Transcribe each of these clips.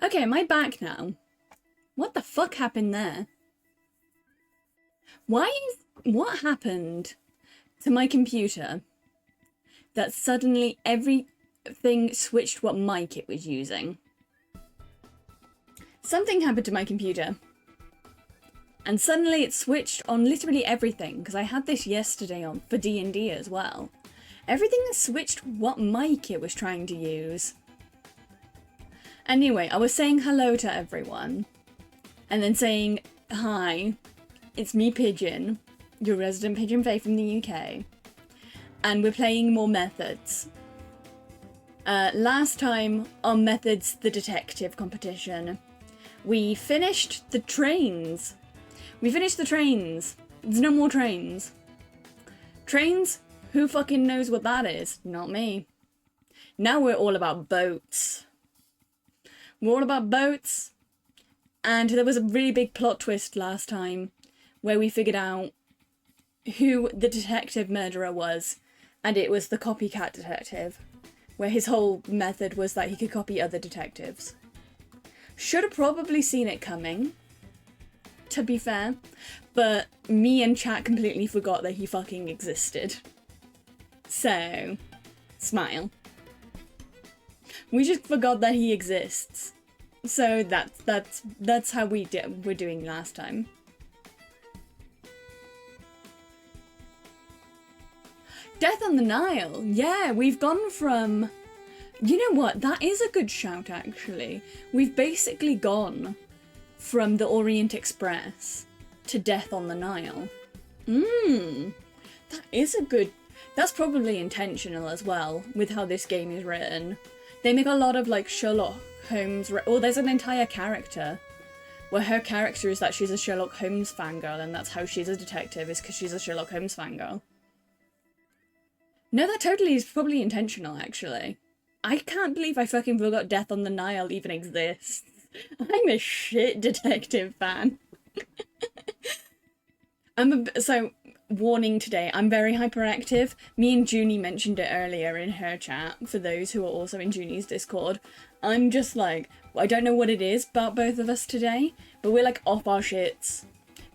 Okay, am I back now? What the fuck happened there? What happened to my computer that suddenly everything switched what mic it was using? Something happened to my computer. And suddenly it switched on literally everything, because I had this yesterday on for D&D as well. Everything switched what mic it was trying to use. Anyway, I was saying hello to everyone, and then saying, hi, it's me Pigeon, your resident Pigeon Fae from the UK, and we're playing more Methods. Last time on Methods the Detective competition, we finished the trains. There's no more trains. Trains? Who fucking knows what that is? Not me. Now we're all about boats. We're all about boats. And there was a really big plot twist last time where we figured out who the detective murderer was, and it was the copycat detective, where his whole method was that he could copy other detectives. Should have probably seen it coming, to be fair, but me and chat completely forgot that he fucking existed. So, smile. We just forgot that he exists. So that's how we're doing last time. Death on the Nile. Yeah, we've gone from... You know what? That is a good shout, actually. We've basically gone from the Orient Express to Death on the Nile. That is a good... That's probably intentional as well, with how this game is written. They make a lot of, like, Sherlock Holmes... there's an entire character where her character is that she's a Sherlock Holmes fangirl, and that's how she's a detective, is because she's a Sherlock Holmes fangirl. No, that totally is probably intentional, actually. I can't believe I fucking forgot Death on the Nile even exists. I'm a shit detective fan. So, warning today, I'm very hyperactive. Me and Junie mentioned it earlier in her chat, for those who are also in Junie's Discord. I'm just like, I don't know what it is about both of us today, but we're like off our shits.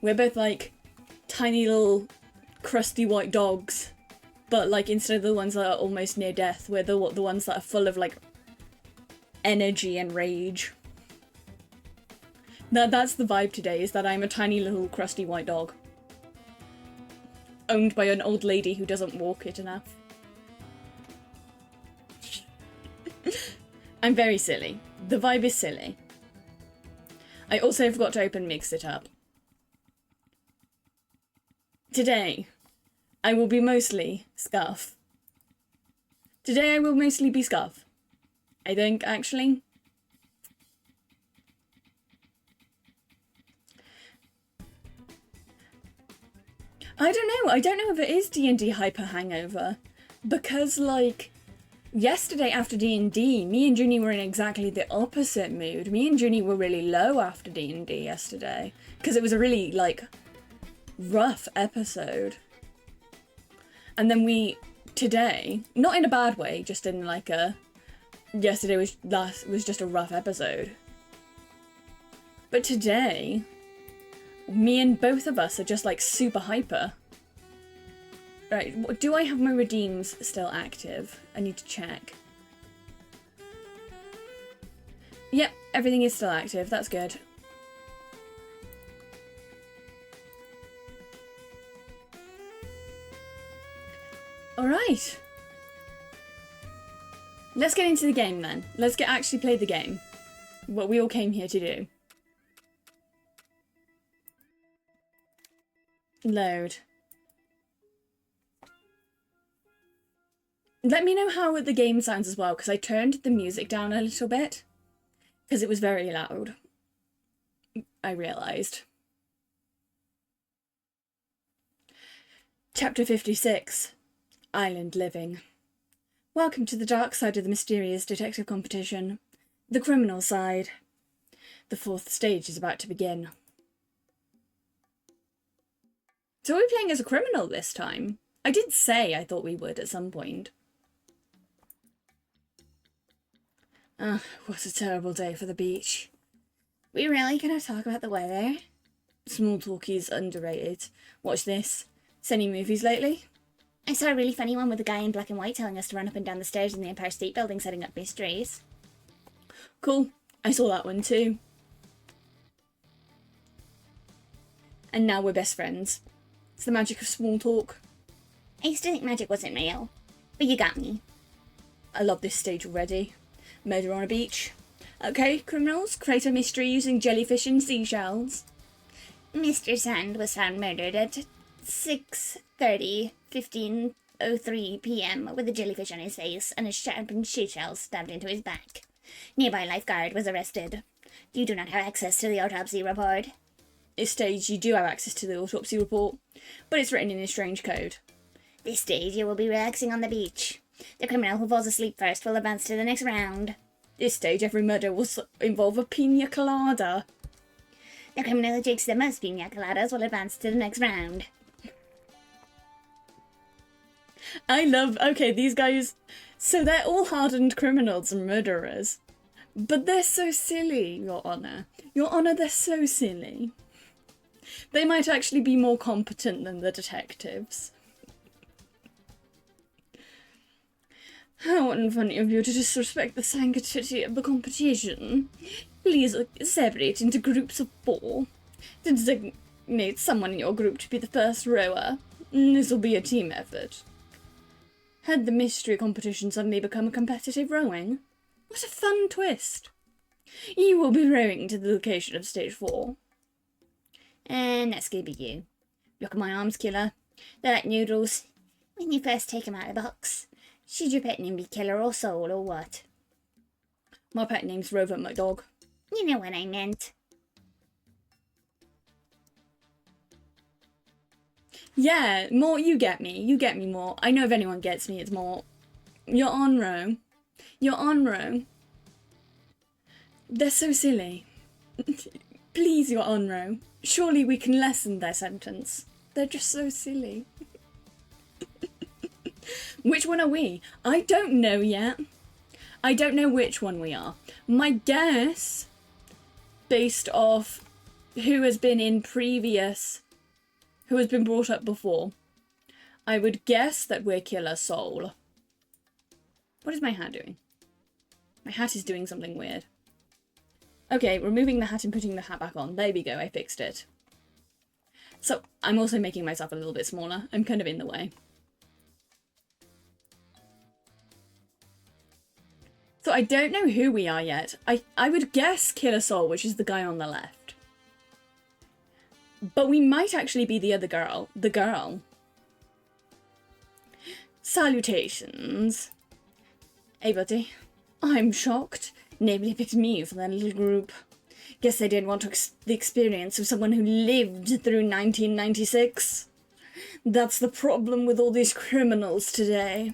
We're both like tiny little crusty white dogs, but like instead of the ones that are almost near death, we're the ones that are full of like energy and rage. That's the vibe today, is that I'm a tiny little crusty white dog. Owned by an old lady who doesn't walk it enough. I'm very silly. The vibe is silly. I also forgot to open Mix It Up. Today, I will be mostly Scuff. Today I will mostly be Scuff. I think, actually. I don't know if it is D&D hyper hangover, because like yesterday after D&D, me and Junie were in exactly the opposite mood. Me and Junie were really low after D&D yesterday, because it was a really like rough episode. And then today, not in a bad way, just in like yesterday was just a rough episode. But today, me and both of us are just like super hyper. Right, do I have my redeems still active? I need to check. Yep, everything is still active, that's good. Alright. Let's get into the game then. Let's actually play the game. What we all came here to do. Load. Let me know how the game sounds as well, because I turned the music down a little bit, because it was very loud. I realised. Chapter 56. Island Living. Welcome to the dark side of the mysterious detective competition. The criminal side. The fourth stage is about to begin. So are we playing as a criminal this time? I did say I thought we would at some point. Ugh, what a terrible day for the beach. We really gonna talk about the weather? Small talk is underrated. Watch this. Seen any movies lately? I saw a really funny one with a guy in black and white telling us to run up and down the stairs in the Empire State Building setting up mysteries. Cool. I saw that one too. And now we're best friends. It's the magic of small talk. I used to think magic wasn't real, but you got me. I love this stage already. Murder on a beach. Okay, criminals, create a mystery using jellyfish and seashells. Mr. Sand was found murdered at 15:03 p.m. with a jellyfish on his face and a sharpened seashell stabbed into his back. Nearby lifeguard was arrested. You do not have access to the autopsy report. This stage, you do have access to the autopsy report, but it's written in a strange code. This stage, you will be relaxing on the beach. The criminal who falls asleep first will advance to the next round. This stage, every murder will involve a pina colada. The criminal who takes the most pina coladas will advance to the next round. I love, okay, these guys, so they're all hardened criminals and murderers, but they're so silly, Your Honour. Your Honour, they're so silly. They might actually be more competent than the detectives. How unfunny of you to disrespect the sanctity of the competition. Please separate into groups of 4. Designate someone in your group to be the first rower. This will be a team effort. Had the mystery competition suddenly become a competitive rowing? What a fun twist. You will be rowing to the location of stage 4. And that's gonna be you. Look at my arms, killer. They're like noodles. When you first take them out of the box, should your pet name be Killer or Soul or what? My pet name's Rover McDog. You know what I meant. Yeah, more, you get me. You get me more. I know if anyone gets me, it's more. You're on row. You're on row. They're so silly. Please, you're on row. Surely we can lessen their sentence. They're just so silly. Which one are we? I don't know yet. I don't know which one we are. My guess, based off who has been in previous, who has been brought up before, I would guess that we're Killer Soul. What is my hat doing? My hat is doing something weird. Okay, removing the hat and putting the hat back on. There we go, I fixed it. So, I'm also making myself a little bit smaller. I'm kind of in the way. So I don't know who we are yet. I would guess Killer Soul, which is the guy on the left. But we might actually be the other girl. The girl. Salutations. Hey, buddy. I'm shocked. Nobody picked me for that little group. Guess they didn't want the experience of someone who lived through 1996. That's the problem with all these criminals today.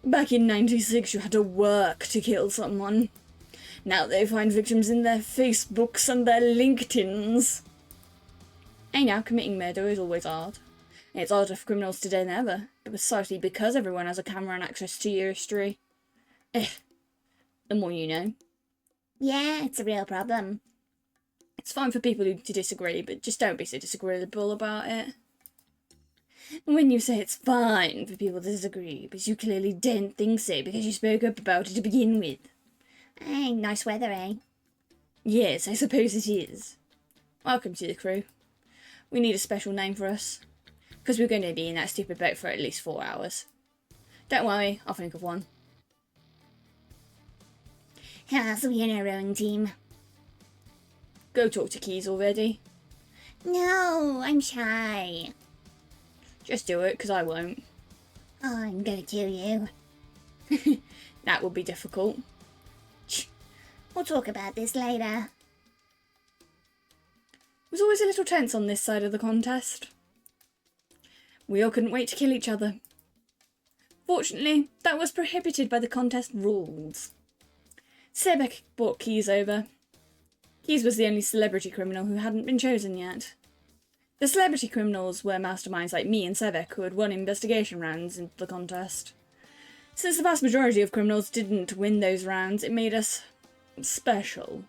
Back in 96, you had to work to kill someone. Now they find victims in their Facebooks and their LinkedIns. Hey now, committing murder is always hard. And it's harder for criminals today than ever, precisely because everyone has a camera and access to your history. The more you know. Yeah, it's a real problem. It's fine for people to disagree, but just don't be so disagreeable about it. When you say it's fine for people to disagree, but you clearly didn't think so because you spoke up about it to begin with. Hey, nice weather, eh? Yes, I suppose it is. Welcome to the crew. We need a special name for us, because we're going to be in that stupid boat for at least 4 hours. Don't worry, I'll think of one. So we're in a rowing team. Go talk to Keys already. No, I'm shy. Just do it, because I won't. Oh, I'm gonna kill you. That would be difficult. We'll talk about this later. It was always a little tense on this side of the contest. We all couldn't wait to kill each other. Fortunately, that was prohibited by the contest rules. Sebek brought Keys over. Keys was the only celebrity criminal who hadn't been chosen yet. The celebrity criminals were masterminds like me and Sebek who had won investigation rounds into the contest. Since the vast majority of criminals didn't win those rounds, it made us special.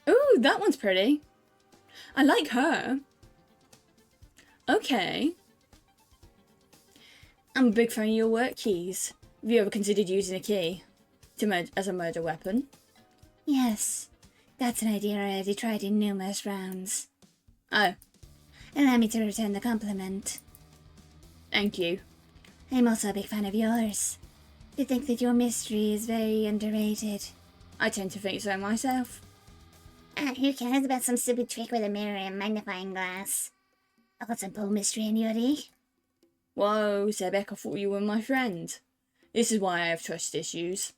Ooh, that one's pretty. I like her. Okay. I'm a big fan of your work keys. Have you ever considered using a key as a murder weapon? Yes, that's an idea I already tried in numerous rounds. Oh, Allow me to return the compliment. thank you. I'm also a big fan of yours. I think that your mystery is very underrated. I tend to think so myself. Who cares about some stupid trick with a mirror and magnifying glass? I've got some Poe mystery, anybody? Whoa, Sebek, I thought you were my friend. This is why I have trust issues.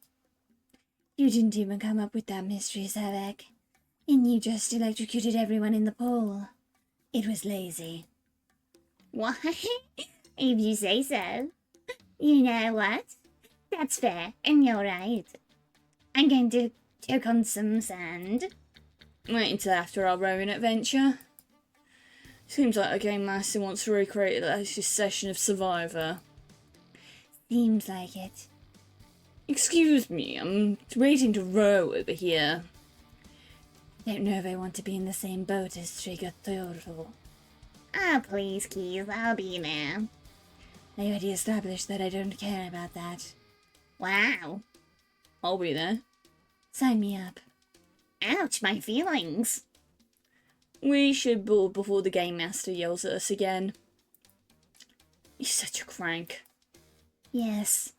You didn't even come up with that mystery, Sebek. And you just electrocuted everyone in the pool. It was lazy. Why? If you say so. You know what? That's fair, and you're right. I'm going to choke on some sand. Wait until after our rowing adventure. Seems like the Game Master wants to recreate the latest session of Survivor. Seems like it. Excuse me, I'm waiting to row over here. Don't know if I want to be in the same boat as Trigatoro. Ah, please, Keith, I'll be there. I already established that I don't care about that. Wow. I'll be there. Sign me up. Ouch, my feelings. We should board before the Game Master yells at us again. He's such a crank. Yes.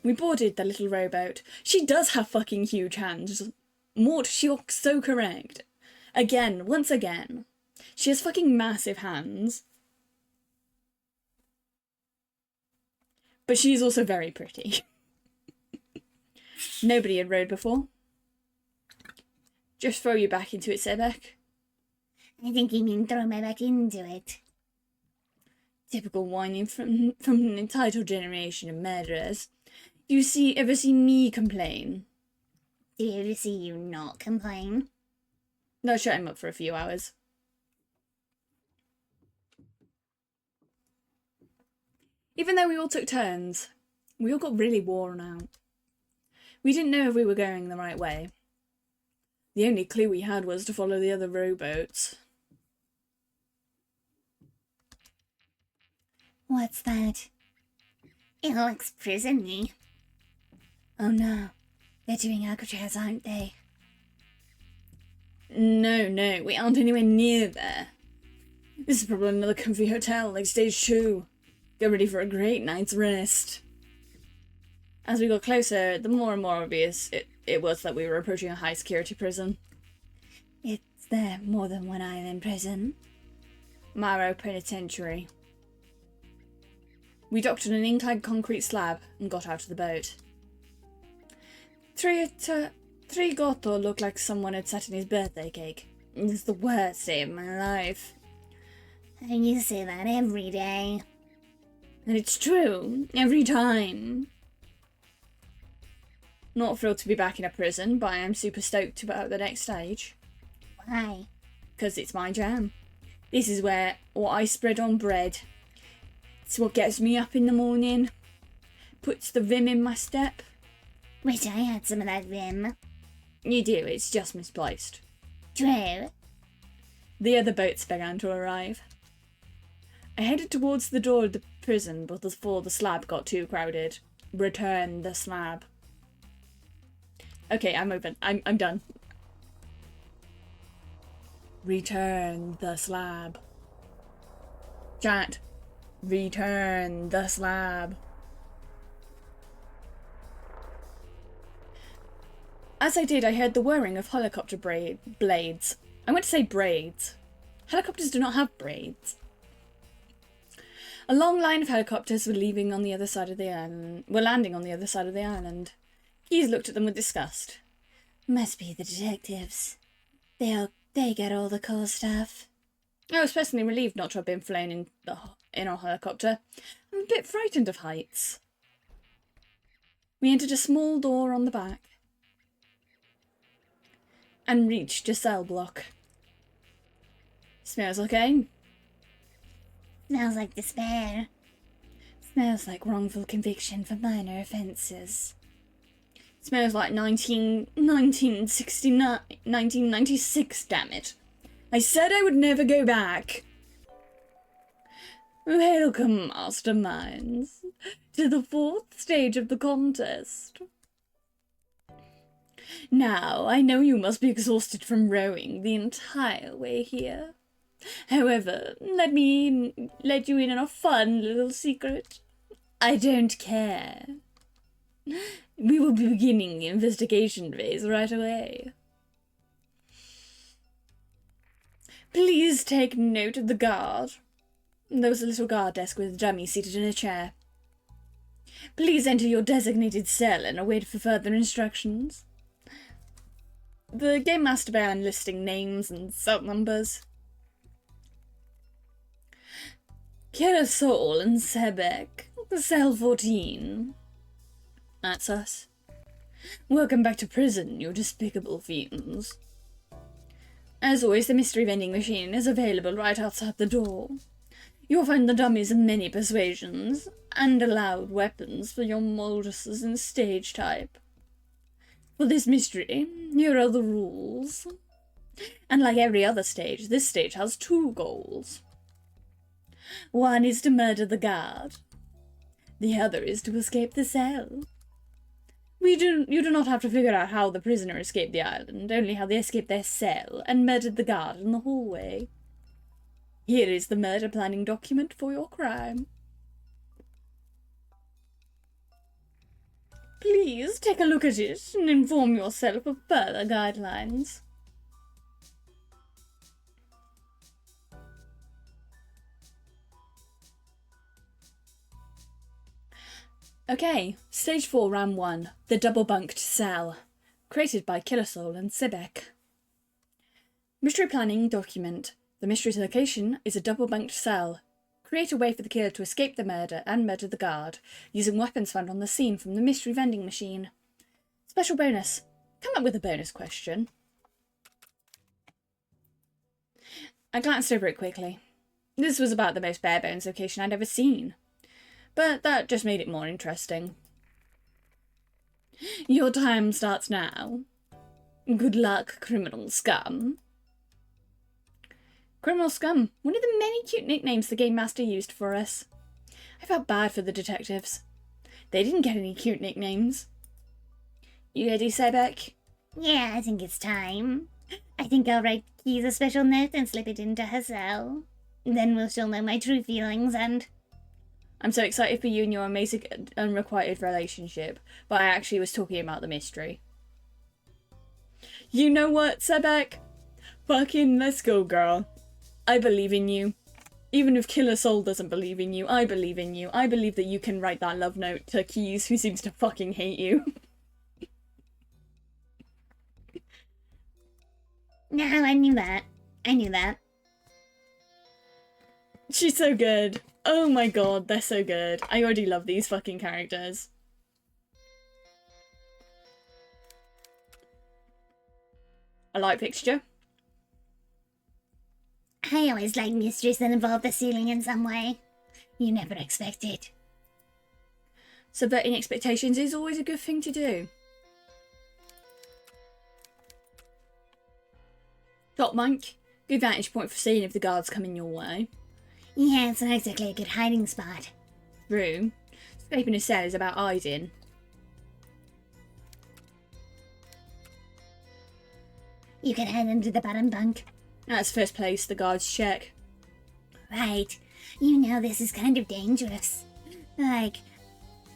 We boarded the little rowboat. She does have fucking huge hands. Mort, you're so correct. Again, once again. She has fucking massive hands. But she's also very pretty. Nobody had rowed before. Just throw you back into it, Sebek. I think you mean throw me back into it. Typical whining from an entitled generation of murderers. Ever see me complain? Do you ever see you not complain? No, shut him up for a few hours. Even though we all took turns, we all got really worn out. We didn't know if we were going the right way. The only clue we had was to follow the other rowboats. What's that? It looks prison-y. Oh no, they're doing Alcatraz, aren't they? No, we aren't anywhere near there. This is probably another comfy hotel like stage 2. Get ready for a great night's rest. As we got closer, the more and more obvious it was that we were approaching a high-security prison. Is there more than one island prison? Marrow Penitentiary. We docked on an inclined concrete slab and got out of the boat. Trigoto looked like someone had sat in his birthday cake. It's the worst day of my life. You say that every day. And it's true, every time. Not thrilled to be back in a prison, but I am super stoked about the next stage. Why? Because it's my jam. This is what I spread on bread. It's what gets me up in the morning. Puts the vim in my step. Wish I had some of that vim. You do, it's just misplaced. True. The other boats began to arrive. I headed towards the door of the prison, but before the slab got too crowded. Return the slab. Okay, I'm open. I'm done. Return the slab. Chat. Return the slab. As I did, I heard the whirring of helicopter blades. I went to say braids. Helicopters do not have braids. A long line of helicopters were leaving on the other side of the island. Were landing on the other side of the island. Keys looked at them with disgust. Must be the detectives. They get all the cool stuff. I was personally relieved not to have been flown in our helicopter. I'm a bit frightened of heights. We entered a small door on the back and reached a cell block. Smells okay. Smells like despair. Smells like wrongful conviction for minor offences. Smells like 1996, damn it. I said I would never go back. Welcome, masterminds, to the 4th stage of the contest. Now, I know you must be exhausted from rowing the entire way here. However, let me let you in on a fun little secret. I don't care. We will be beginning the investigation phase right away. Please take note of the guard. There was a little guard desk with a dummy seated in a chair. Please enter your designated cell and await for further instructions. The Game Master began listing names and cell numbers. Kira Soul and Sebek, cell 14. That's us. Welcome back to prison, you despicable fiends. As always, the mystery vending machine is available right outside the door. You'll find the dummies of many persuasions, and allowed weapons for your moduses and stage type. For this mystery, here are the rules. And like every other stage, this stage has 2 goals. One is to murder the guard. The other is to escape the cell. You do not have to figure out how the prisoner escaped the island, only how they escaped their cell and murdered the guard in the hallway. Here is the murder planning document for your crime. Please take a look at it and inform yourself of further guidelines. Okay, Stage 4, Round 1, The Double-Bunked Cell, created by Killersoul and Sebek. Mystery planning document. The mystery's location is a double-bunked cell. Create a way for the killer to escape the murder and murder the guard, using weapons found on the scene from the mystery vending machine. Special bonus. Come up with a bonus question. I glanced over it quickly. This was about the most bare-bones location I'd ever seen. But that just made it more interesting. Your time starts now. Good luck, criminal scum. Criminal scum, one of the many cute nicknames the Game Master used for us. I felt bad for the detectives. They didn't get any cute nicknames. You ready, Sebek? Yeah, I think it's time. I think I'll write Keys a special note and slip it into her cell. Then she'll know my true feelings and... I'm so excited for you and your amazing unrequited relationship, but I actually was talking about the mystery. You know what, Sebek? Fucking let's go, girl. I believe in you. Even if Killersoul doesn't believe in you, I believe in you. I believe that you can write that love note to Keys, who seems to fucking hate you. No, I knew that. I knew that. She's so good. Oh my god, they're so good. I already love these fucking characters. A light fixture. I always like mysteries that involve the ceiling in some way. You never expect it. Subverting expectations is always a good thing to do. Top Monk. Good vantage point for seeing if the guards coming your way. Yeah, it's not exactly a good hiding spot. Room. Scraping a cell is about hiding. You can head into the bottom bunk. That's first place the guards check. Right. You know this is kind of dangerous. Like,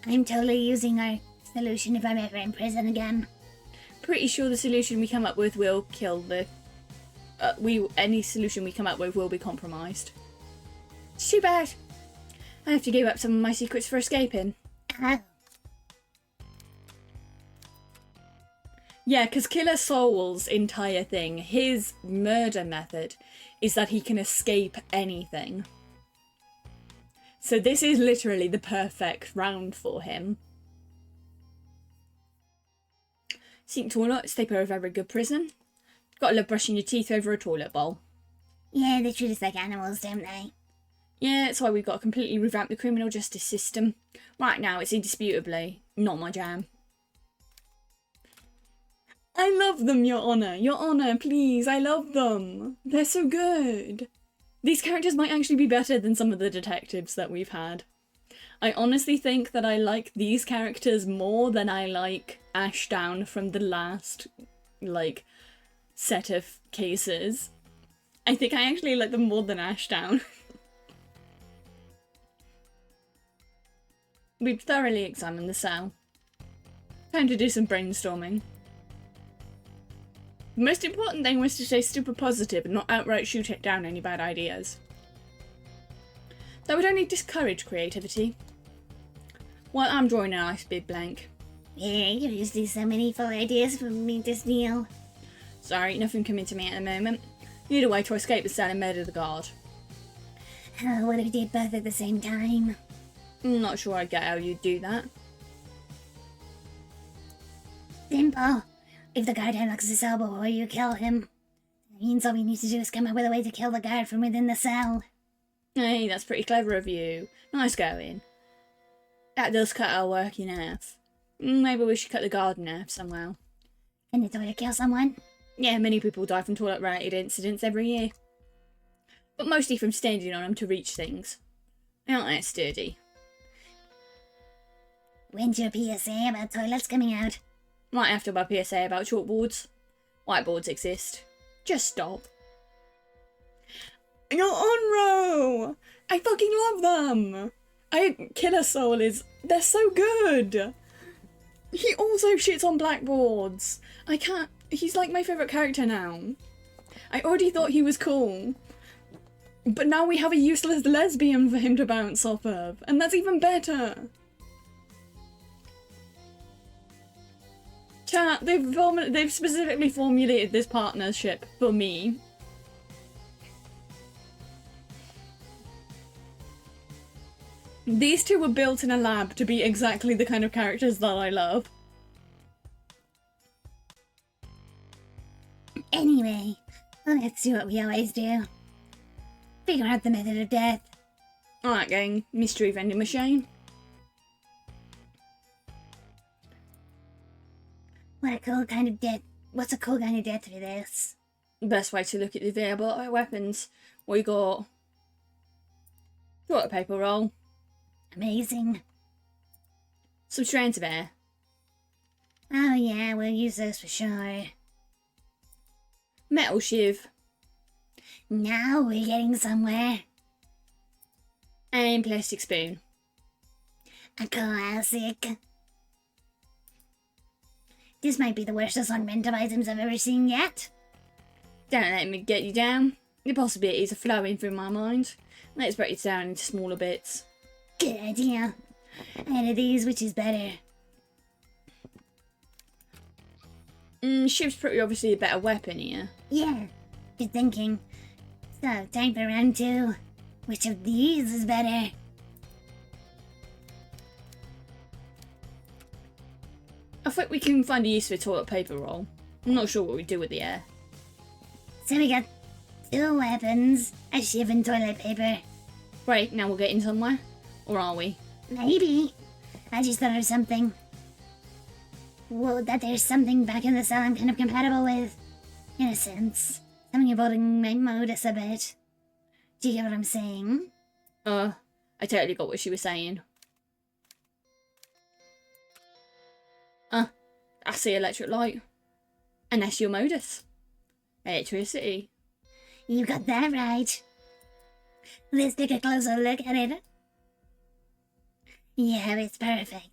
I'm totally using our solution if I'm ever in prison again. Pretty sure the solution we come up with will kill the... any solution we come up with will be compromised. It's too bad. I have to give up some of my secrets for escaping. Yeah, because Killersoul's entire thing, his murder method, is that he can escape anything. So this is literally the perfect round for him. Sink toilet, staple of every good prison. Gotta love brushing your teeth over a toilet bowl. Yeah, they treat us like animals, don't they? Yeah, that's why we've got to completely revamp the criminal justice system. Right now, it's indisputably not my jam. I love them, Your Honour. Your Honour, please, I love them. They're so good. These characters might actually be better than some of the detectives that we've had. I honestly think that I like these characters more than I like Ashdown from the last, like, set of cases. I think I actually like them more than Ashdown. We've thoroughly examined the cell. Time to do some brainstorming. The most important thing was to stay super positive and not outright shoot it down any bad ideas. That would only discourage creativity. While I'm drawing a nice big blank. Yeah, you just do so many full ideas for me to steal. Sorry, nothing coming to me at the moment. Need a way to escape the cell and murder the guard. What if we did both at the same time? I'm not sure I get how you'd do that. Simple. If the guard unlocks the cell before you kill him, that means all we need to do is come up with a way to kill the guard from within the cell. Hey, that's pretty clever of you. Nice going. That does cut our work in half. Maybe we should cut the guard in half somehow. Can the toilet kill someone? Yeah, many people die from toilet-related incidents every year. But mostly from standing on them to reach things. They aren't that sturdy. When's your PSA about toilets coming out? Right after my PSA about chalkboards. Whiteboards exist. Just stop. You're on row! I fucking love them! Killer Soul is... They're so good! He also shits on blackboards. I can't... He's like my favourite character now. I already thought he was cool. But now we have a useless lesbian for him to bounce off of. And that's even better. Chat, they've specifically formulated this partnership for me. These two were built in a lab to be exactly the kind of characters that I love. Anyway, let's do what we always do. Figure out the method of death. Alright gang, mystery vending machine. What's a cool kind of death for this? Best way to look at the available weapons. We got toilet paper roll, Amazing. some strands of hair, Oh yeah, we'll use those for sure. metal shiv, Now we're getting somewhere. and plastic spoon. A classic. This might be the worst assortment of items I've ever seen yet. Don't let me get you down. The possibilities are flowing through my mind. Let's break it down into smaller bits. Good idea. Out of these, which is better? Shiv's pretty obviously a better weapon here. Yeah, good thinking. So, time for round 2. Which of these is better? I think we can find a use for toilet paper roll. I'm not sure what we do with the air. So we got 2 weapons, a shiv and toilet paper. Great, now we're getting somewhere. Or are we? Maybe. I just thought of something. Well, that there's something back in the cell I'm kind of compatible with. In a sense. Something involving my modus a bit. Do you get what I'm saying? I totally got what she was saying. I see electric light. And that's your modus. Electricity. You got that right. Let's take a closer look at it. Yeah, it's perfect.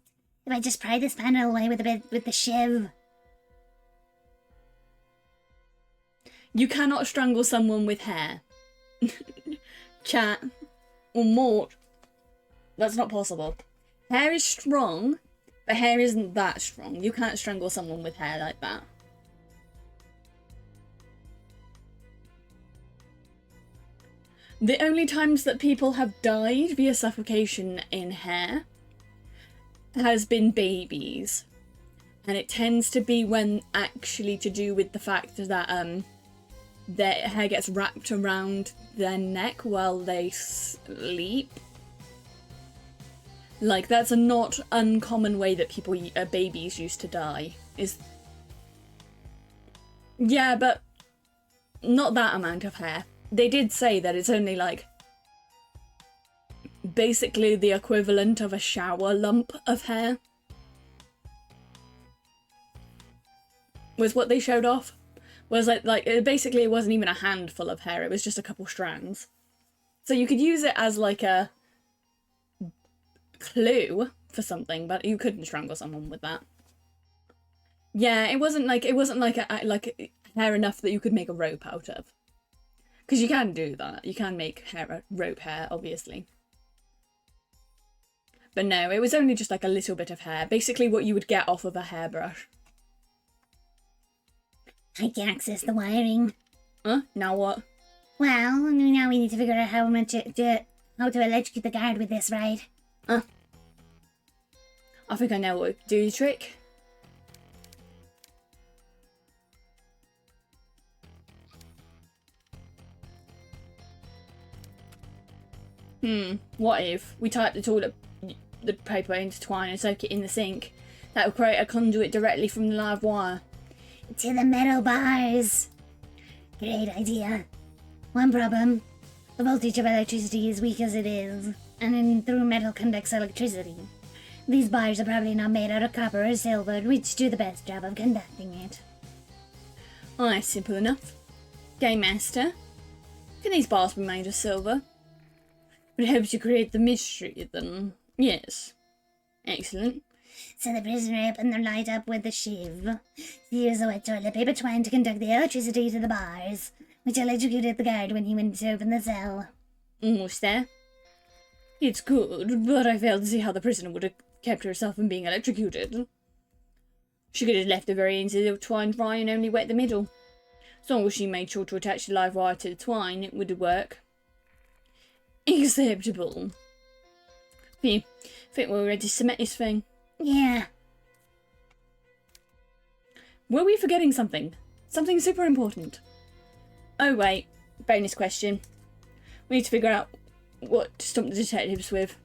If I just pry this panel away with the shiv. You cannot strangle someone with hair. Chat. Or Mort. That's not possible. Hair is strong, but hair isn't that strong. You can't strangle someone with hair like that. The only times that people have died via suffocation in hair has been babies. And it tends to be when actually to do with the fact that their hair gets wrapped around their neck while they sleep. Like, that's a not uncommon way that babies used to die. Yeah, but not that amount of hair. They did say that it's only like basically the equivalent of a shower lump of hair. Was what they showed off. Was basically it wasn't even a handful of hair, it was just a couple strands. So you could use it as like a clue for something, but you couldn't strangle someone with that. Yeah, it wasn't like hair enough that you could make a rope out of. Because you can do that. You can make rope hair, obviously. But no, it was only just like a little bit of hair. Basically what you would get off of a hairbrush. I can access the wiring. Huh? Now what? Well, now we need to figure out how to electrocute the guard with this, right? I think I know what would do the trick. What if we type the paper into twine and soak it in the sink? That would create a conduit directly from the live wire. To the metal bars. Great idea. One problem. The voltage of electricity is weak as it is, and then through metal conducts electricity. These bars are probably not made out of copper or silver, which do the best job of conducting it. Oh, that's simple enough. Game Master, can these bars be made of silver? Would it help to create the mystery, then? Yes. Excellent. So the prisoner opened the light up with the shiv. He used the wet toilet paper twine to conduct the electricity to the bars, which electrocuted the guard when he went to open the cell. Almost there. It's good, but I fail to see how the prisoner would have kept herself from being electrocuted. She could have left the very ends of the twine dry and only wet the middle. As long as she made sure to attach the live wire to the twine, it would work. Acceptable. Think we're ready to submit this thing. Yeah. Were we forgetting something? Something super important. Oh wait, bonus question. We need to figure out what to stump the detectives with.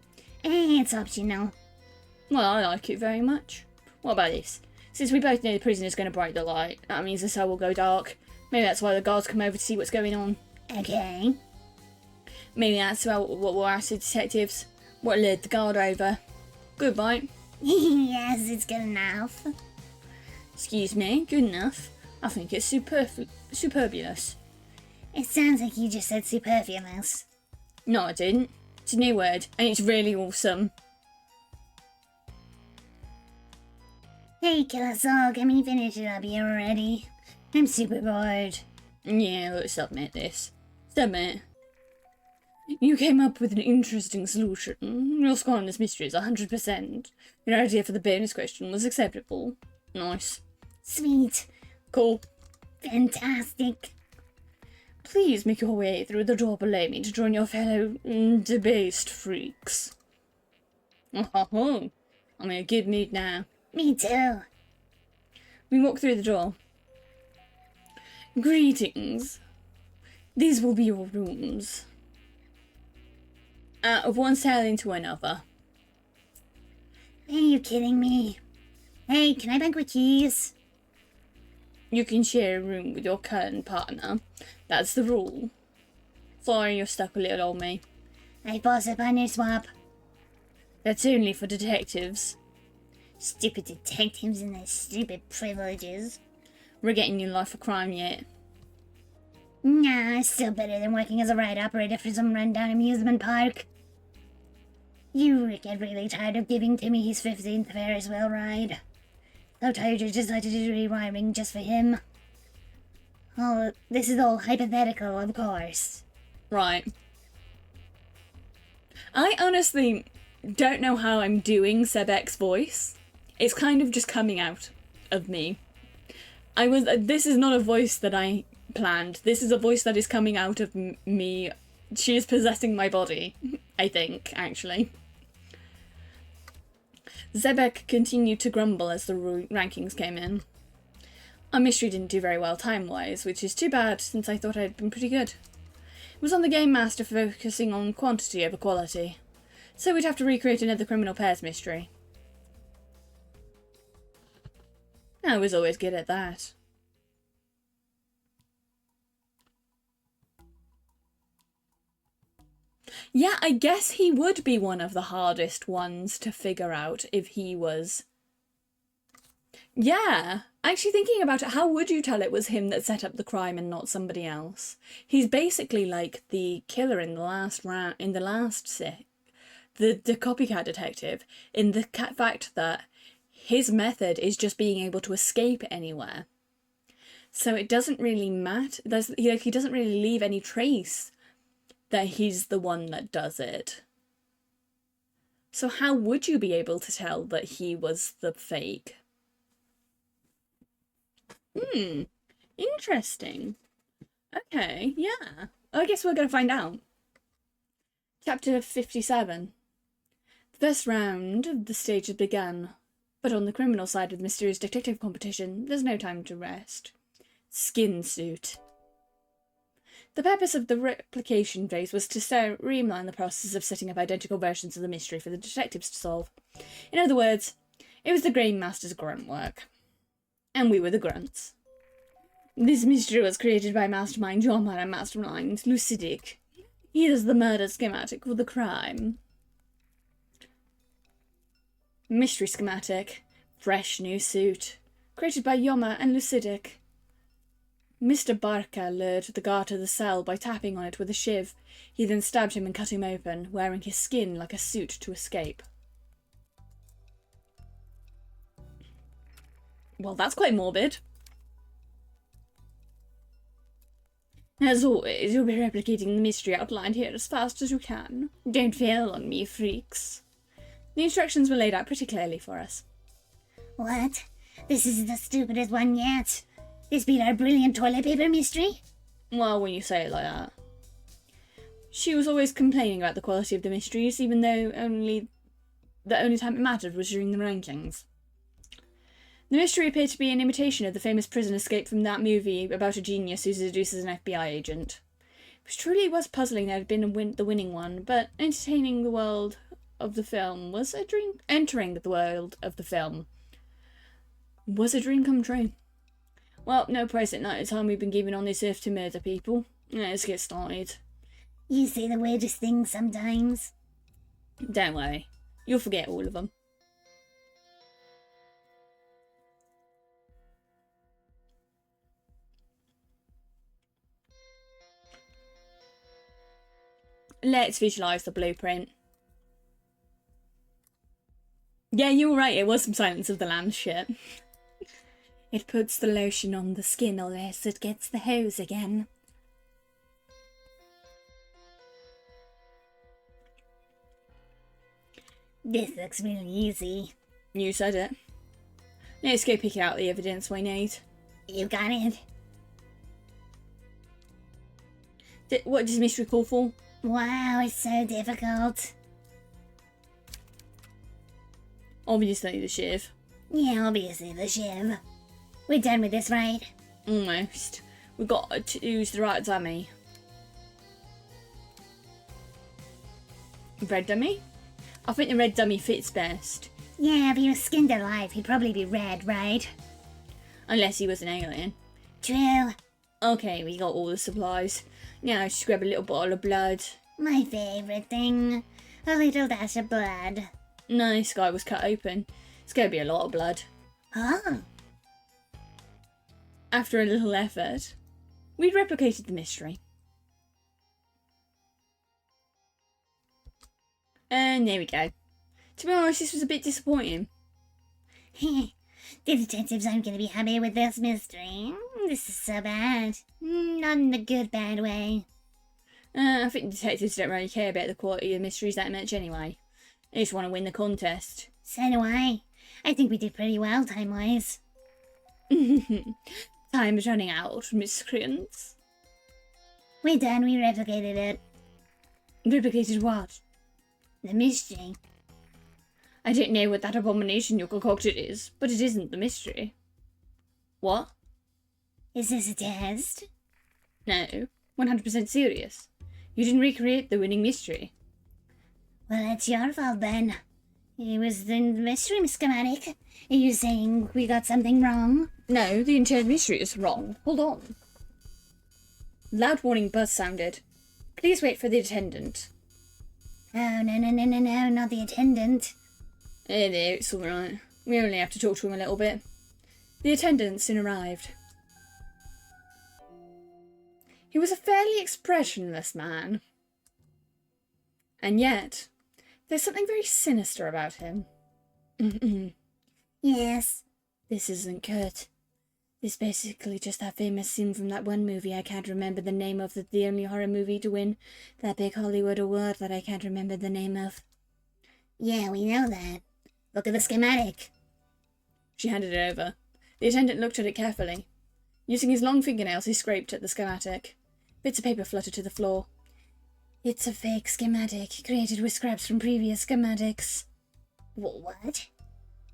It's optional. Well, I like it very much. What about this? Since we both know the prisoner's going to break the light, that means the cell will go dark. Maybe that's why the guards come over to see what's going on. Okay. Maybe that's what we'll ask the detectives. What led the guard over. Goodbye. Yes, it's good enough. Excuse me, good enough? I think it's superbulous. It sounds like you just said superfluous. No, I didn't. It's a new word, and it's really awesome. Hey, kill us all. Can we finish it up here already? I'm super bored. Yeah, let's submit this. Submit. You came up with an interesting solution. Your score on this mystery is 100%. Your idea for the bonus question was acceptable. Nice. Sweet. Cool. Fantastic. Please make your way through the door below me to join your fellow debased freaks. Oh, I'm in a good mood now. Me too. We walk through the door. Greetings. These will be your rooms. Out of one cell into another. Are you kidding me? Hey, can I bank with keys? You can share a room with your current partner. That's the rule. Sorry you're stuck a little on me. I boss a partner swap. That's only for detectives. Stupid detectives and their stupid privileges. We're getting you life for crime yet. Nah, still better than working as a ride operator for some rundown amusement park. You would get really tired of giving Timmy his 15th Ferris wheel ride. So tired you decided to do rewiring just for him. Oh, this is all hypothetical, of course. Right. I honestly don't know how I'm doing Sebek's voice. It's kind of just coming out of me. This is not a voice that I planned. This is a voice that is coming out of me. She is possessing my body, I think, actually. Sebek continued to grumble as the rankings came in. Our mystery didn't do very well time-wise, which is too bad since I thought I'd been pretty good. It was on the Game Master focusing on quantity over quality, so we'd have to recreate another Criminal Pairs mystery. I was always good at that. Yeah, I guess he would be one of the hardest ones to figure out if he was... Yeah, actually thinking about it, how would you tell it was him that set up the crime and not somebody else? He's basically like the killer in the last round, in the last set, the copycat detective, in the fact that his method is just being able to escape anywhere. So it doesn't really matter. He doesn't really leave any trace that he's the one that does it. So how would you be able to tell that he was the fake? Interesting. Okay, yeah. I guess we're going to find out. Chapter 57. The first round of the stage has begun, but on the criminal side of the mysterious detective competition, there's no time to rest. Skin suit. The purpose of the replication phase was to streamline the process of setting up identical versions of the mystery for the detectives to solve. In other words, it was the Game Master's grunt work. And we were the grunts. This mystery was created by Mastermind Yoma and Mastermind Lucidic. Here's the murder schematic for the crime. Mystery schematic. Fresh new suit. Created by Yoma and Lucidic. Mr. Barca lured the guard to the cell by tapping on it with a shiv. He then stabbed him and cut him open, wearing his skin like a suit to escape. Well, that's quite morbid. As always, you'll be replicating the mystery outlined here as fast as you can. Don't fail on me, freaks. The instructions were laid out pretty clearly for us. What? This is the stupidest one yet. This beat our brilliant toilet paper mystery? Well, when you say it like that. She was always complaining about the quality of the mysteries, even though the only time it mattered was during the rankings. The mystery appeared to be an imitation of the famous prison escape from that movie about a genius who seduces an FBI agent. Which truly was puzzling that it had been the winning one, but entertaining the world of the film was a dream. Entering the world of the film was a dream come true. Well, no price at night at time we've been given on this earth to murder people. Let's get started. You say the weirdest things sometimes. Don't worry, you'll forget all of them. Let's visualise the blueprint. Yeah, you were right, it was some Silence of the Lambs shit. It puts the lotion on the skin or else it gets the hose again. This looks really easy. You said it. Let's go pick out the evidence we need. You got it. What does mystery call for? Wow, it's so difficult. Obviously the shiv. Yeah, obviously the shiv. We're done with this, right? Almost. We've got to use the right dummy. Red dummy? I think the red dummy fits best. Yeah, if he was skinned alive, he'd probably be red, right? Unless he was an alien. True. Okay, we got all the supplies. Now just grab a little bottle of blood. My favourite thing. A little dash of blood. Nice, guy was cut open. It's gonna be a lot of blood. Oh. After a little effort, we'd replicated the mystery. And there we go. To be honest, this was a bit disappointing. The detectives aren't going to be happy with this mystery. This is so bad. Not in a good, bad way. I think detectives don't really care about the quality of mysteries that much anyway. They just want to win the contest. So do I. I think we did pretty well, time-wise. Time is running out, miscreants. We're done, we replicated it. Replicated what? The mystery. I don't know what that abomination you concocted is, but it isn't the mystery. What? Is this a test? No, 100% serious. You didn't recreate the winning mystery. Well, it's your fault then. It was the mystery schematic. Are you saying we got something wrong? No, the entire mystery is wrong. Hold on. Loud warning buzz sounded. Please wait for the attendant. Oh, no, not the attendant. No, it's alright. We only have to talk to him a little bit. The attendant soon arrived. He was a fairly expressionless man. And yet, there's something very sinister about him. Yes. This isn't good. This is basically just that famous scene from that one movie I can't remember the name of, the only horror movie to win that big Hollywood award that I can't remember the name of. Yeah, we know that. Look at the schematic. She handed it over. The attendant looked at it carefully. Using his long fingernails, he scraped at the schematic. Bits of paper fluttered to the floor. It's a fake schematic, created with scraps from previous schematics. What?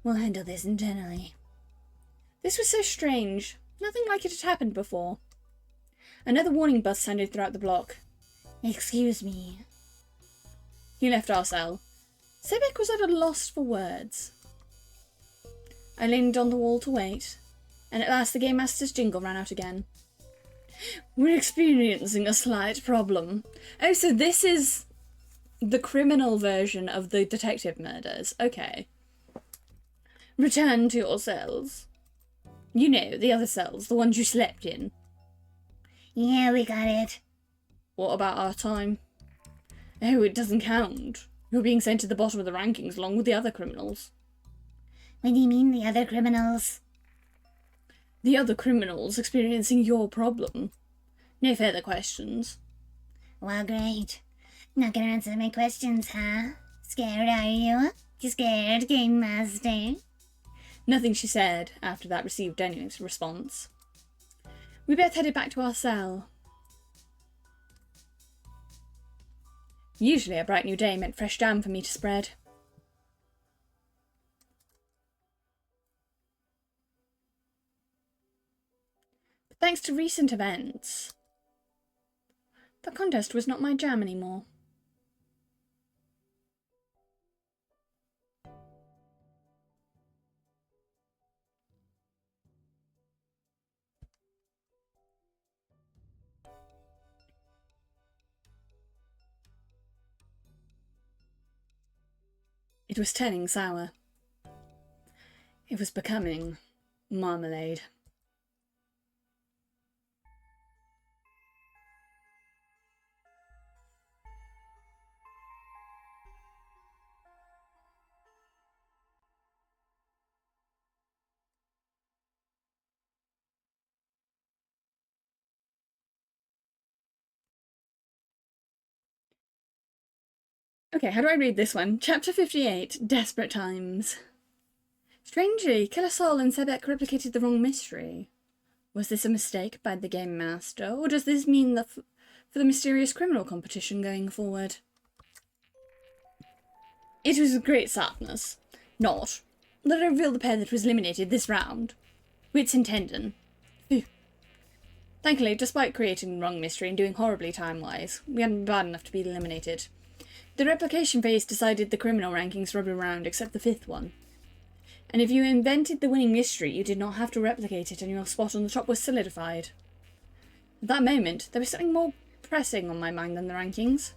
We'll handle this internally. This was so strange. Nothing like it had happened before. Another warning buzz sounded throughout the block. Excuse me. He left our cell. Sebek was at a loss for words. I leaned on the wall to wait, and at last the Game Master's jingle ran out again. We're experiencing a slight problem. Oh, so this is the criminal version of the detective murders. Okay. Return to your cells. You know, the other cells, the ones you slept in. Yeah, we got it. What about our time? Oh, it doesn't count. You're being sent to the bottom of the rankings along with the other criminals. What do you mean, the other criminals? The other criminals experiencing your problem. No further questions. Well, great. Not gonna answer my questions, huh? Scared, are you? You scared, Game Master? Nothing she said after that received any response. We both headed back to our cell. Usually a bright new day meant fresh jam for me to spread. But thanks to recent events, the contest was not my jam anymore. It was turning sour. It was becoming marmalade. Okay, how do I read this one? Chapter 58, Desperate Times. Strangely, Killer Soul and Sebek replicated the wrong mystery. Was this a mistake by the Game Master, or does this mean for the mysterious criminal competition going forward? It was with great sadness, not, that I revealed the pair that was eliminated this round. Wits in tendon. Phew. Thankfully, despite creating the wrong mystery and doing horribly time-wise, we hadn't been bad enough to be eliminated. The replication phase decided the criminal rankings for every round except the 5th one. And if you invented the winning mystery, you did not have to replicate it and your spot on the top was solidified. At that moment, there was something more pressing on my mind than the rankings.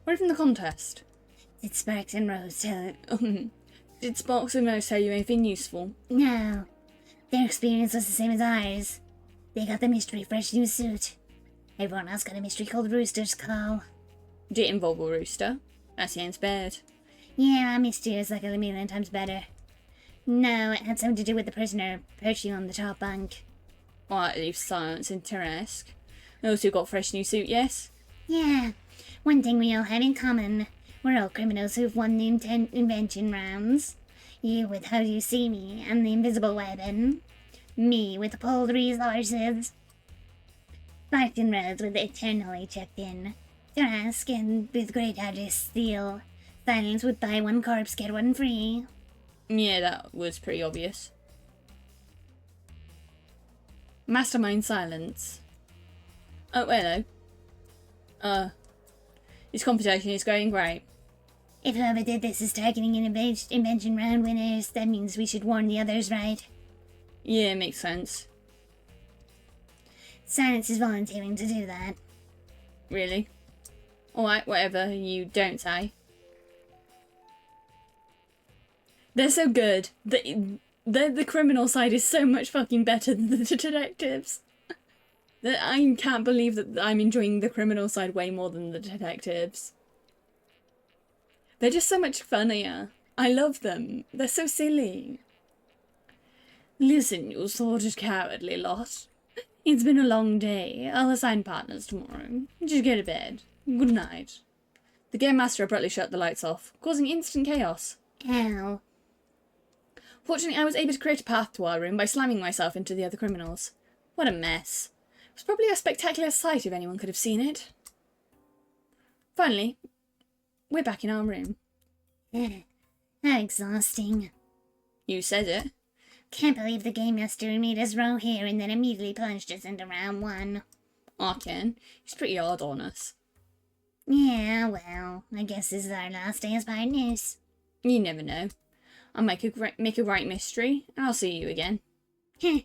Or even the contest. Did Sparks and Rose tell... Did Sparks and Rose tell you anything useful? No. Their experience was the same as ours. They got the mystery fresh new suit. Everyone else got a mystery called Rooster's Call. Did it involve a rooster? That sounds bad. Yeah, our mystery is like a million times better. No, it had something to do with the prisoner perching on the top bunk. Alright, leave silence and Teresk. Also got fresh new suit, yes? Yeah, one thing we all have in common. We're all criminals who've won the invention rounds. You with How Do You See Me and the invisible weapon. Me with the pulled resources. Sparked and Rose with the eternally checked in. Teresk and with great artist steal. Silence would buy one corpse, get one free. Yeah, that was pretty obvious. Mastermind silence. Oh, hello. This conversation is going great. If whoever did this is targeting invention round winners, that means we should warn the others, right? Yeah, makes sense. Silence is volunteering to do that. Really? Alright, whatever you don't say. They're so good. The criminal side is so much fucking better than the detectives. I can't believe that I'm enjoying the criminal side way more than the detectives. They're just so much funnier. I love them. They're so silly. Listen, you sordid cowardly lot. It's been a long day. I'll assign partners tomorrow. Just go to bed. Good night. The Game Master abruptly shut the lights off, causing instant chaos. Ow. Fortunately, I was able to create a path to our room by slamming myself into the other criminals. What a mess. It was probably a spectacular sight if anyone could have seen it. Finally, we're back in our room. How exhausting. You said it. Can't believe the Game Master made us row here and then immediately plunged us into round one. I can. He's pretty hard on us. Yeah, well, I guess this is our last day as partners. You never know. I'll make a great mystery, and I'll see you again. Heh.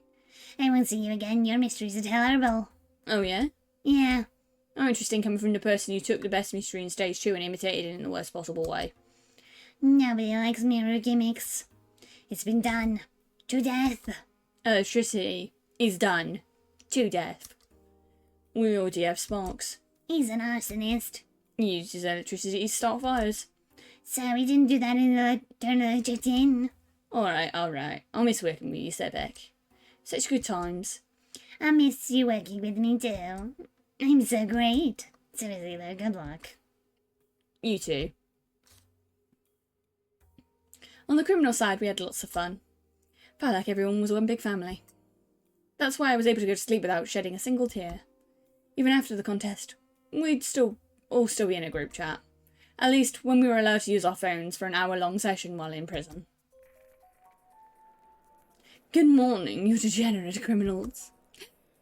I won't see you again. Your mysteries are terrible. Oh, yeah? Yeah. Oh, interesting coming from the person who took the best mystery in stage 2 and imitated it in the worst possible way. Nobody likes mirror gimmicks. It's been done. To death. Electricity is done. To death. We already have sparks. He's an arsonist. He uses electricity to start fires. So he didn't do that in the Turn Electric in. Alright. I'll miss working with you, Sebek. Such good times. I miss you working with me too. I'm so great. Seriously though, good luck. You too. On the criminal side, we had lots of fun. Felt like everyone was one big family. That's why I was able to go to sleep without shedding a single tear. Even after the contest, we'd all still be in a group chat. At least when we were allowed to use our phones for an hour-long session while in prison. Good morning, you degenerate criminals.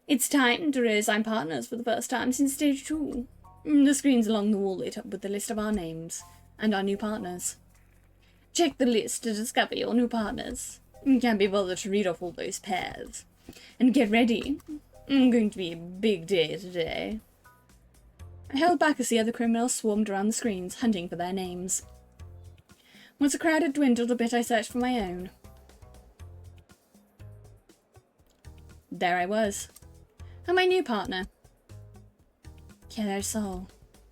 It's time to reassign partners for the first time since stage 2. The screens along the wall lit up with the list of our names and our new partners. Check the list to discover your new partners. You can't be bothered to read off all those pairs. And get ready. It's going to be a big day today. I held back as the other criminals swarmed around the screens, hunting for their names. Once the crowd had dwindled a bit, I searched for my own. There I was. And my new partner. Killer Soul.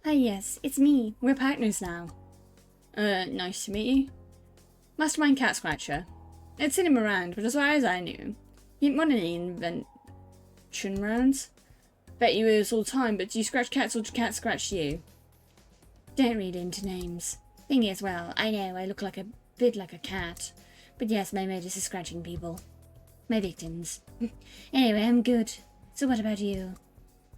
Ah yes, it's me. We're partners now. Nice to meet you. Mastermind Cat Scratcher. I'd seen him around, but as far as I knew, he didn't want any invention rounds. Bet you was all the time, but do you scratch cats or do cats scratch you? Don't read into names. Thing is, well, I know I look like a bit like a cat, but yes, my modus is scratching people. My victims. Anyway, I'm good. So what about you?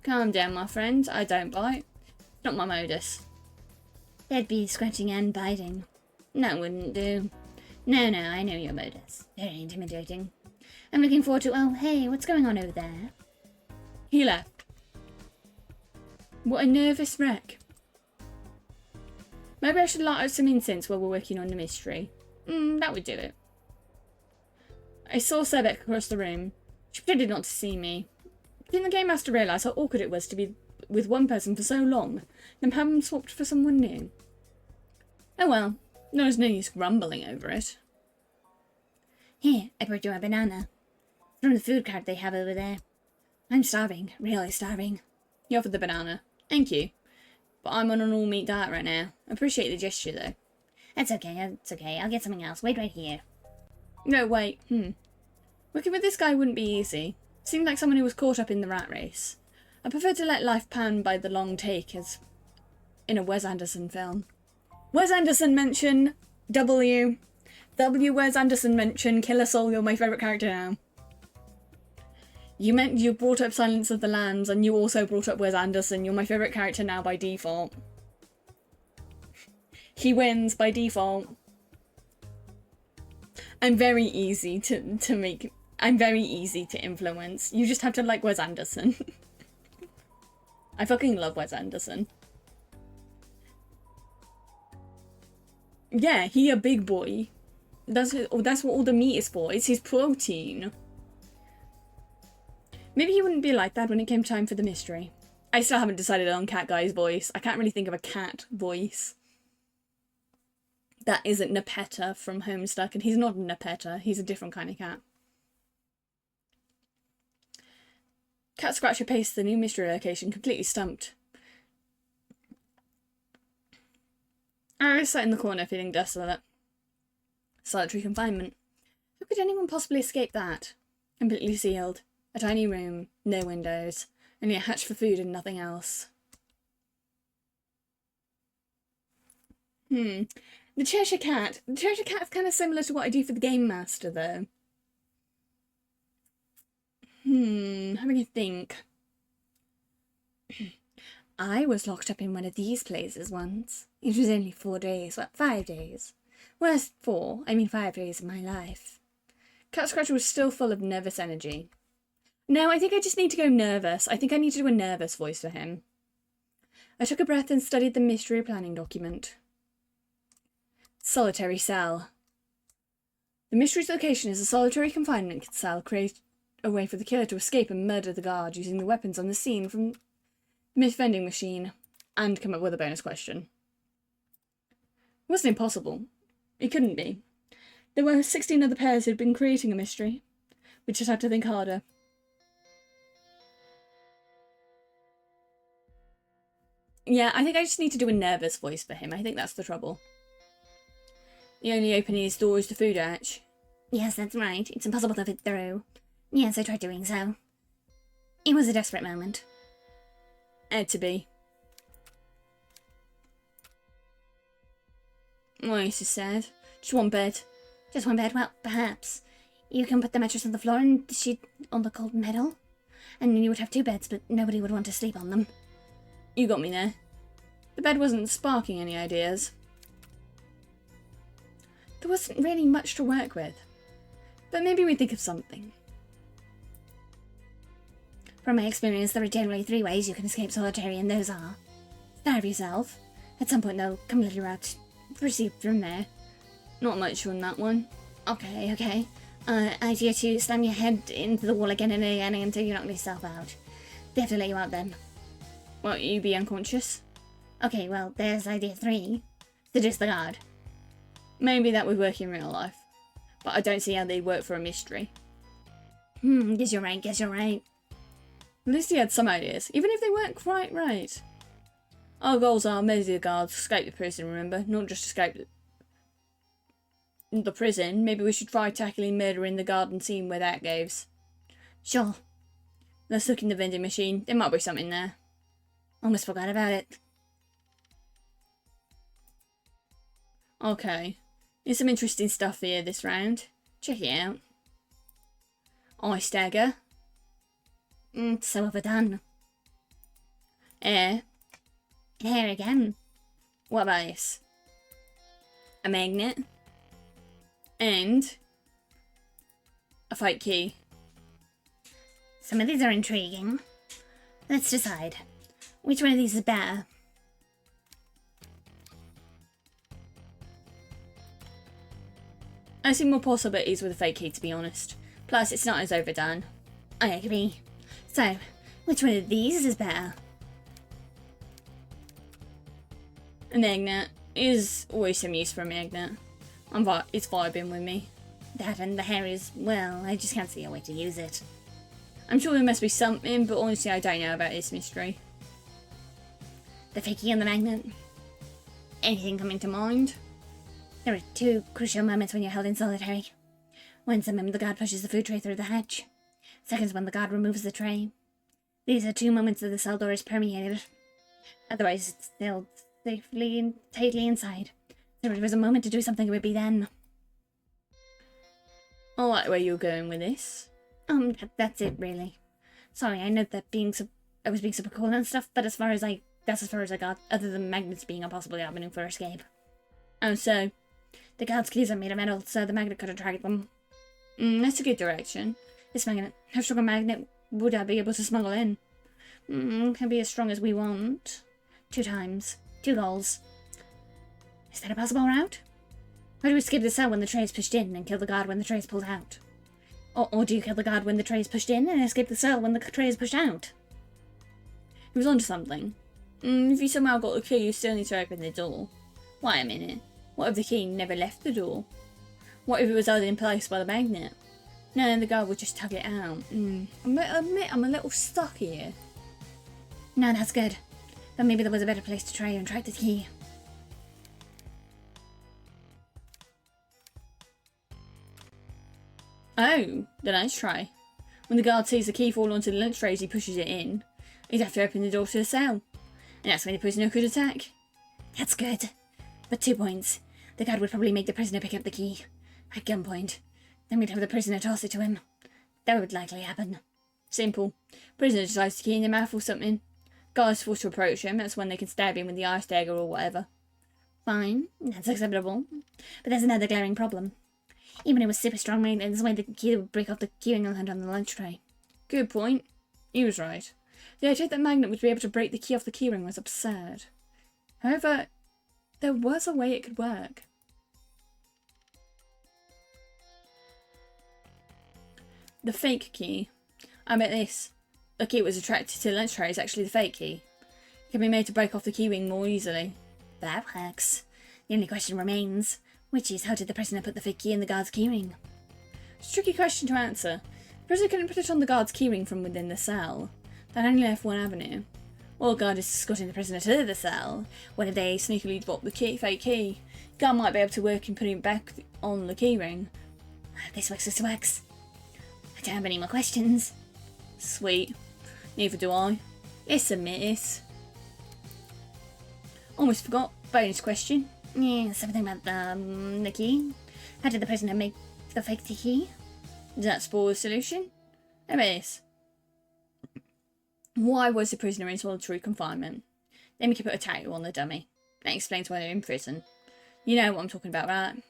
Calm down, my friend. I don't bite. It's not my modus. That'd be scratching and biting. That wouldn't do. No, I know your modus. Very intimidating. I'm looking forward to... Oh, hey, what's going on over there? He left. What a nervous wreck. Maybe I should light up some incense while we're working on the mystery. That would do it. I saw Sebek across the room. She pretended not to see me. Didn't the Game Master realise how awkward it was to be with one person for so long, then have them swapped for someone new? Oh well, there's no use grumbling over it. Here, I brought you a banana. From the food cart they have over there. I'm starving, really starving. He offered the banana. Thank you. But I'm on an all-meat diet right now. I appreciate the gesture, though. That's okay, I'll get something else. Wait right here. No, wait. Working with this guy wouldn't be easy. Seemed like someone who was caught up in the rat race. I prefer to let life pan by the long take as in a Wes Anderson film. Wes Anderson mention W. Wes Anderson mention Killer Soul, you're my favourite character now. You brought up Silence of the Lambs and you also brought up Wes Anderson, you're my favourite character now by default. He wins by default. I'm very easy to make I'm very easy to influence. You just have to like Wes Anderson. I fucking love Wes Anderson. Yeah, he a big boy. That's what all the meat is for. It's his protein. Maybe he wouldn't be like that when it came time for the mystery. I still haven't decided on Cat Guy's voice. I can't really think of a cat voice. That isn't Nepeta from Homestuck, and he's not a Nepeta. He's a different kind of cat. Cat Scratcher paced the new mystery location, completely stumped. Iris sat in the corner, feeling desolate. Solitary confinement. How could anyone possibly escape that? Completely sealed. A tiny room, no windows, only a hatch for food and nothing else. The Cheshire Cat. The Cheshire Cat's kind of similar to what I do for the Game Master, though. Having a think. I was locked up in one of these places once. It was only 4 days, well, 5 days. Worst 4, I mean 5 days of my life. Cat Scratcher was still full of nervous energy. No, I think I just need to go nervous. I think I need to do a nervous voice for him. I took a breath and studied the mystery planning document. Solitary cell. The mystery's location is a solitary confinement cell created a way for the killer to escape and murder the guard using the weapons on the scene from the vending machine and come up with a bonus question. It wasn't impossible. It couldn't be. There were 16 other pairs who'd been creating a mystery. We just had to think harder. Yeah, I think I just need to do a nervous voice for him. I think that's the trouble. The only opening his door is the food hatch. Yes, that's right. It's impossible to fit through. Yes, I tried doing so. It was a desperate moment. To be. Oh, this is sad. Just one bed. Just one bed? Well, perhaps. You can put the mattress on the floor and the sheet on the cold metal. And then you would have 2 beds, but nobody would want to sleep on them. You got me there. The bed wasn't sparking any ideas. There wasn't really much to work with. But maybe we'd think of something. From my experience, there are generally 3 ways you can escape solitary, and those are: starve yourself. At some point, they'll come let you out. Proceed from there. Not much on that one. Okay. Idea to slam your head into the wall again and again until you knock yourself out. They have to let you out then. Won't you be unconscious? Okay, well, there's idea 3. Seduce the guard. Maybe that would work in real life. But I don't see how they'd work for a mystery. Guess you're right. At least he had some ideas, even if they weren't quite right. Our goals are murder the guards, escape the prison, remember? Not just escape the prison. Maybe we should try tackling murder in the garden scene where that goes. Sure. Let's look in the vending machine. There might be something there. Almost forgot about it. Okay. There's some interesting stuff here this round. Check it out. Ice dagger. So overdone. Air. Hair again. What about this? A magnet. And a fake key. Some of these are intriguing. Let's decide. Which one of these is better? I see more possibilities with a fake key, to be honest. Plus, it's not as overdone. I agree. So, which one of these is better? A magnet is always some use for a magnet. It's vibing with me. That and the hair is, well, I just can't see a way to use it. I'm sure there must be something, but honestly I don't know about this mystery. The fakey and the magnet. Anything coming to mind? There are 2 crucial moments when you're held in solitary. One's the moment the guard pushes the food tray through the hatch. Second's when the guard removes the tray. These are 2 moments that the cell door is permeated. Otherwise, it's still safely and tightly inside. So if there was a moment to do something, it would be then. I like where you're going with this. That's it, really. Sorry, I know that I was being super cool and stuff, but that's as far as I got, other than magnets being a possible avenue for escape. Oh, so? The guard's keys are made of metal, so the magnet could attract them. That's a good direction. This magnet. How strong a magnet would I be able to smuggle in? Can be as strong as we want. 2 times. 2 goals. Is that a possible route? Or do we skip the cell when the tray is pushed in and kill the guard when the tray is pulled out? Or do you kill the guard when the tray is pushed in and escape the cell when the tray is pushed out? He was onto something. If you somehow got the key, you still need to open the door. Wait a minute. What if the key never left the door? What if it was held in place by the magnet? No, the guard would just tug it out. I admit I'm a little stuck here. No, that's good. But maybe there was a better place to try and track the key. Oh, then let's try. When the guard sees the key fall onto the lunch tray as he pushes it in, he'd have to open the door to the cell. And that's when the prisoner could attack. That's good. But 2 points. The guard would probably make the prisoner pick up the key. At gunpoint. Then we'd have the prisoner toss it to him. That would likely happen. Simple. Prisoner decides the key in their mouth or something. Guards forced to approach him, that's when they can stab him with the ice dagger or whatever. Fine, that's acceptable. But there's another glaring problem. Even if it was super strong magnet, there's a way the key would break off the keyring element on the lunch tray. Good point. He was right. The idea that magnet would be able to break the key off the keyring was absurd. However, there was a way it could work. The fake key. I bet this. The key was attracted to the lunch tray is actually the fake key. It can be made to break off the keyring more easily. That works. The only question remains, which is how did the prisoner put the fake key in the guard's keyring? It's a tricky question to answer. The prisoner couldn't put it on the guard's keyring from within the cell. That only left one avenue. While the guard is escorting the prisoner to the cell, what if they sneakily drop the fake key? The guard might be able to work in putting it back on the keyring. This works. I don't have any more questions. Sweet. Neither do I. Let's submit this. Almost forgot. Bonus question. Yeah, something about the key. How did the prisoner make the fake key? Does that spoil the solution? How about this? Why was the prisoner in solitary confinement? Then we could put a tattoo on the dummy. That explains why they're in prison. You know what I'm talking about, right?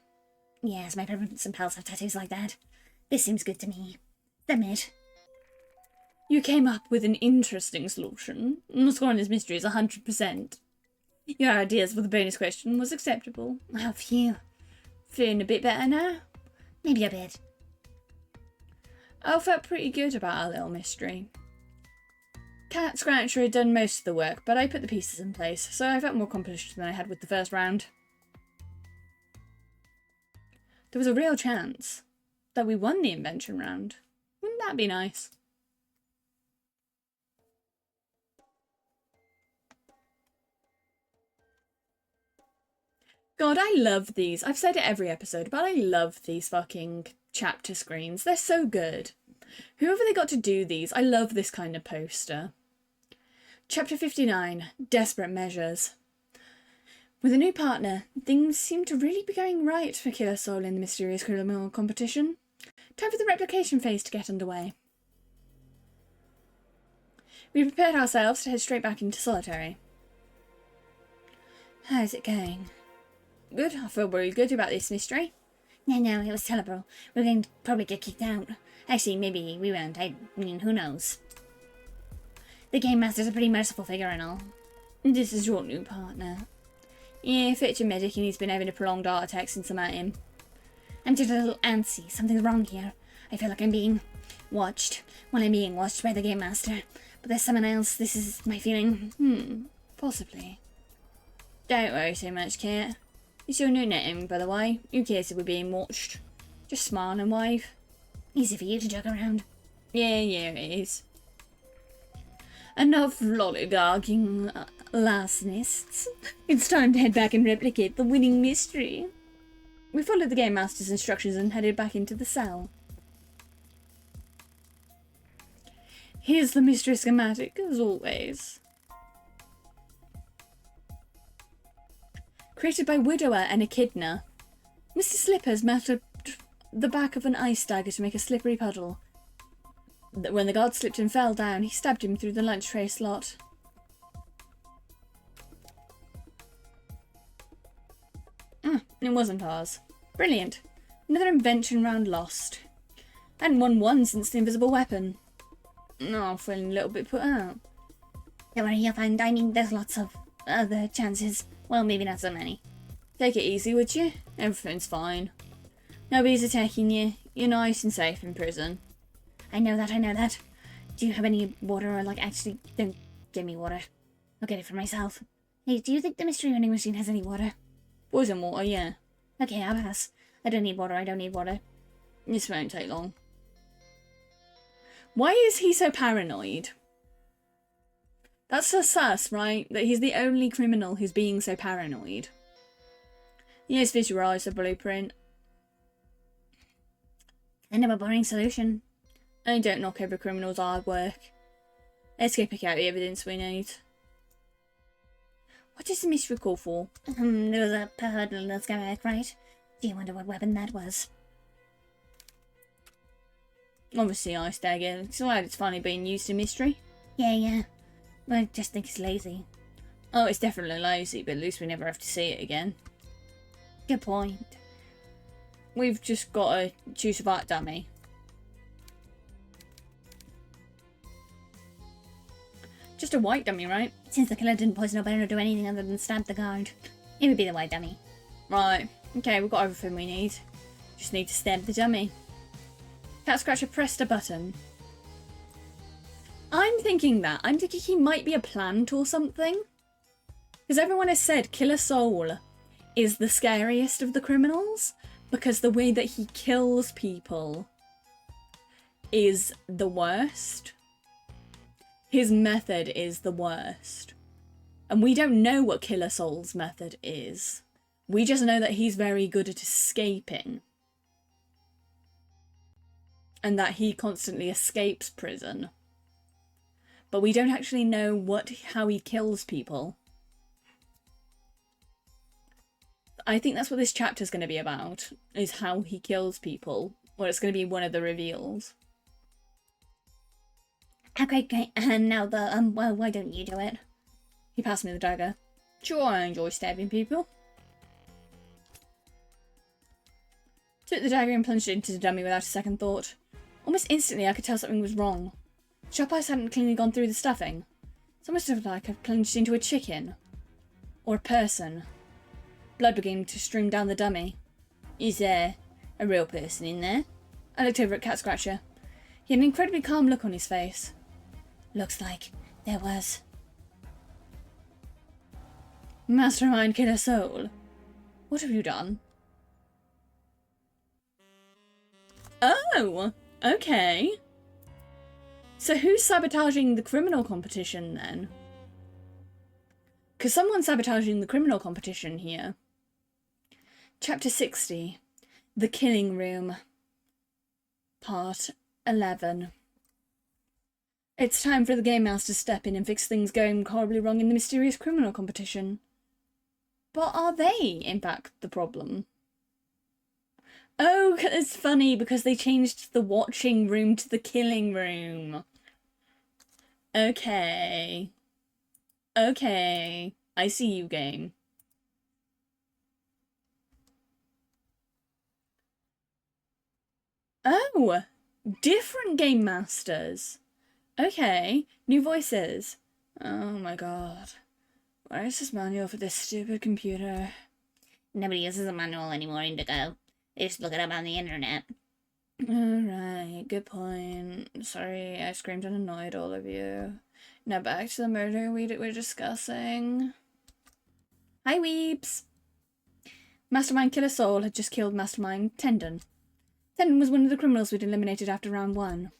Yes, my parents and pals have tattoos like that. This seems good to me. Submit. You came up with an interesting solution. The score on this mystery is 100%. Your ideas for the bonus question was acceptable. Oh, phew. Feeling a bit better now? Maybe a bit. I felt pretty good about our little mystery. Cat Scratcher had done most of the work, but I put the pieces in place, so I felt more accomplished than I had with the first round. There was a real chance that we won the invention round. Wouldn't that be nice? God, I love these. I've said it every episode, but I love these fucking chapter screens. They're so good. Whoever they got to do these, I love this kind of poster. Chapter 59, Desperate Measures. With a new partner, things seem to really be going right for Killer Soul in the Mysterious Criminal competition. Time for the replication phase to get underway. We prepared ourselves to head straight back into solitary. How's it going? Good, I feel really good about this mystery. No, it was terrible. We're going to probably get kicked out. Actually, maybe we won't. I mean, who knows? The Game Master's a pretty merciful figure and all. This is your new partner. Yeah, fetch a medic and he's been having a prolonged heart attack since I met him. I'm just a little antsy. Something's wrong here. I feel like I'm being watched. Well, I'm being watched by the Game Master. But there's someone else. This is my feeling. Possibly. Don't worry so much, Kate. It's your new name, by the way. Who cares if we're being watched? Just smile and wave. Easy for you to joke around. Yeah, it is. Enough lollygagging, larcenists. It's time to head back and replicate the winning mystery. We followed the Game Master's instructions and headed back into the cell. Here's the mystery schematic, as always. Created by Widower and Echidna, Mr. Slippers melted the back of an ice dagger to make a slippery puddle. When the guard slipped and fell down, he stabbed him through the lunch tray slot. It wasn't ours. Brilliant. Another invention round lost. I hadn't won one since the invisible weapon. No, I'm feeling a little bit put out. Don't worry, you'll find. I mean, there's lots of other chances. Well, maybe not so many. Take it easy, would you? Everything's fine. Nobody's attacking you. You're nice and safe in prison. I know that, I know that. Do you have any water or, like, actually, don't give me water. I'll get it for myself. Hey, do you think the mystery vending machine has any water? Poison water, yeah. Okay, I'll pass. I don't need water, I don't need water. This won't take long. Why is he so paranoid? That's so sus, right? That he's the only criminal who's being so paranoid. Yes, visualise the blueprint. Kind of a boring solution. And don't knock over criminals' hard work. Let's go pick out the evidence we need. What is the mystery call for? There was a hurdle in the schematic, right? Do you wonder what weapon that was? Obviously, Ice Dagger. It's glad it's finally being used in mystery. Yeah. I just think it's lazy. Oh, it's definitely lazy, but at least we never have to see it again. Good point. We've just got to choose a art dummy. Just a white dummy, right? Since the killer didn't poison or burn or do anything other than stab the guard, it would be the white dummy. Right. Okay, we've got everything we need. Just need to stab the dummy. Cat Scratcher pressed a button. I'm thinking he might be a plant or something. Because everyone has said Killer Soul is the scariest of the criminals. Because the way that he kills people is the worst. His method is the worst. And we don't know what Killer Soul's method is. We just know that he's very good at escaping. And that he constantly escapes prison. But we don't actually know how he kills people. I think that's what this chapter's going to be about, is how he kills people. Or it's going to be one of the reveals. Okay, great. And now well, why don't you do it? He passed me the dagger. Sure, I enjoy stabbing people. Took the dagger and plunged it into the dummy without a second thought. Almost instantly, I could tell something was wrong. Sharp Eyes hadn't cleanly gone through the stuffing. It's almost like I'd plunged into a chicken. Or a person. Blood began to stream down the dummy. Is there a real person in there? I looked over at Cat Scratcher. He had an incredibly calm look on his face. Looks like there was. Mastermind Killer Soul. What have you done? Oh, okay. So who's sabotaging the criminal competition then? Because someone's sabotaging the criminal competition here. Chapter 60. The Killing Room. Part 11. It's time for the Game Master to step in and fix things going horribly wrong in the mysterious criminal competition. But are they, in fact, the problem? Oh, it's funny because they changed the watching room to the killing room. Okay. Okay. I see you, game. Oh! Different Game Masters. Okay. New voices. Oh my god. Where's this manual for this stupid computer? Nobody uses a manual anymore, Indigo. They just look it up on the internet. Alright, good point. Sorry, I screamed and annoyed all of you. Now back to the murder we're discussing. Hi, weeps! Mastermind Killer Soul had just killed Mastermind Tendon. Tendon was one of the criminals we'd eliminated after round 1.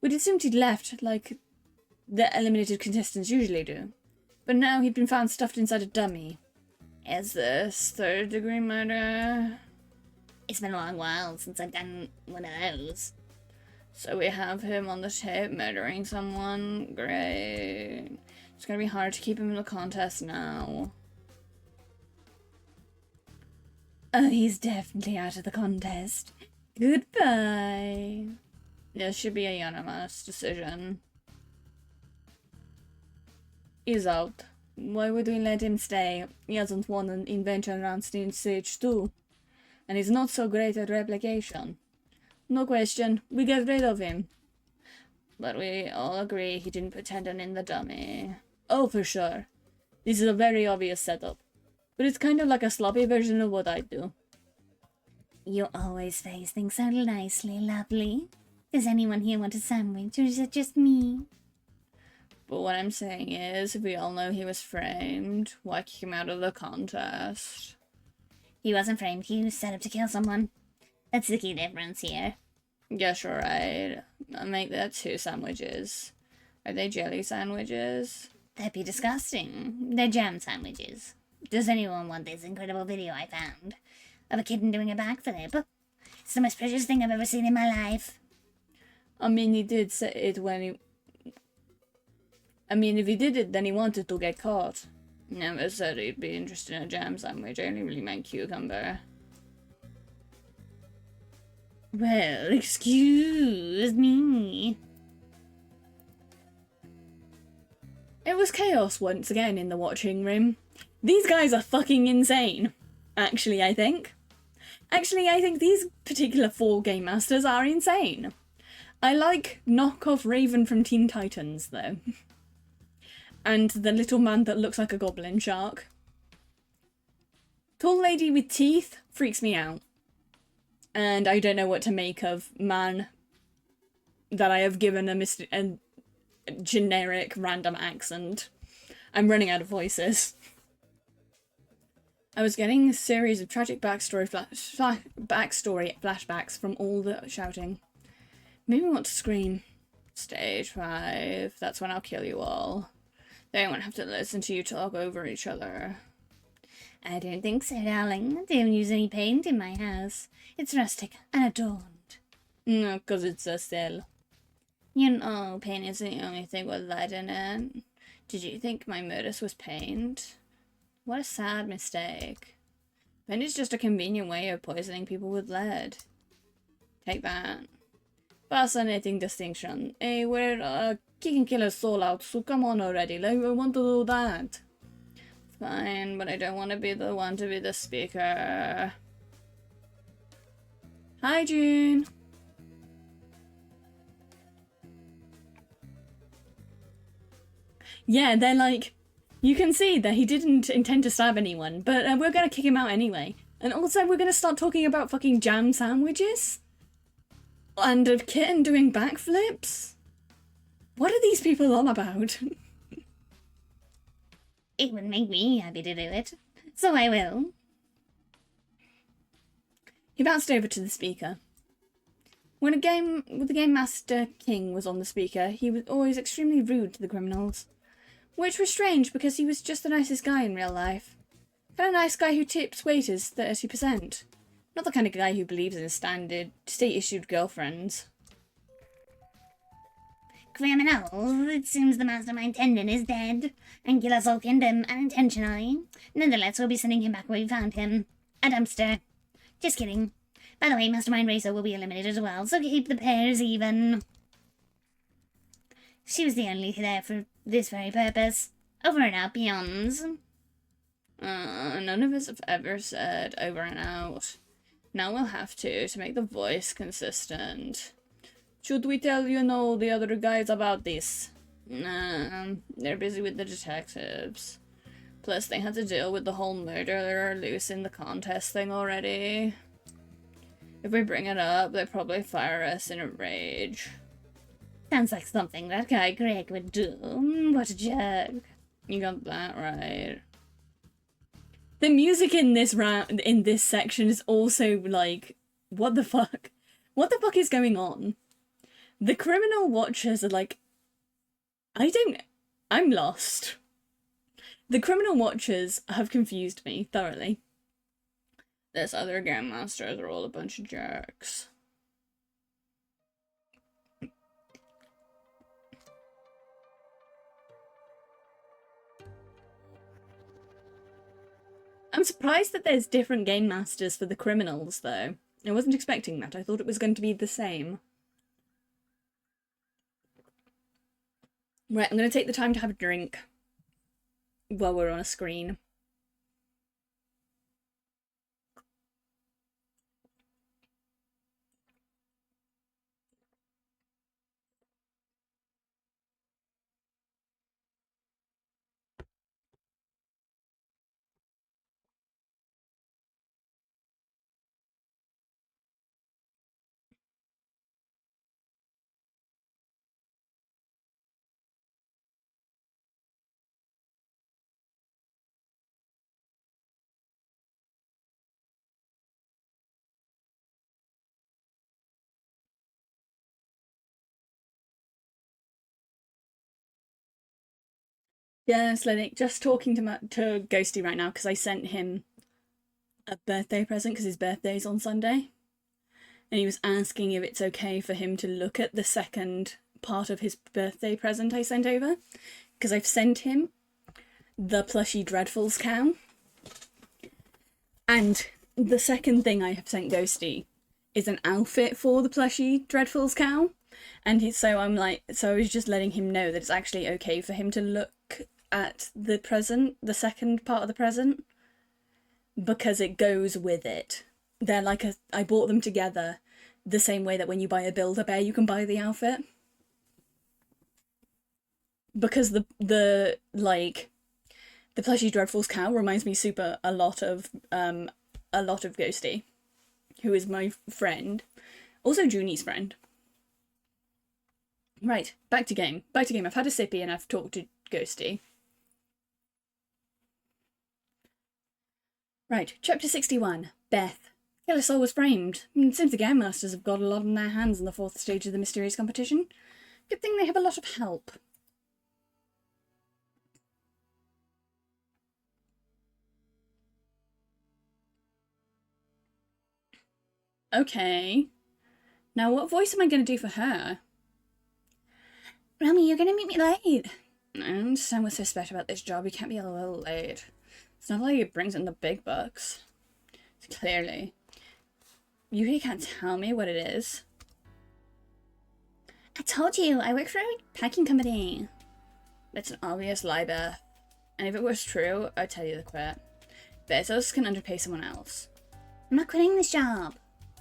We'd assumed he'd left, like the eliminated contestants usually do. But now he'd been found stuffed inside a dummy. Is this third-degree murder? It's been a long while since I've done one of those. So we have him on the tape murdering someone. Great. It's gonna be hard to keep him in the contest now. Oh, he's definitely out of the contest. Goodbye. This should be a unanimous decision. He's out. Why would we let him stay? He hasn't won an invention round stage 2. And he's not so great at replication. No question. We get rid of him. But we all agree he didn't put tendon in the dummy. Oh, for sure. This is a very obvious setup. But it's kind of like a sloppy version of what I'd do. You always phrase things so nicely, lovely. Does anyone here want a sandwich, or is it just me? But what I'm saying is, if we all know he was framed, why kick him out of the contest? He wasn't framed, he was set up to kill someone. That's the key difference here. Yes, you're right. I'll make that 2 sandwiches. Are they jelly sandwiches? That'd be disgusting. They're jam sandwiches. Does anyone want this incredible video I found? Of a kitten doing a backflip? It's the most precious thing I've ever seen in my life. I mean, he did say it when he... I mean, if he did it, then he wanted to get caught. Never said he'd be interested in a jam sandwich. I only really meant cucumber. Well, excuse me. It was chaos once again in the watching room. These guys are fucking insane. Actually, I think these particular 4 Game Masters are insane. I like knockoff Raven from Teen Titans, though. And the little man that looks like a goblin shark. Tall lady with teeth freaks me out. And I don't know what to make of man that I have given a generic random accent. I'm running out of voices. I was getting a series of tragic backstory flashbacks from all the shouting. Made me want to scream. Stage 5. That's when I'll kill you all. They won't have to listen to you talk over each other. I don't think so, darling. They don't use any paint in my house. It's rustic and adorned. No, 'cause it's a cell. You know, paint is the only thing with lead in it. Did you think my modus was paint? What a sad mistake. Paint is just a convenient way of poisoning people with lead. Take that. Fascinating distinction. Hey, we're kicking Killer's soul out, so come on already. Like, I want to do that. Fine, but I don't want to be the one to be the speaker. Hi, June. Yeah, they're like, you can see that he didn't intend to stab anyone, but we're gonna kick him out anyway. And also, we're gonna start talking about fucking jam sandwiches? And a kitten doing backflips? What are these people on about? It would make me happy to do it, so I will. He bounced over to the speaker. When the Game Master King was on the speaker, he was always extremely rude to the criminals. Which was strange, because he was just the nicest guy in real life. Kind of nice guy who tips waiters 30%. Not the kind of guy who believes in standard, state-issued girlfriends. Criminals, it seems the mastermind Tendon is dead, and Killer Soul killed him unintentionally. Nonetheless, we'll be sending him back where we found him. A dumpster. Just kidding. By the way, Mastermind Racer will be eliminated as well, so keep the pairs even. She was the only there for this very purpose. Over and out, peons. None of us have ever said over and out. Now we'll have to make the voice consistent. Should we tell the other guys about this? Nah, they're busy with the detectives. Plus, they had to deal with the whole murderer loose in the contest thing already. If we bring it up, they'll probably fire us in a rage. Sounds like something that guy Greg would do. What a jerk. You got that right. The music in this section is also like, what the fuck? What the fuck is going on? The criminal watchers are like, I'm lost. The criminal watchers have confused me thoroughly. This other Game Masters are all a bunch of jerks. I'm surprised that there's different Game Masters for the criminals, though. I wasn't expecting that. I thought it was going to be the same. Right, I'm going to take the time to have a drink while we're on a screen. Yeah, Slenick, just talking to Ghosty right now because I sent him a birthday present because his birthday's on Sunday. And he was asking if it's okay for him to look at the second part of his birthday present I sent over. Because I've sent him the plushy Dreadfuls cow. And the second thing I have sent Ghosty is an outfit for the plushy Dreadfuls cow. And so I was just letting him know that it's actually okay for him to look at the present, the second part of the present, because it goes with it. They're like I bought them together the same way that when you buy a Build-A-Bear you can buy the outfit. Because the plushy Dreadfuls cow reminds me super a lot of Ghosty, who is my friend. Also Junie's friend. Right, back to game. I've had a sippy and I've talked to Ghosty. Right, chapter 61. Beth. Killer Soul was framed. It seems the Game Masters have got a lot on their hands in the 4th stage of the mysterious competition. Good thing they have a lot of help. Okay. Now what voice am I going to do for her? Romy, you're going to make me late. I don't understand what's so special about this job. You can't be a little late. It's not like it brings in the big bucks. Clearly. You really can't tell me what it is. I told you, I work for a packing company. It's an obvious lie, Beth. And if it was true, I'd tell you to quit. Bezos can underpay someone else. I'm not quitting this job.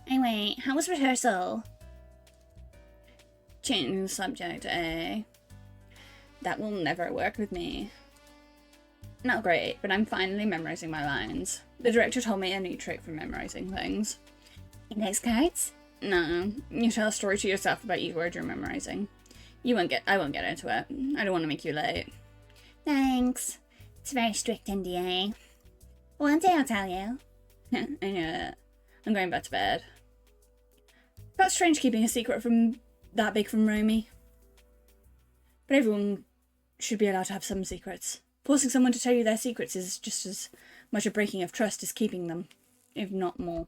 Anyway, how was rehearsal? Changing the subject, eh? That will never work with me. Not great, but I'm finally memorizing my lines. The director told me a new trick for memorizing things. Index cards? No, you tell a story to yourself about each word you're memorizing. I won't get into it. I don't want to make you late. Thanks. It's a very strict NDA. One day I'll tell you. I know it. I'm going back to bed. That's strange keeping a secret from that big from Romy. But everyone should be allowed to have some secrets. Forcing someone to tell you their secrets is just as much a breaking of trust as keeping them, if not more.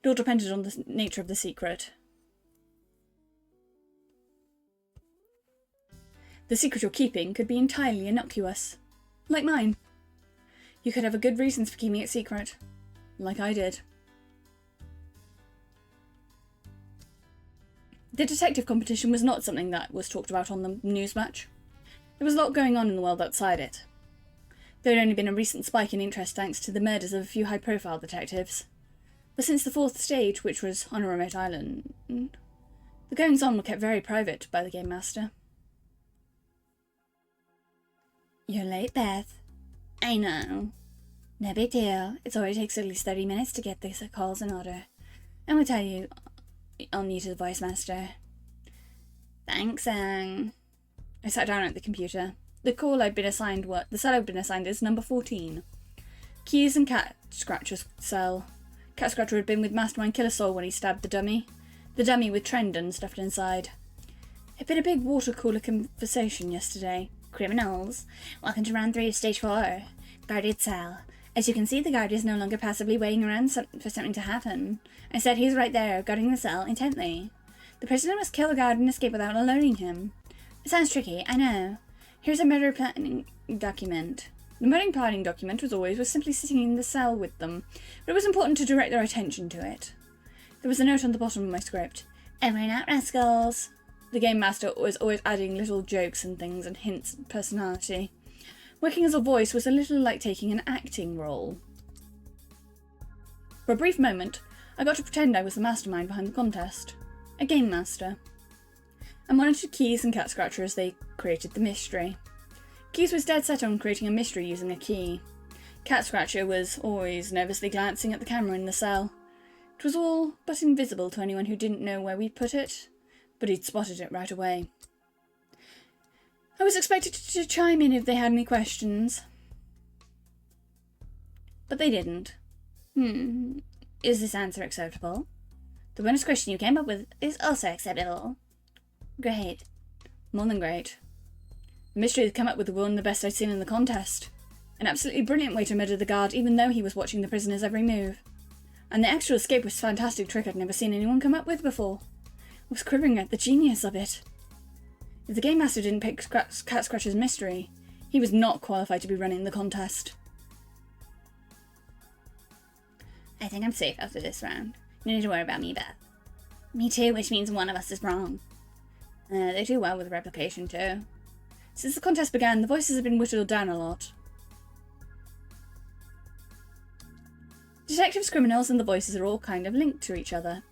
It all depended on the nature of the secret. The secret you're keeping could be entirely innocuous, like mine. You could have a good reasons for keeping it secret, like I did. The detective competition was not something that was talked about on the news much. There was a lot going on in the world outside it. There had only been a recent spike in interest thanks to the murders of a few high-profile detectives. But since the 4th stage, which was on a remote island, the goings-on were kept very private by the Game Master. You're late, Beth. I know. No big deal. It already takes at least 30 minutes to get these calls in order. I'm going to tell you, I'll need the voice master. Thanks, I sat down at the computer. The cell I'd been assigned is number 14. Keys and Cat Scratcher's cell. Cat Scratcher had been with Mastermind Killer Soul when he stabbed the dummy. The dummy with Trendon stuffed inside. It'd been a big water cooler conversation yesterday. Criminals, welcome to round 3 of stage 4. Guarded cell. As you can see, the guard is no longer passively waiting around for something to happen. Instead, he's right there, guarding the cell intently. The prisoner must kill the guard and escape without alerting him. It sounds tricky, I know. Here's a murder planning document. The murder planning document was simply sitting in the cell with them, but it was important to direct their attention to it. There was a note on the bottom of my script. Everyone out, rascals. The Game Master was always adding little jokes and things and hints of personality. Working as a voice was a little like taking an acting role. For a brief moment, I got to pretend I was the mastermind behind the contest. A Game Master. I monitored Keys and Cat Scratcher as they created the mystery. Keys was dead set on creating a mystery using a key. Cat Scratcher was always nervously glancing at the camera in the cell. It was all but invisible to anyone who didn't know where we'd put it, but he'd spotted it right away. I was expected to chime in if they had any questions. But they didn't. Is this answer acceptable? The bonus question you came up with is also acceptable. Great. More than great. The mystery had come up with one of the best I'd seen in the contest. An absolutely brilliant way to murder the guard, even though he was watching the prisoner's every move. And the actual escape was a fantastic trick I'd never seen anyone come up with before. I was quivering at the genius of it. If the Game Master didn't pick Cat Scratcher's mystery, he was not qualified to be running the contest. I think I'm safe after this round. No need to worry about me, Beth. Me too, which means one of us is wrong. They do well with replication too. Since the contest began, the voices have been whittled down a lot. Detectives, criminals, and the voices are all kind of linked to each other.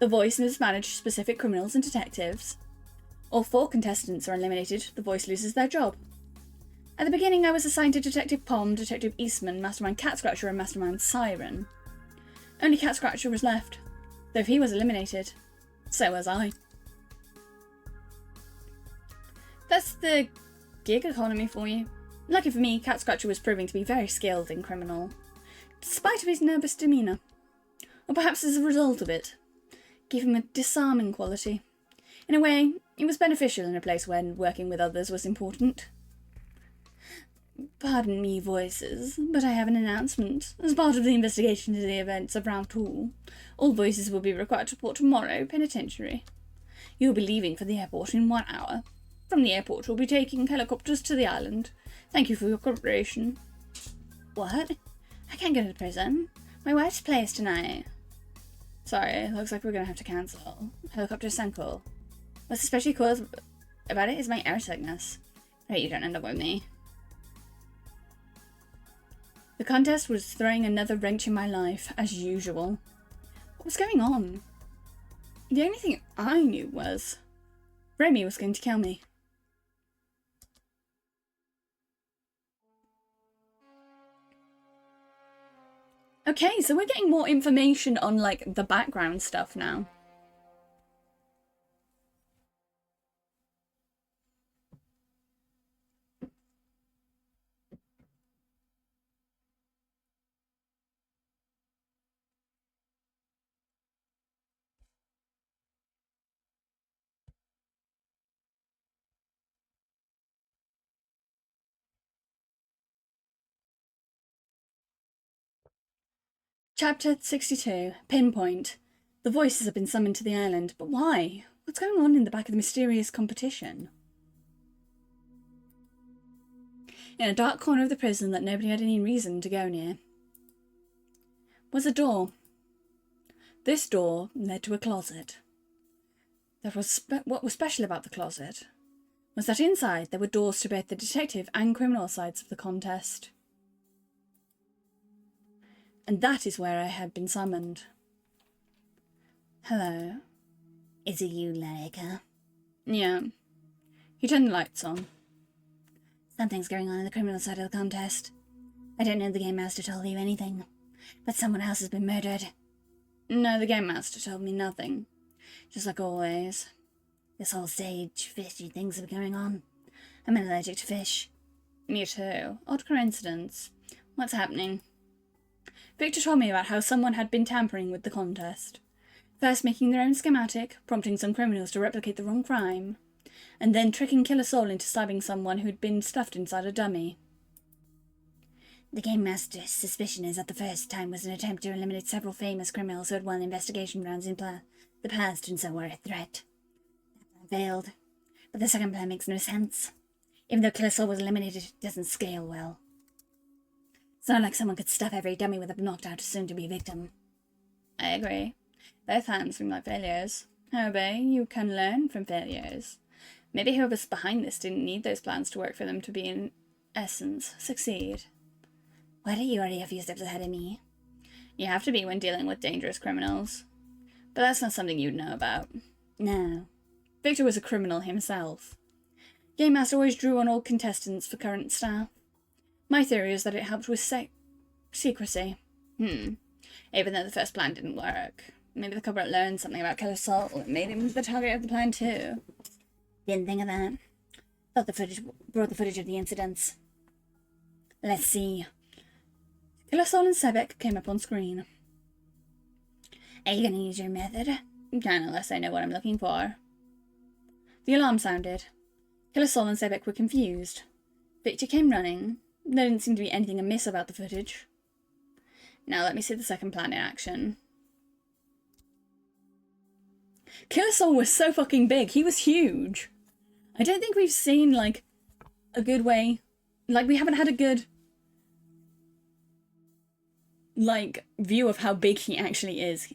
The voice must manage specific criminals and detectives. All 4 contestants are eliminated, the voice loses their job. At the beginning, I was assigned to Detective Pom, Detective Eastman, Mastermind Cat Scratcher, and Mastermind Siren. Only Cat Scratcher was left, though if he was eliminated, so was I. That's the gig economy for you. Lucky for me, Cat Scratcher was proving to be very skilled in criminal, despite his nervous demeanour. Or perhaps as a result of it, gave him a disarming quality. In a way, it was beneficial in a place where working with others was important. Pardon me, voices, but I have an announcement. As part of the investigation into the events of Round 2, all voices will be required to report tomorrow, penitentiary. You will be leaving for the airport in 1 hour. From the airport, we'll be taking helicopters to the island. Thank you for your cooperation. What? I can't go to prison. My wife's plays tonight. Sorry, looks like we're gonna have to cancel. Helicopter Senko. What's especially cool about it is my air sickness. Right, you don't end up with me. The contest was throwing another wrench in my life, as usual. What was going on? The only thing I knew was Remy was going to kill me. Okay, so we're getting more information on, like, the background stuff now. Chapter 62. Pinpoint. The voices have been summoned to the island, but why? What's going on in the back of the mysterious competition? In a dark corner of the prison that nobody had any reason to go near was a door. This door led to a closet. What was special about the closet was that inside there were doors to both the detective and criminal sides of the contest. And that is where I had been summoned. Hello. Is it you, Lyrica? Yeah. He turned the lights on. Something's going on in the criminal side of the contest. I don't know if the Game Master told you anything, but someone else has been murdered. No, the Game Master told me nothing. Just like always. This whole stage fishy things have been going on. I'm allergic to fish. Me too. Odd coincidence. What's happening? Victor told me about how someone had been tampering with the contest. First making their own schematic, prompting some criminals to replicate the wrong crime, and then tricking Killer Soul into stabbing someone who'd been stuffed inside a dummy. The Game Master's suspicion is that the first time was an attempt to eliminate several famous criminals who had won investigation rounds in the past and so were a threat. That plan failed, but the second plan makes no sense. Even though Killer Soul was eliminated, it doesn't scale well. It's not like someone could stuff every dummy with a knocked-out soon-to-be victim. I agree. Both hands seem like failures. However, you can learn from failures. Maybe whoever's behind this didn't need those plans to work for them to be, in essence, succeed. Why are you already a few steps ahead of me? You have to be when dealing with dangerous criminals. But that's not something you'd know about. No. Victor was a criminal himself. Game Master always drew on old contestants for current staff. My theory is that it helped with secrecy. Even though the first plan didn't work. Maybe the culprit learned something about Killer Soul and made him the target of the plan too. Didn't think of that. Brought the footage of the incidents. Let's see. Killer Soul and Sebek came up on screen. Are you gonna use your method? Can, unless I know what I'm looking for. The alarm sounded. Killer Soul and Sebek were confused. Victor came running. There didn't seem to be anything amiss about the footage. Now let me see the second plan in action. Killer Soul was so fucking big. He was huge. I don't think we've seen, like, a good way... Like, we haven't had a good... like, view of how big he actually is.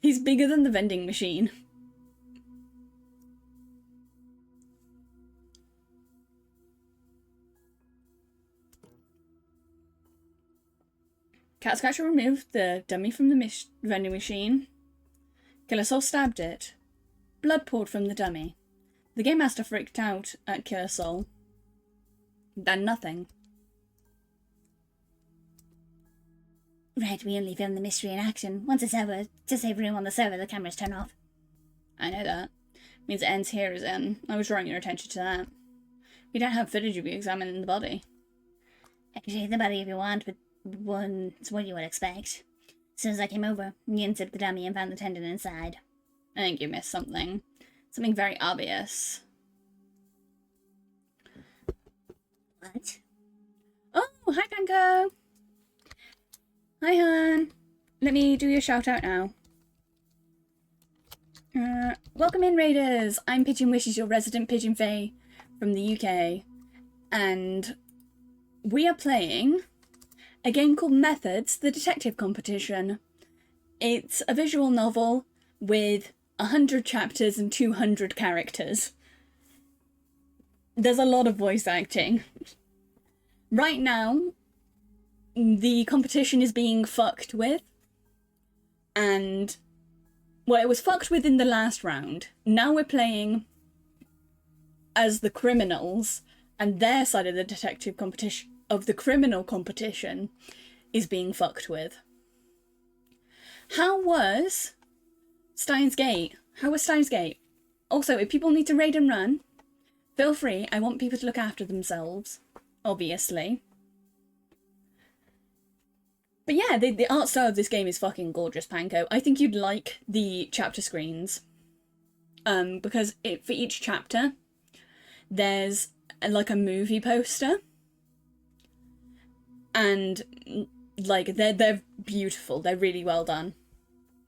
He's bigger than the vending machine. Cat Scratcher removed the dummy from the vending machine. Killer Soul stabbed it. Blood poured from the dummy. The Game Master freaked out at Killer Soul. Then nothing. Right, we only film the mystery in action. Once it's over, to save room on the server, the cameras turn off. I know that. Means it ends here as in. I was drawing your attention to that. We don't have footage of you examining the body. Actually, the body if you want, but it's what you would expect. As soon as I came over, you unzipped the dummy and found the tendon inside. I think you missed something. Something very obvious. What? Oh, hi Danko! Hi hon! Let me do your shout out now. Welcome in Raiders! I'm Pigeon Wishes, your resident Pigeon Fae from the UK. And we are playing a game called Methods, the Detective Competition. It's a visual novel with 100 chapters and 200 characters. There's a lot of voice acting. Right now, the competition is being fucked with. And, well, it was fucked with in the last round. Now we're playing as the criminals, and their side of the detective competition, of the criminal competition, is being fucked with. How was Steins Gate? How was Steins Gate? Also, if people need to raid and run, feel free. I want people to look after themselves, obviously. But yeah, the art style of this game is fucking gorgeous, Panko. I think you'd like the chapter screens. Because for each chapter, there's like a movie poster. And like they're beautiful. They're really well done.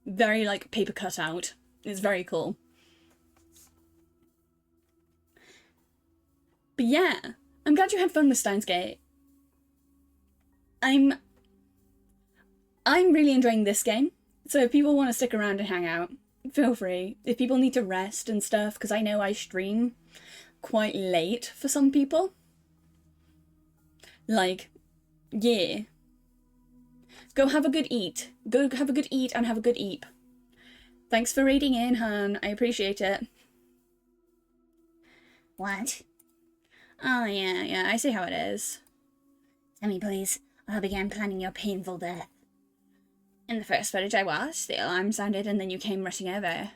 Very like paper cut out. It's very cool. But yeah, I'm glad you had fun with Steins Gate. I'm really enjoying this game. So if people want to stick around and hang out, feel free. If people need to rest and stuff, because I know I stream quite late for some people. Like, yeah. Go have a good eat. Go have a good eat and have a good eep. Thanks for raiding in, Han. I appreciate it. What? Oh, yeah, I see how it is. Tell me, please, how began planning your painful death? In the first footage I watched, the alarm sounded and then you came rushing over.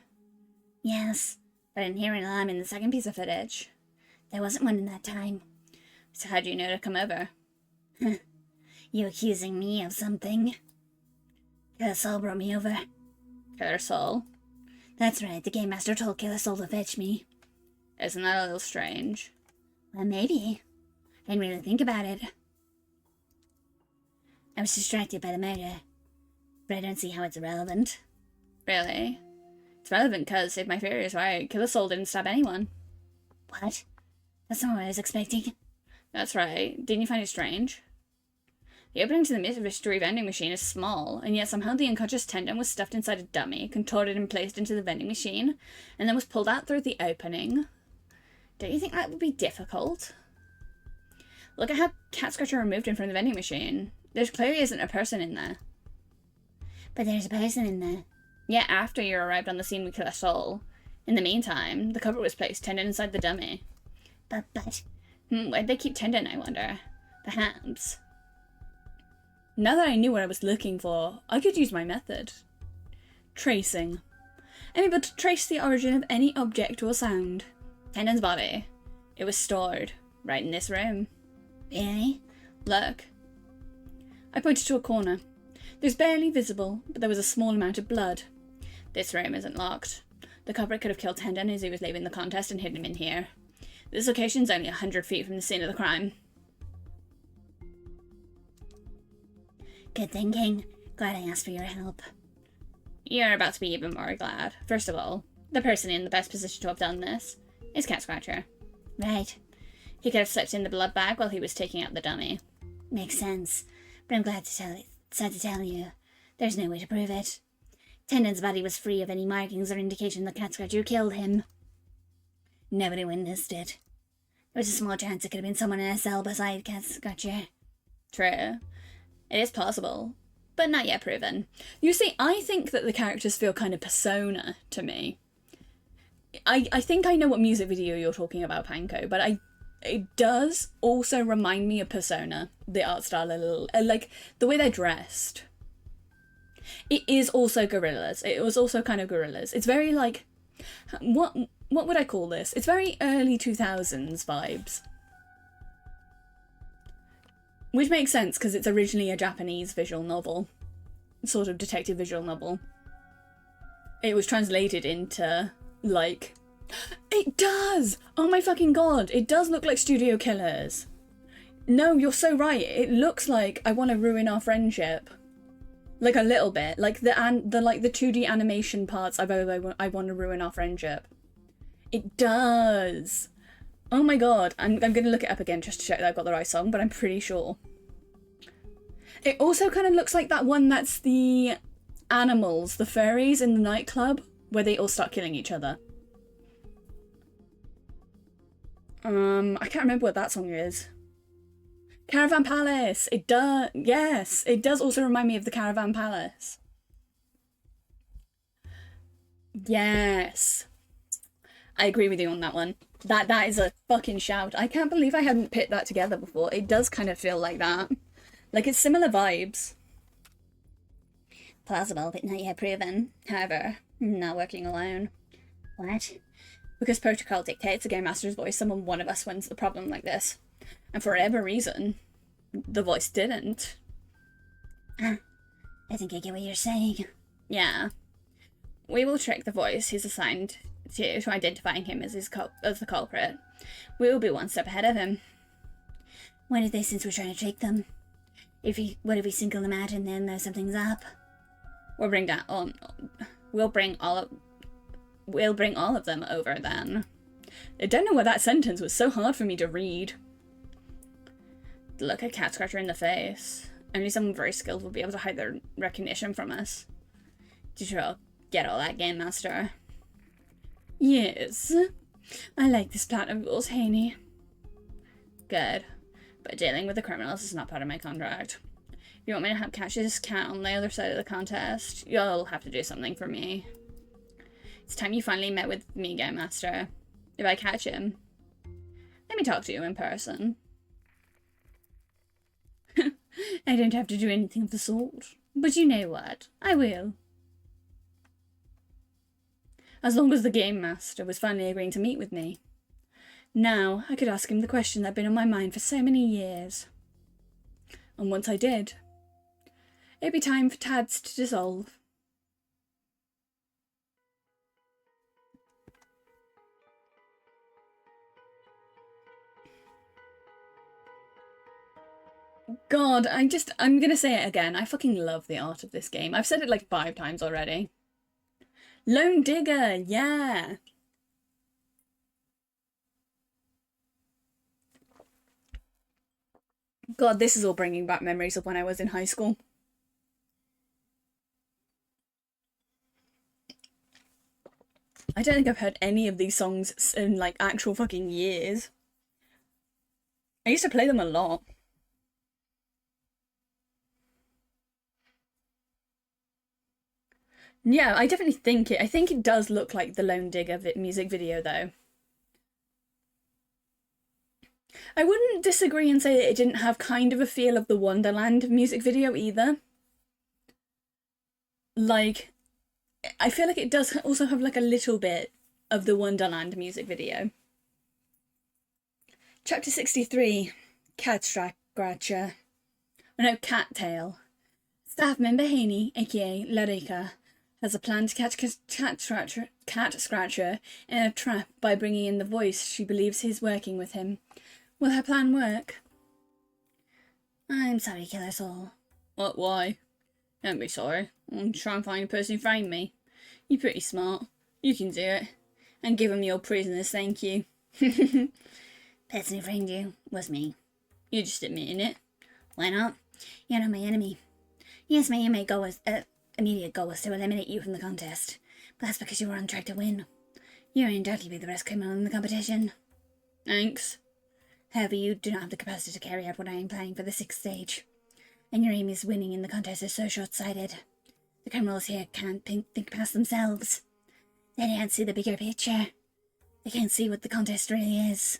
Yes, but I didn't hear an alarm in the second piece of footage. There wasn't one in that time. So how'd you know to come over? You accusing me of something? Killer Soul brought me over. Killer Soul? That's right, the Game Master told Killer Soul to fetch me. Isn't that a little strange? Well, maybe. I didn't really think about it. I was distracted by the murder. But I don't see how it's irrelevant. Really? It's relevant because, if my theory is right, Killer Soul didn't stab anyone. What? That's not what I was expecting. That's right. Didn't you find it strange? The opening to the mystery vending machine is small, and yet somehow the unconscious tendon was stuffed inside a dummy, contorted and placed into the vending machine, and then was pulled out through the opening. Don't you think that would be difficult? Look at how Cat Scratcher removed him from the vending machine. There clearly isn't a person in there. But there's a person in there. Yeah, after you arrived on the scene with Killer Soul. In the meantime, the cover was placed tendon inside the dummy. But... Where'd they keep tendon, I wonder? Perhaps. Now that I knew what I was looking for, I could use my method. Tracing. I'm able to trace the origin of any object or sound. Tendon's body. It was stored right in this room. Really? Look. I pointed to a corner. It was barely visible, but there was a small amount of blood. This room isn't locked. The culprit could have killed Tendon as he was leaving the contest and hidden him in here. This location's only 100 feet from the scene of the crime. Good thinking. Glad I asked for your help. You're about to be even more glad. First of all, the person in the best position to have done this is Cat Scratcher. Right. He could have slipped in the blood bag while he was taking out the dummy. Makes sense. But I'm sad to tell you. There's no way to prove it. Tendon's body was free of any markings or indication the Cat Scratcher killed him. Nobody witnessed it. There was a small chance it could have been someone in a cell beside Cat Scratcher. True. It is possible, but not yet proven. You see, I think that the characters feel kind of Persona to me. I think I know what music video you're talking about, Panko, but it does also remind me of Persona, the art style a little, like the way they're dressed. It is also Gorillaz. It was also kind of Gorillaz. It's very like, what would I call this? It's very early 2000s vibes. Which makes sense because it's originally a Japanese visual novel. Sort of detective visual novel. It was translated into, like... It does! Oh my fucking god! It does look like Studio Killers. No, you're so right. It looks like I Want to Ruin Our Friendship. Like a little bit. Like the 2D animation parts of I Want to Ruin Our Friendship. It does! Oh my god, I'm going to look it up again just to check that I've got the right song, but I'm pretty sure. It also kind of looks like that one that's the animals, the furries in the nightclub, where they all start killing each other. I can't remember what that song is. Caravan Palace! It does, yes! It does also remind me of the Caravan Palace. Yes! I agree with you on that one. That is a fucking shout. I can't believe I hadn't put that together before. It does kind of feel like that. Like, it's similar vibes. Plausible, but not yet proven. However, not working alone. What? Because protocol dictates a Game Master's voice, one of us wins the problem like this. And for whatever reason, the voice didn't. I think I get what you're saying. Yeah. We will trick the voice he's assigned to identifying him as the culprit. We will be one step ahead of him. What if they, since we're trying to trick them? What if we single them out and then something's up? We'll bring all of them over then. I don't know why that sentence was so hard for me to read. Look at Cat Scratcher in the face. Only someone very skilled will be able to hide their recognition from us. Did you all get all that, Game Master? Yes. I like this plan of yours, Haney. Good. But dealing with the criminals is not part of my contract. If you want me to help catch this cat on the other side of the contest, you'll have to do something for me. It's time you finally met with me, Game Master. If I catch him, let me talk to you in person. I don't have to do anything of the sort. But you know what? I will. As long as the Game Master was finally agreeing to meet with me. Now, I could ask him the question that had been on my mind for so many years. And once I did, it'd be time for Tads to dissolve. God, I'm gonna say it again. I fucking love the art of this game. I've said it like 5 times already. Lone Digger, yeah! God, this is all bringing back memories of when I was in high school. I don't think I've heard any of these songs in like actual fucking years. I used to play them a lot. Yeah, I definitely think it. I think it does look like the Lone Digger music video, though. I wouldn't disagree and say that it didn't have kind of a feel of the Wonderland music video either. Like, I feel like it does also have like a little bit of the Wonderland music video. Chapter 63, Cat Scratcher. Oh no, Cattail. Staff member Haney, aka Larika, has a plan to catch Cat Scratcher in a trap by bringing in the voice she believes is working with him. Will her plan work? I'm sorry, Killer Soul. What, why? Don't be sorry. I'll try and find the person who framed me. You're pretty smart. You can do it. And give them your prisoners, thank you. Person who framed you was me. You're just admitting it. Why not? You're not my enemy. Yes, my immediate goal was to eliminate you from the contest. But that's because you were on track to win. You're undoubtedly the best criminal in the competition. Thanks. However, you do not have the capacity to carry out what I am planning for the 6th stage. And your aim is winning in the contest is so short-sighted. The criminals here can't think past themselves. They can't see the bigger picture. They can't see what the contest really is.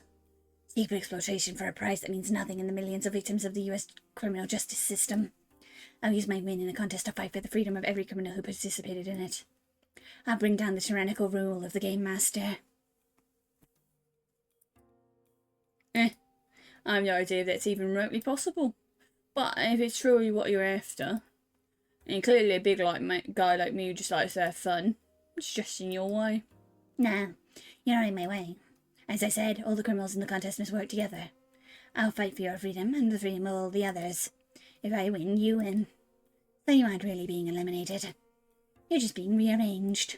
Secret exploitation for a prize that means nothing in the millions of victims of the US criminal justice system. I'll use my win in the contest to fight for the freedom of every criminal who participated in it. I'll bring down the tyrannical rule of the Game Master. I have no idea if that's even remotely possible. But if it's truly what you're after, and clearly a big guy like me who just likes to have fun, it's just in your way. Nah, you're not in my way. As I said, all the criminals in the contest must work together. I'll fight for your freedom and the freedom of all the others. If I win, you win. So you aren't really being eliminated. You're just being rearranged.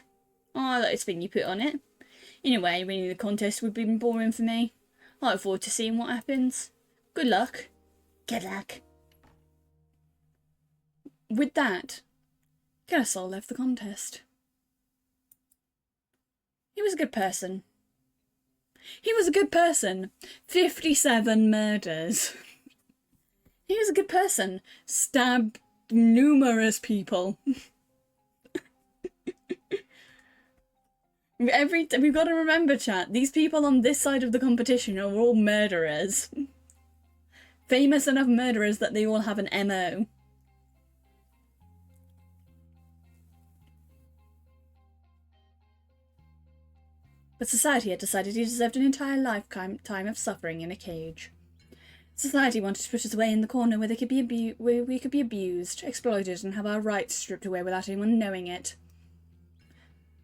Oh, I like the spin you put on it. In a way, winning the contest would be boring for me. I look forward to seeing what happens. Good luck. Good luck. With that, Killer Soul left the contest. He was a good person. He was a good person. 57 murders. He was a good person. Stabbed numerous people. We've got to remember, chat, these people on this side of the competition are all murderers. Famous enough murderers that they all have an MO. But society had decided he deserved an entire lifetime of suffering in a cage. Society wanted to put us away in the corner where we could be abused, exploited, and have our rights stripped away without anyone knowing it.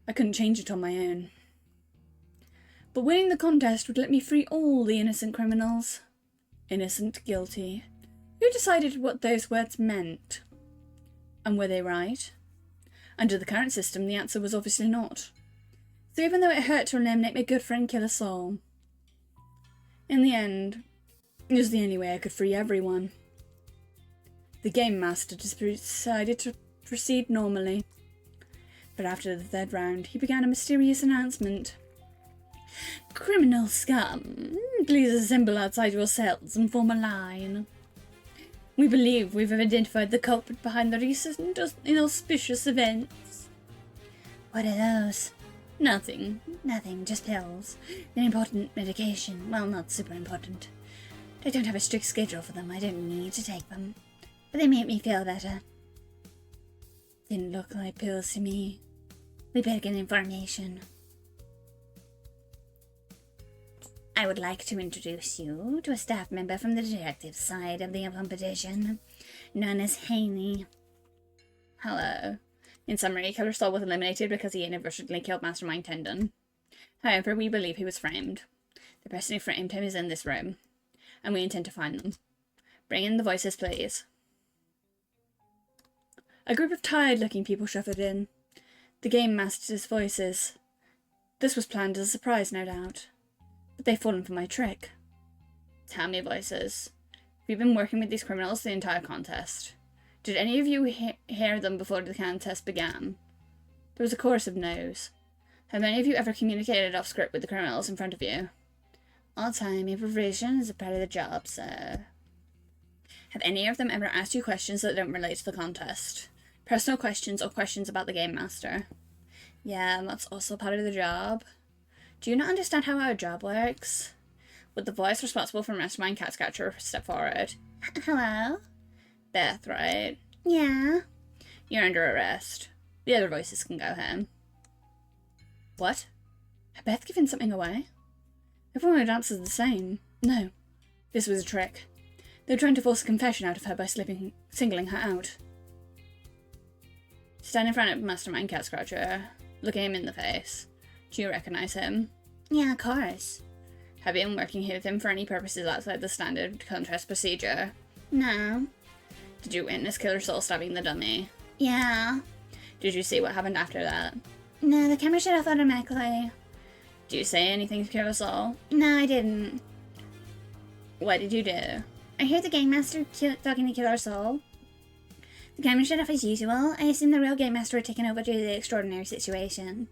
I couldn't change it on my own. But winning the contest would let me free all the innocent criminals. Innocent, guilty. Who decided what those words meant? And were they right? Under the current system, the answer was obviously not. So even though it hurt to eliminate my good friend Killer Soul, in the end, it was the only way I could free everyone. The Game Master decided to proceed normally. But after the 3rd round, he began a mysterious announcement. Criminal scum, please assemble outside your cells and form a line. We believe we've identified the culprit behind the recent inauspicious events. What are those? Nothing, just pills. An important medication. Well, not super important. I don't have a strict schedule for them. I don't need to take them. But they make me feel better. Didn't look like pills to me. We better get information. I would like to introduce you to a staff member from the detective side of the competition, known as Haney. Hello. In summary, Killer Soul was eliminated because he inadvertently killed Mastermind Tendon. However, we believe he was framed. The person who framed him is in this room, and we intend to find them. Bring in the voices, please. A group of tired-looking people shuffled in. The Game Master's voices. This was planned as a surprise, no doubt. But they've fallen for my trick. Tell me, voices. We've been working with these criminals the entire contest. Did any of you hear them before the contest began? There was a chorus of no's. Have any of you ever communicated off script with the criminals in front of you? All time, improvisation is a part of the job, sir. Have any of them ever asked you questions that don't relate to the contest? Personal questions or questions about the Game Master? Yeah, that's also part of the job. Do you not understand how our job works? Would the voice responsible for Mastermind Cat Scratcher step forward? Hello? Beth, right? Yeah? You're under arrest. The other voices can go home. What? Had Beth given something away? Everyone would answer the same. No. This was a trick. They were trying to force a confession out of her by singling her out. Stand in front of Mastermind Cat Scratcher. Look at him in the face. Do you recognize him? Yeah, of course. Have you been working here with him for any purposes outside the standard contrast procedure? No. Did you witness Killer Soul stabbing the dummy? Yeah. Did you see what happened after that? No, the camera shut off automatically. Do you say anything to Killer Soul? No, I didn't. What did you do? I heard the Game Master talking to Killer Soul. The camera shut off as usual. I assume the real Game Master had taken over due to the extraordinary situation.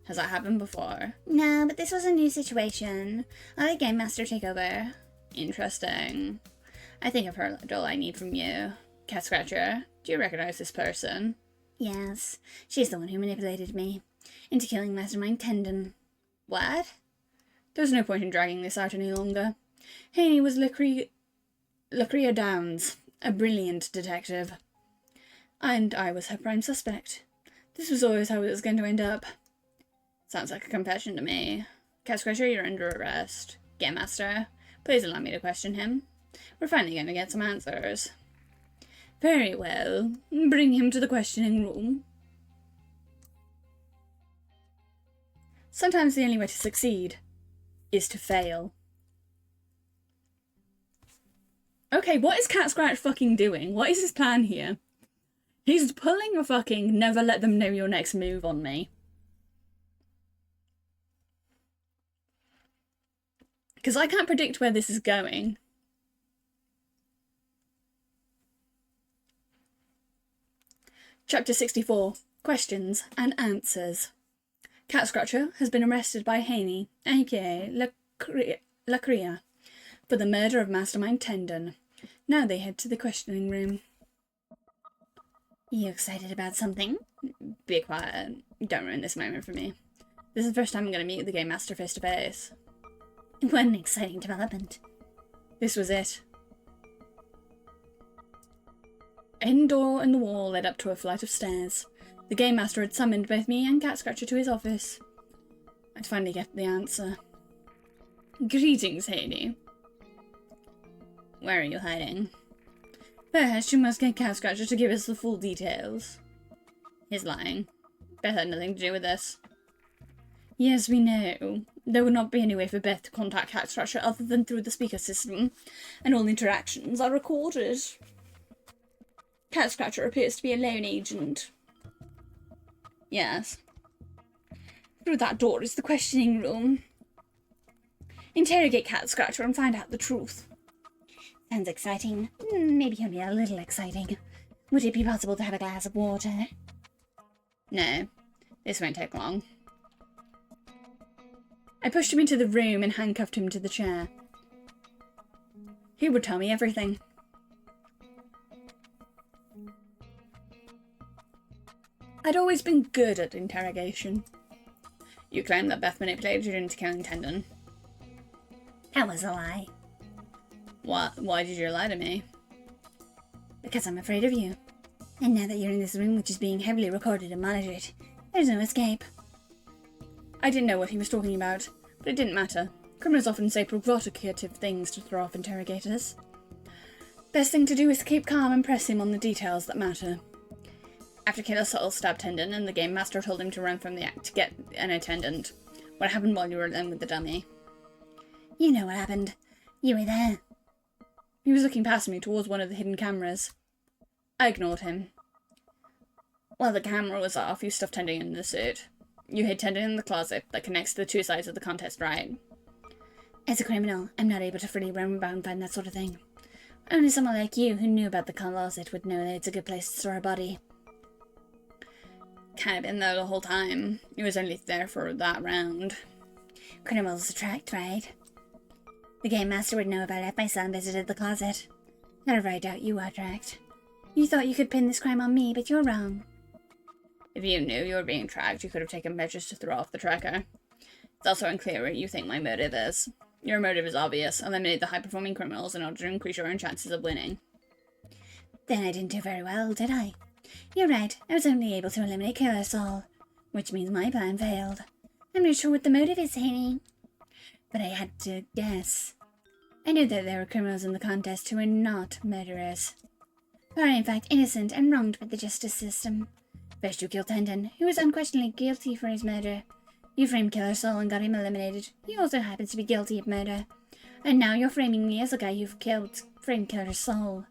Has that happened before? No, but this was a new situation. I let Game Master take over. Interesting. I think I've heard all I need from you. Cat Scratcher, do you recognize this person? Yes, she's the one who manipulated me into killing Mastermind Tendon. What? There's no point in dragging this out any longer. Haney was Lucrea Downs, a brilliant detective. And I was her prime suspect. This was always how it was going to end up. Sounds like a confession to me. Cat Scratcher, you're under arrest. Game Master, please allow me to question him. We're finally going to get some answers. Very well. Bring him to the questioning room. Sometimes the only way to succeed is to fail. Okay, what is Cat Scratch fucking doing? What is his plan here? He's pulling a fucking never let them know your next move on me. Because I can't predict where this is going. Chapter 64. Questions and Answers. Cat Scratcher has been arrested by Haney, aka Lucrea, for the murder of Mastermind Tendon. Now they head to the questioning room. You excited about something? Be quiet. Don't ruin this moment for me. This is the first time I'm going to meet the Game Master face to face. What an exciting development. This was it. A hidden door in the wall led up to a flight of stairs. The Game Master had summoned both me and Cat Scratcher to his office. I'd finally get the answer. Greetings, Haney. Where are you hiding? First, you must get Cat Scratcher to give us the full details. He's lying. Beth had nothing to do with this. Yes, we know. There would not be any way for Beth to contact Cat Scratcher other than through the speaker system, and all interactions are recorded. Cat Scratcher appears to be a lone agent. Yes. Through that door is the questioning room. Interrogate Cat Scratcher and find out the truth. Sounds exciting. Maybe only a little exciting. Would it be possible to have a glass of water? No, this won't take long. I pushed him into the room and handcuffed him to the chair. He would tell me everything. I'd always been good at interrogation. You claim that Beth manipulated you into killing Tendon. That was a lie. Why did you lie to me? Because I'm afraid of you. And now that you're in this room, which is being heavily recorded and monitored, there's no escape. I didn't know what he was talking about, but it didn't matter. Criminals often say provocative things to throw off interrogators. Best thing to do is keep calm and press him on the details that matter. After Killer Soul stabbed Tendon and the Game Master told him to run from the act to get an attendant, what happened while you were alone with the dummy? You know what happened. You were there. He was looking past me towards one of the hidden cameras. I ignored him. While the camera was off, you stuffed Tendon in the suit. You hid Tendon in the closet that connects to the two sides of the contest, right? As a criminal, I'm not able to freely roam about and find that sort of thing. Only someone like you who knew about the closet would know that it's a good place to store a body. Kind of been there the whole time. He was only there for that round. Criminals attract, right? The Game Master would know about it if my son visited the closet. Not I doubt you attract. You thought you could pin this crime on me, but you're wrong. If you knew you were being tracked, you could have taken measures to throw off the tracker. It's also unclear what you think my motive is. Your motive is obvious. Eliminate the high-performing criminals in order to increase your own chances of winning. Then I didn't do very well, did I? You're right, I was only able to eliminate Killer Soul, which means my plan failed. I'm not sure what the motive is, Haney. But I had to guess. I knew that there were criminals in the contest who were not murderers. Who are in fact innocent and wronged by the justice system. First you killed Tendon, who was unquestionably guilty for his murder. You framed Killer Soul and got him eliminated. He also happens to be guilty of murder. And now you're framing me as a guy who've framed Killer Soul.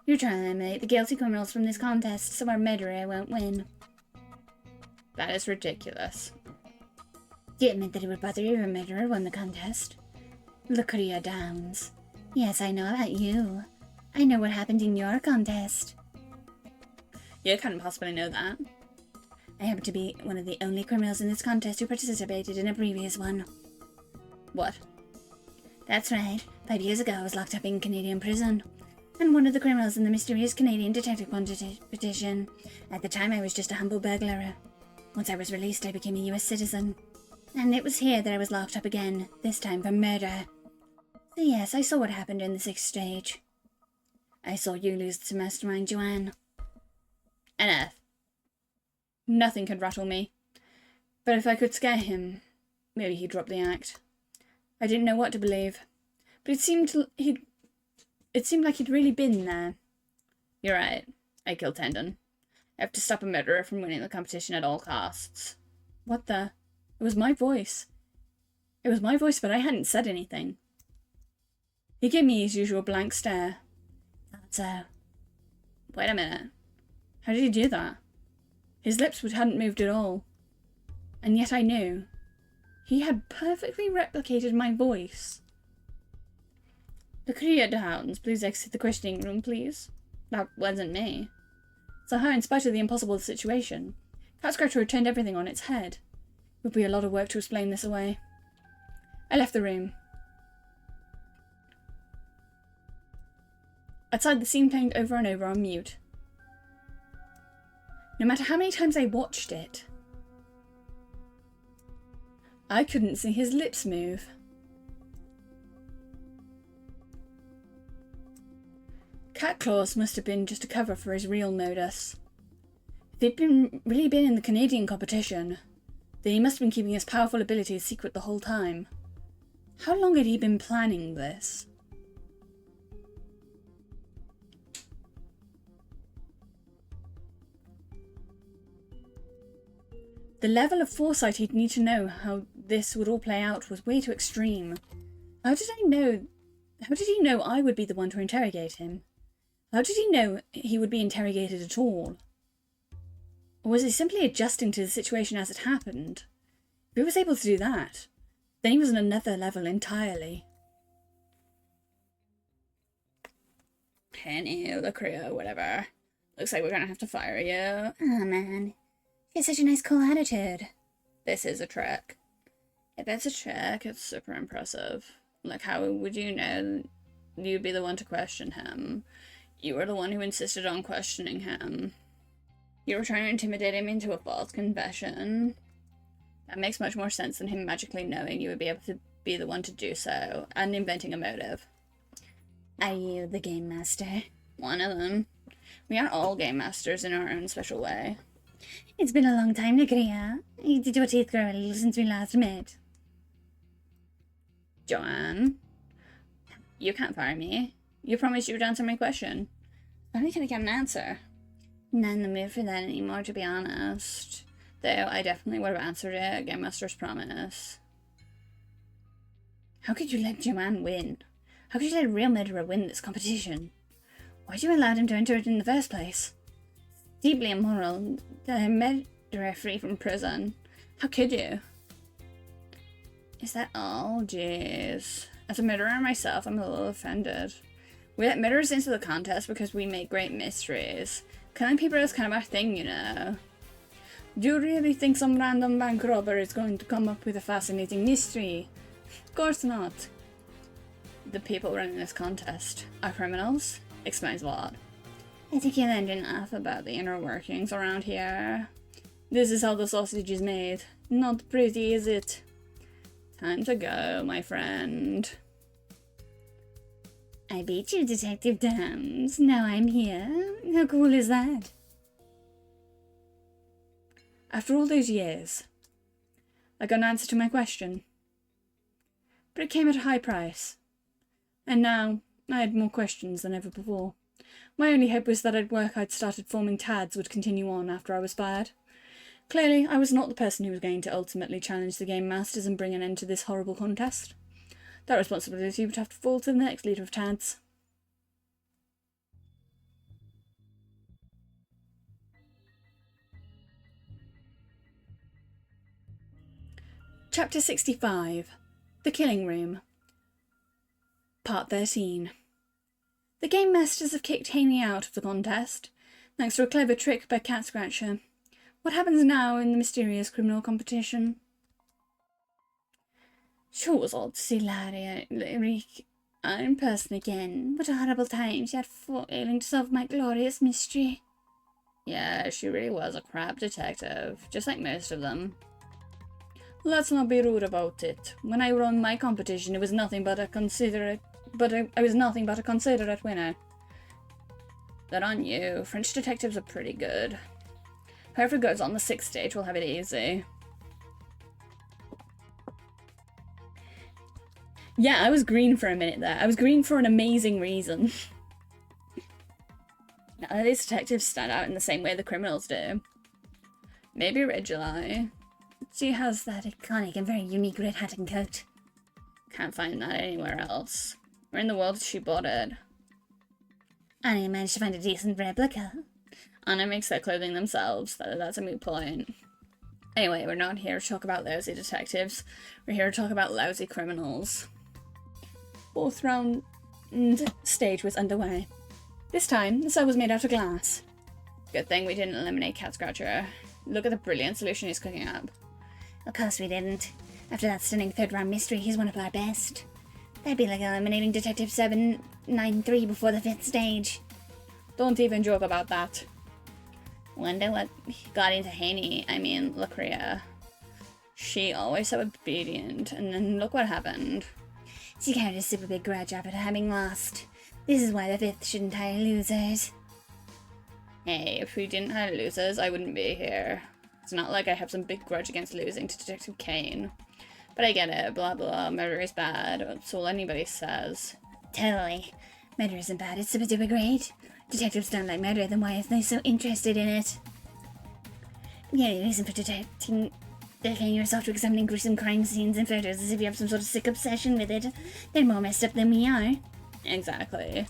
You're trying to eliminate the guilty criminals from this contest so our murderer won't win. That is ridiculous. Do you admit that it would bother you if a murderer won the contest? Lucria Downs. Yes, I know about you. I know what happened in your contest. You couldn't possibly know that. I happen to be one of the only criminals in this contest who participated in a previous one. What? That's right. 5 years ago I was locked up in Canadian prison. And one of the criminals in the mysterious Canadian detective competition. At the time I was just a humble burglar. Once I was released I became a US citizen. And it was here that I was locked up again, this time for murder. So yes, I saw what happened in the 6th stage. I saw you lose to Mastermind Joanne. Enough. Nothing could rattle me. But if I could scare him, maybe he'd drop the act. I didn't know what to believe. But it seemed like he'd really been there. You're right. I killed Tendon. I have to stop a murderer from winning the competition at all costs. What the? It was my voice. It was my voice, but I hadn't said anything. He gave me his usual blank stare. Thought so. Wait a minute. How did he do that? His lips hadn't moved at all. And yet I knew. He had perfectly replicated my voice. Lucria Downs, please exit the questioning room, please. That wasn't me. Somehow, in spite of the impossible situation, Cat Scratcher had turned everything on its head. It would be a lot of work to explain this away. I left the room. Outside, the scene played over and over on mute. No matter how many times I watched it, I couldn't see his lips move. Cat Claws must have been just a cover for his real modus. If he'd really been in the Canadian competition, then he must have been keeping his powerful abilities secret the whole time. How long had he been planning this? The level of foresight he'd need to know how this would all play out was way too extreme. How did he know I would be the one to interrogate him? How did he know he would be interrogated at all? Or was he simply adjusting to the situation as it happened? If he was able to do that, then he was on another level entirely. Penny, Lucria, whatever. Looks like we're gonna have to fire you. Oh man, you have such a nice cool attitude. This is a trick. If it's a trick, it's super impressive. Like, how would you know you'd be the one to question him? You were the one who insisted on questioning him. You were trying to intimidate him into a false confession. That makes much more sense than him magically knowing you would be able to be the one to do so, and inventing a motive. Are you the game master? One of them. We are all game masters in our own special way. It's been a long time, Lucria. Did your teeth grow a little since we last met? Joanne, you can't fire me. You promised you would answer my question. When can I get an answer? Not in the mood for that anymore, to be honest. Though I definitely would have answered it, Game Master's promise. How could you let Joanne win? How could you let a real murderer win this competition? Why'd you allow him to enter it in the first place? It's deeply immoral to let a murderer free from prison. How could you? Is that all? Jeez. As a murderer myself, I'm a little offended. We let murderers into the contest because we make great mysteries. Killing people is kind of our thing, you know. Do you really think some random bank robber is going to come up with a fascinating mystery? Of course not. The people running this contest are criminals. Explains a lot. I think you learned enough about the inner workings around here. This is how the sausage is made. Not pretty, is it? Time to go, my friend. I beat you, Detective Downs. Now I'm here. How cool is that? After all those years, I got an answer to my question. But it came at a high price. And now, I had more questions than ever before. My only hope was that work I'd started forming TADS would continue on after I was fired. Clearly, I was not the person who was going to ultimately challenge the Game Masters and bring an end to this horrible contest. That responsibility would have to fall to the next leader of TADS. Chapter 65. The Killing Room. Part 13. The Game Masters have kicked Haney out of the contest, thanks to a clever trick by Cat Scratcher. What happens now in the mysterious criminal competition? Sure was odd to see Lyric in person again. What a horrible time she had failing to solve my glorious mystery. Yeah, she really was a crap detective, just like most of them. Let's not be rude about it. When I won my competition, it was nothing but a considerate, I was nothing but a considerate winner. But on you, French detectives are pretty good. Whoever goes on the 6th stage will have it easy. Yeah, I was green for a minute there. I was green for an amazing reason. None of these detectives stand out in the same way the criminals do. Maybe Reguli. She has that iconic and very unique red hat and coat. Can't find that anywhere else. Where in the world did she bought it? Annie managed to find a decent replica. Anna makes their clothing themselves. That's a moot point. Anyway, we're not here to talk about lousy detectives. We're here to talk about lousy criminals. 4th round stage was underway. This time, the cell was made out of glass. Good thing we didn't eliminate Cat Scratcher. Look at the brilliant solution he's cooking up. Of course we didn't. After that stunning 3rd round mystery, he's one of our best. That'd be like eliminating Detective 793 before the 5th stage. Don't even joke about that. Wonder what Got into Haney, Lacria. She always so obedient, and then look what happened. She carried a super big grudge after having lost. This is why the 5th shouldn't hire losers. Hey, if we didn't hire losers, I wouldn't be here. It's not like I have some big grudge against losing to Detective Kane. But I get it, blah blah, murder is bad, that's all anybody says. Totally. Murder isn't bad, it's super duper great. Detectives don't like murder, then why are they so interested in it? The only reason for dedicating yourself to examining gruesome crime scenes and photos is if you have some sort of sick obsession with it. They're more messed up than we are. Exactly.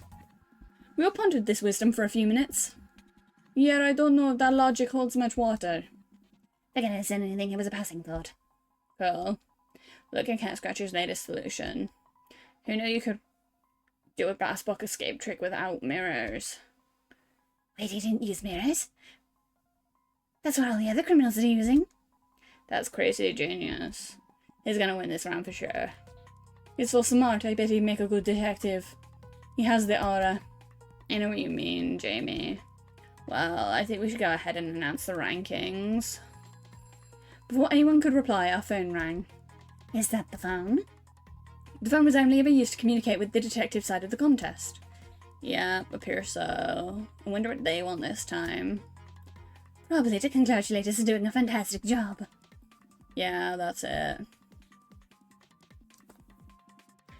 We all pondered this wisdom for a few minutes. Yeah, I don't know if that logic holds much water. Forget I said anything, it was a passing thought. Cool. Look at Cat Scratcher's latest solution. Who knew you could do a brass book escape trick without mirrors? Wait, he didn't use mirrors? That's what all the other criminals are using. That's crazy genius. He's gonna win this round for sure. He's so smart, I bet he'd make a good detective. He has the aura. I know what you mean, Jamie. Well, I think we should go ahead and announce the rankings. Before anyone could reply, our phone rang. Is that the phone? The phone was only ever used to communicate with the detective side of the contest. Yeah, appears so. I wonder what they want this time. Probably to congratulate us on doing a fantastic job. Yeah, that's it.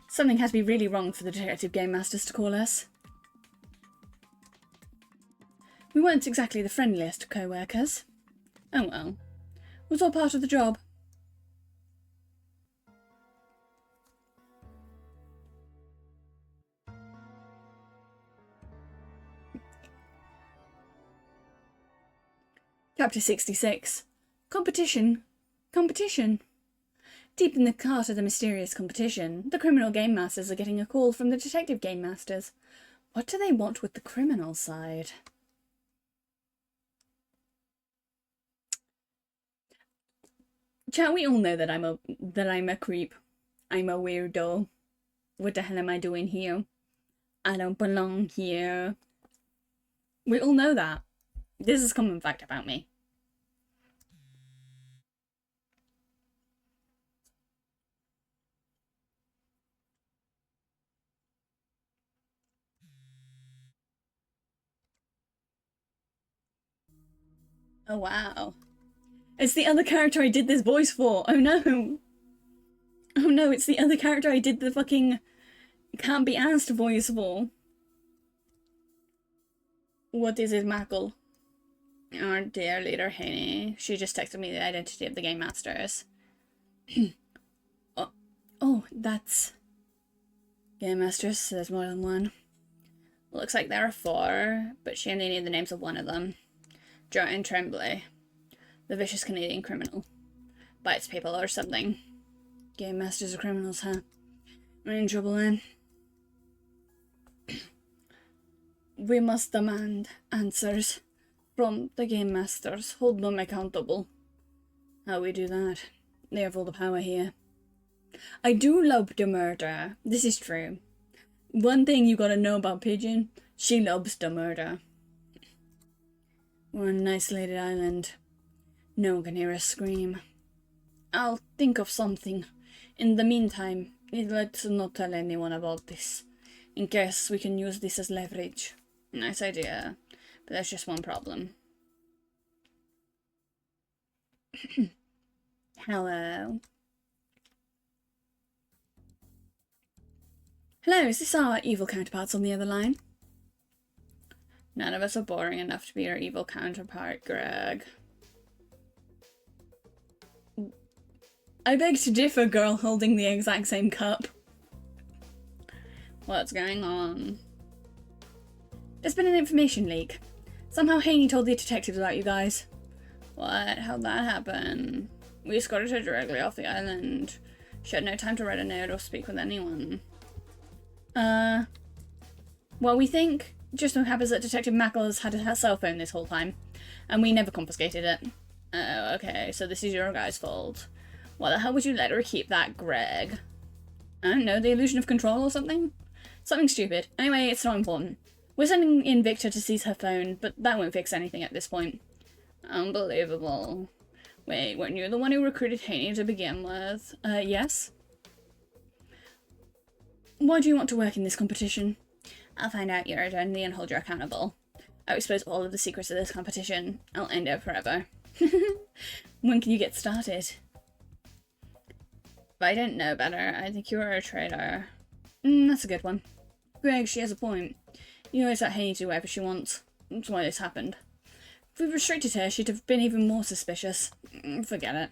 Something has to be really wrong for the Detective Game Masters to call us. We weren't exactly the friendliest of co-workers. Oh well. It was all part of the job. Chapter 66. Competition. Competition. Deep in the heart of the mysterious competition, the criminal game masters are getting a call from the detective game masters. What do they want with the criminal side? Chat, we all know that I'm a creep. I'm a weirdo. What the hell am I doing here? I don't belong here. We all know that. This is a common fact about me. Oh wow. It's the other character I did this voice for. Oh no. Oh no, it's the other character I did the fucking can't be asked voice for. What is it, Mackle? Our dear leader Haney. She just texted me the identity of the game masters. oh, that's... Game masters, there's more than one. Looks like there are 4, but she only knew the names of one of them. Jordan Tremblay. The vicious Canadian criminal. Bites people or something. Game masters are criminals, huh? We're in trouble then. We must demand answers from the game masters. Hold them accountable. How we do that? They have all the power here. I do love the murder. This is true. One thing you gotta know about Pigeon, she loves the murder. We're on an isolated island. No one can hear us scream. I'll think of something. In the meantime, let's not tell anyone about this. In case we can use this as leverage. Nice idea. But there's just one problem. Hello. Hello, is this our evil counterparts on the other line? None of us are boring enough to be our evil counterpart, Greg. I beg to differ, girl holding the exact same cup. What's going on? There's been an information leak. Somehow Haney told the detectives about you guys. What? How'd that happen? We escorted her directly off the island. She had no time to write a note or speak with anyone. Well, we think just so happens that Detective Mackle has had a cell phone this whole time, and we never confiscated it. Oh, okay, so this is your guy's fault. Why the hell would you let her keep that, Greg? I don't know, the illusion of control or something? Something stupid. Anyway, it's not important. We're sending in Victor to seize her phone, but that won't fix anything at this point. Unbelievable. Wait, weren't you the one who recruited Haney to begin with? Yes? Why do you want to work in this competition? I'll find out your identity and hold you accountable. I'll expose all of the secrets of this competition. I'll end it forever. When can you get started? If I didn't know better, I think you were a traitor. That's a good one. Greg, she has a point. You always let Haney do whatever she wants. That's why this happened. If we restricted her, she'd have been even more suspicious. Forget it.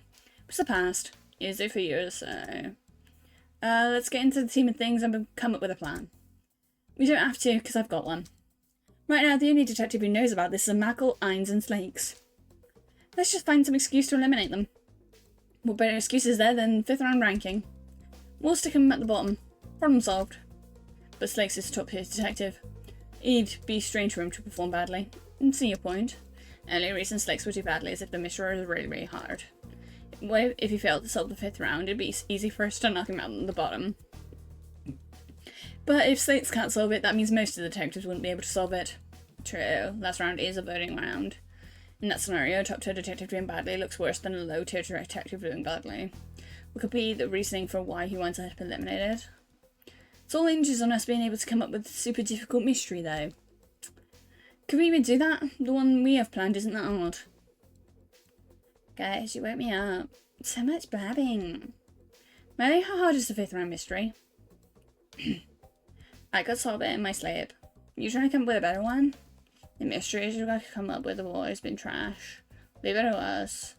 It's the past. Easy for you to say. Let's get into the team of things and come up with a plan. We don't have to, because I've got one. Right now, the only detective who knows about this is Mackle, Ines, and Slakes. Let's just find some excuse to eliminate them. What better excuse is there than 5th round ranking? We'll stick him at the bottom. Problem solved. But Slakes is top tier detective. It'd be strange for him to perform badly. See your point. Only reason Slakes would do badly is if the mystery is really, really hard. What if he failed to solve the 5th round? It'd be easy for us to knock him out on the bottom. But if Slakes can't solve it, that means most of the detectives wouldn't be able to solve it. True, last round is a voting round. In that scenario, a top tier detective doing badly looks worse than a low tier detective doing badly. What could be the reasoning for why he wants us eliminated? It's all hinges on us being able to come up with a super difficult mystery, though. Could we even do that? The one we have planned isn't that hard. Guys, you woke me up. So much blabbing. Really? How hard is the 5th round mystery? I could solve it in my sleep. You trying to come up with a better one? The mysteries you got to come up with have always been trash. Leave it to us.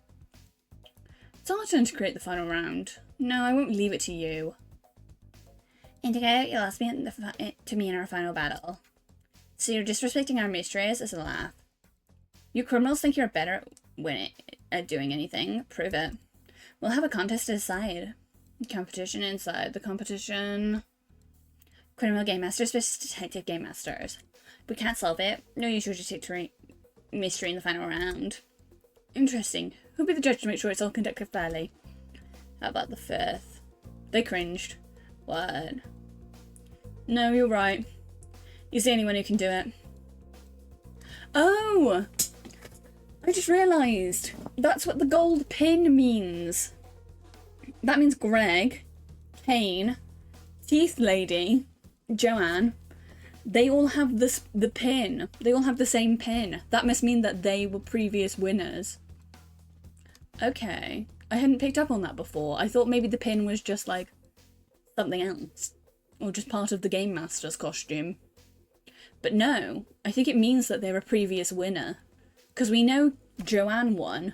It's our turn to create the final round. No, I won't leave it to you. Indigo, you lost me to me in our final battle. So you're disrespecting our mysteries as a laugh. You criminals think you're better at doing anything. Prove it. We'll have a contest to decide. Competition inside the competition. Criminal Game Masters versus Detective Game Masters. If we can't solve it, no usual detective mystery in the final round. Interesting. Who'll be the judge to make sure it's all conducted fairly? How about the 5th? They cringed. What? No, you're right. He's the only one who can do it. Oh! I just realised. That's what the gold pin means. That means Greg, Kane, Teeth Lady, Joanne, they all have the pin. They all have the same pin. That must mean that they were previous winners. Okay. I hadn't picked up on that before. I thought maybe the pin was just like something else. Or just part of the Game Master's costume. But no, I think it means that they're a previous winner. Because we know Joanne won,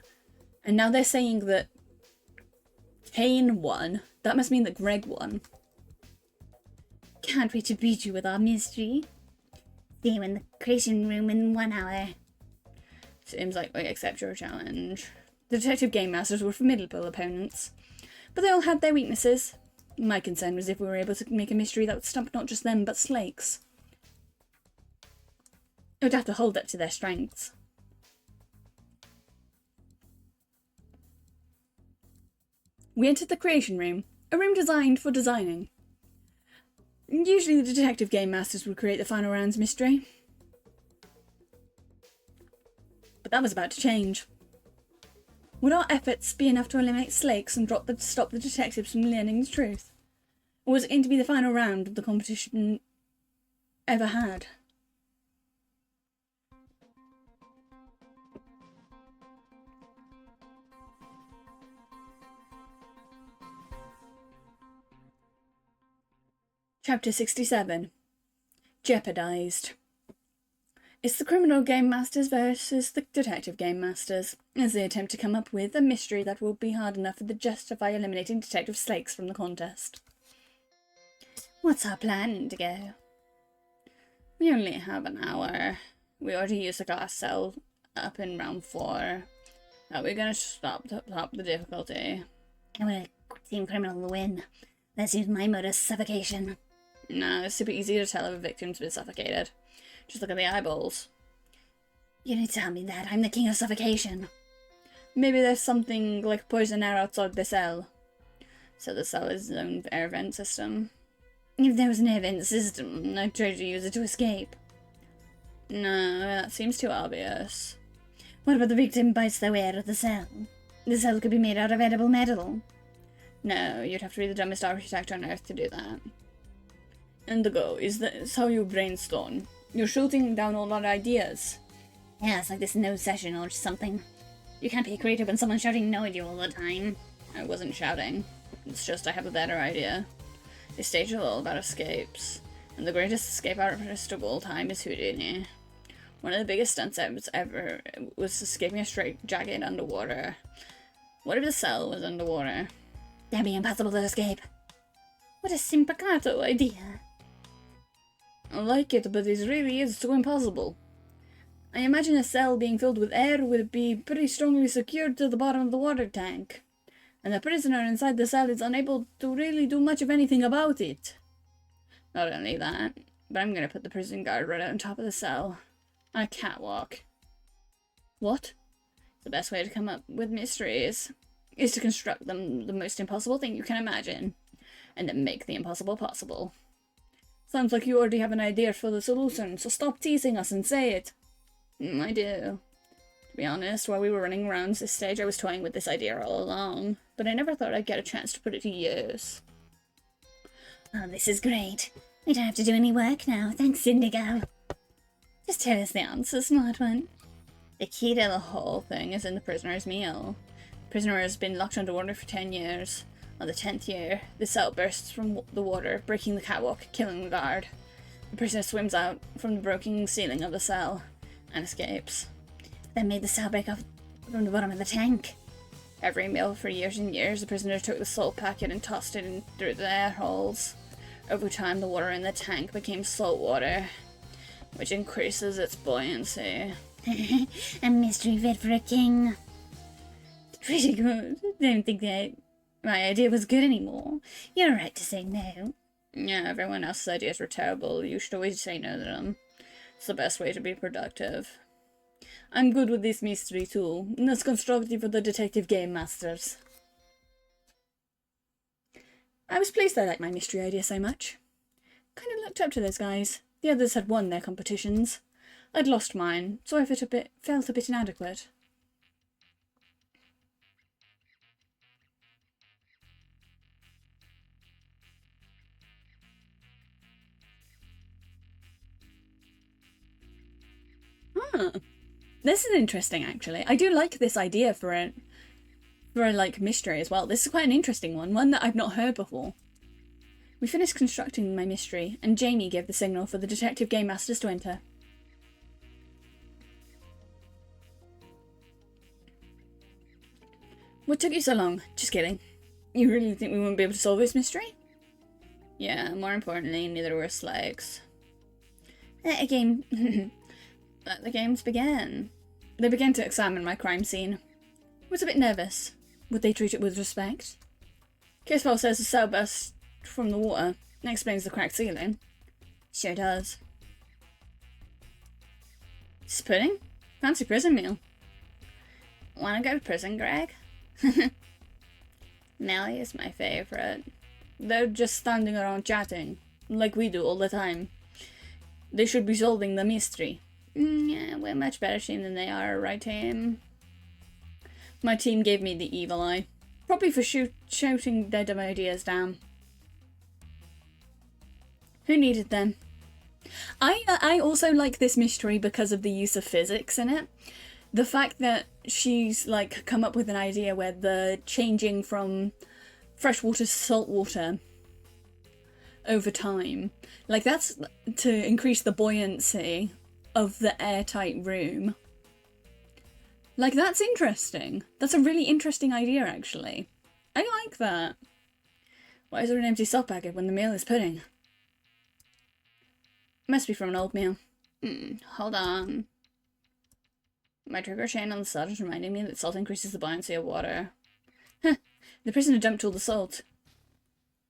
and now they're saying that Kane won. That must mean that Greg won. Can't wait to beat you with our mystery. See you in the creation room in 1 hour. Seems like we accept your challenge. The Detective Game Masters were formidable opponents, but they all had their weaknesses. My concern was if we were able to make a mystery that would stump not just them, but Slakes. It would have to hold up to their strengths. We entered the creation room, a room designed for designing. Usually the Detective Game Masters would create the final round's mystery. But that was about to change. Would our efforts be enough to eliminate Slakes and stop the detectives from learning the truth? Or was it going to be the final round of the competition ever had? Chapter 67. Jeopardized. It's the Criminal Game Masters versus the Detective Game Masters, as they attempt to come up with a mystery that will be hard enough to justify eliminating Detective Slakes from the contest. What's our plan, Indigo? We only have an hour. We already used the glass cell up in round 4. Are we gonna stop the difficulty? I want a team criminal to win. Let's use my modus suffocation. No, it's super easy to tell if a victim's been suffocated. Just look at the eyeballs. You don't tell me that. I'm the king of suffocation. Maybe there's something like poison air outside the cell. So the cell is its own air vent system. If there was an air vent system, I'd try to use it to escape. No, that seems too obvious. What about the victim bites their way out of the cell? The cell could be made out of edible metal. No, you'd have to be the dumbest architect on Earth to do that. Indigo, is this how you brainstorm? You're shooting down all our ideas. Yeah, it's like this no session or something. You can't be creative when someone's shouting no at you all the time. I wasn't shouting. It's just I have a better idea. This stage is all about escapes, and the greatest escape artist of all time is Houdini. One of the biggest stunts ever was escaping a straitjacket underwater. What if the cell was underwater? That'd be impossible to escape. What a simpatico idea. I like it, but it really is too impossible. I imagine a cell being filled with air would be pretty strongly secured to the bottom of the water tank, and the prisoner inside the cell is unable to really do much of anything about it. Not only that, but I'm gonna put the prison guard right on top of the cell, on a catwalk. What? The best way to come up with mysteries is to construct them the most impossible thing you can imagine, and then make the impossible possible. Sounds like you already have an idea for the solution, so stop teasing us and say it. I do. To be honest, while we were running around this stage, I was toying with this idea all along, but I never thought I'd get a chance to put it to use. Oh, this is great. We don't have to do any work now, thanks, Indigo. Just tell us the answer, smart one. The key to the whole thing is in the prisoner's meal. The prisoner has been locked underwater for 10 years. On the 10th year, the cell bursts from the water, breaking the catwalk, killing the guard. The prisoner swims out from the broken ceiling of the cell and escapes. That made the cell break off from the bottom of the tank. Every meal for years and years, the prisoner took the salt packet and tossed it in through the air holes. Over time, the water in the tank became salt water, which increases its buoyancy. A mystery fit for a king. Pretty good. Don't think that my idea was good anymore. You're right to say no. Yeah, everyone else's ideas were terrible. You should always say no to them. It's the best way to be productive. I'm good with this mystery too. It's constructive for the Detective Game Masters. I was pleased I liked my mystery idea so much. Kind of looked up to those guys. The others had won their competitions. I'd lost mine, so I felt a bit inadequate. Huh. This is interesting, actually. I do like this idea for a mystery as well. This is quite an interesting one that I've not heard before. We finished constructing my mystery, and Jamie gave the signal for the Detective Game Masters to enter. What took you so long? Just kidding. You really think we won't be able to solve this mystery? Yeah, more importantly, neither were Slags. Let a game... Let the games begin. They began to examine my crime scene. I was a bit nervous. Would they treat it with respect? Case file says the cell burst from the water. That explains the cracked ceiling. Sure does. This is pudding? Fancy prison meal. Wanna go to prison, Greg? Nellie is my favourite. They're just standing around chatting, like we do all the time. They should be solving the mystery. Yeah, we're a much better team than they are, right, team? My team gave me the evil eye. Probably for shouting their dumb ideas down. Who needed them? I also like this mystery because of the use of physics in it. The fact that she's like come up with an idea where the changing from freshwater to saltwater over time, like that's to increase the buoyancy of the airtight room. Like that's interesting. That's a really interesting idea actually. I like that. Why is there an empty soft packet when the meal is pudding? Must be from an old meal. Hold on. My trigger chain on the salt is reminding me that salt increases the buoyancy of water. Huh. The prisoner dumped all the salt.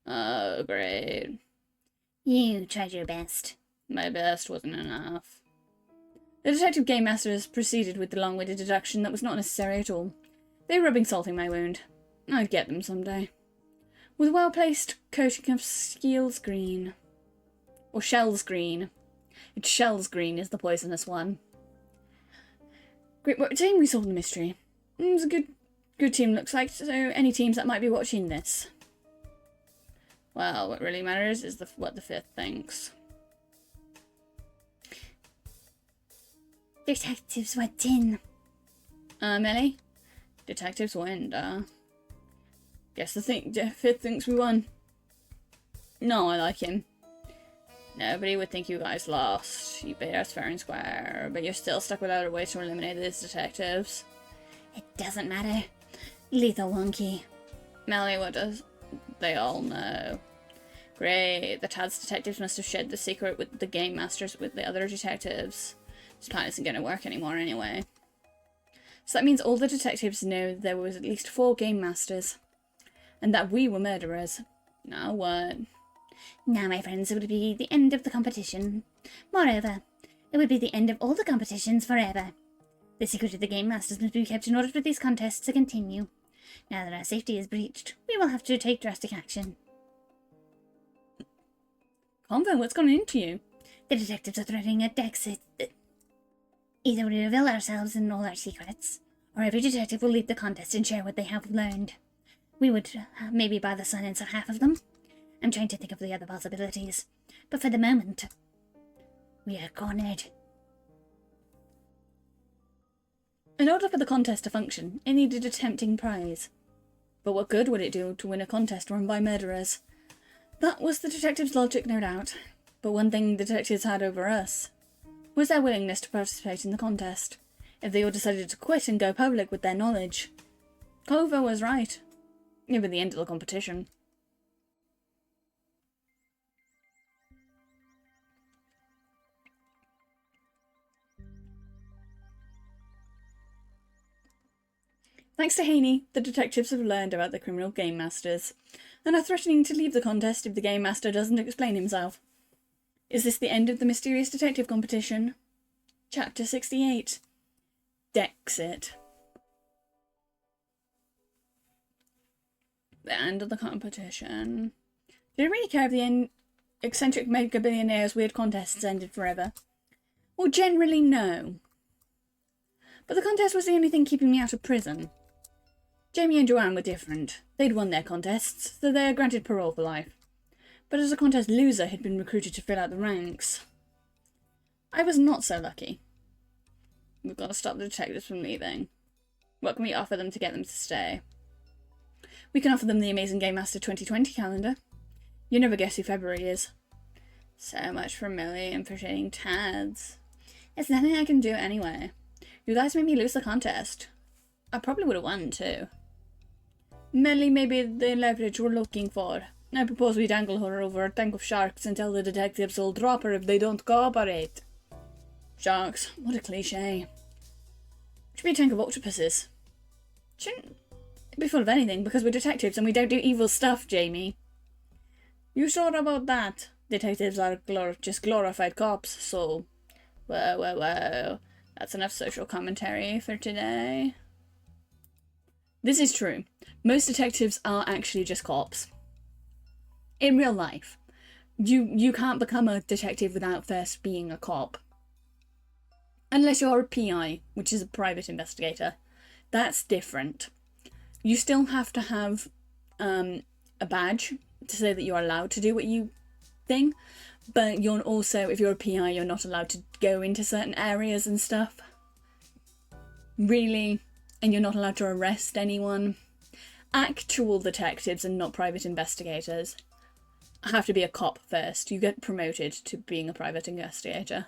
Oh, great. You tried your best. My best wasn't enough. The detective game masters proceeded with the long-winded deduction that was not necessary at all. They were rubbing salt in my wound. I'd get them someday. With a well-placed coating of Skeels green. Or Shells green. It's Shells green is the poisonous one. Great work team, we solved the mystery. It was a good team looks like, so any teams that might be watching this. Well, what really matters is what the fifth thinks. Detectives went in. Melly? Detectives win, Guess the fifth thinks we won. No, I like him. Nobody would think you guys lost. You beat us fair and square, but you're still stuck without a way to eliminate these detectives. It doesn't matter. Lethal Wonky. Melly, what does they all know? Great, the Tad's detectives must have shared the secret with the game masters with the other detectives. This plan isn't going to work anymore anyway. So that means all the detectives know there was at least 4 game masters. And that we were murderers. Now what? Now, my friends, it would be the end of the competition. Moreover, it would be the end of all the competitions forever. The secret of the game masters must be kept in order for these contests to continue. Now that our safety is breached, we will have to take drastic action. Convo, what's gone into you? The detectives are threatening a Dexit. Either we reveal ourselves and all our secrets, or every detective will leave the contest and share what they have learned. We would maybe buy the silence of half of them. I'm trying to think of the other possibilities, but for the moment, we are cornered. In order for the contest to function, it needed a tempting prize. But what good would it do to win a contest run by murderers? That was the detectives' logic, no doubt. But one thing the detectives had over us was their willingness to participate in the contest. If they all decided to quit and go public with their knowledge. Clover was right. It would be the end of the competition. Thanks to Haney, the detectives have learned about the criminal game masters, and are threatening to leave the contest if the game master doesn't explain himself. Is this the end of the mysterious detective competition? Chapter 68. Dexit. The end of the competition. Did it really care if the eccentric mega billionaire's weird contests ended forever? Well, generally no. But the contest was the only thing keeping me out of prison. Jamie and Joanne were different. They'd won their contests, so they were granted parole for life. But as a contest loser, had been recruited to fill out the ranks. I was not so lucky. We've got to stop the detectives from leaving. What can we offer them to get them to stay? We can offer them the Amazing Game Master 2020 calendar. You never guess who February is. So much for Millie and for shading Tads. It's nothing I can do anyway. You guys made me lose the contest. I probably would have won too. Merely maybe the leverage we're looking for. I propose we dangle her over a tank of sharks and tell the detectives will drop her if they don't cooperate. Sharks, what a cliche. Should be a tank of octopuses. Shouldn't be full of anything because we're detectives and we don't do evil stuff, Jamie. You sure about that? Detectives are just glorified cops, so... Whoa. That's enough social commentary for today. This is true. Most detectives are actually just cops. In real life, you can't become a detective without first being a cop. Unless you're a PI, which is a private investigator. That's different. You still have to have a badge to say that you're allowed to do what you think, but you're also, if you're a PI, you're not allowed to go into certain areas and stuff. Really, and you're not allowed to arrest anyone. Actual detectives and not private investigators have to be a cop first. You get promoted to being a private investigator.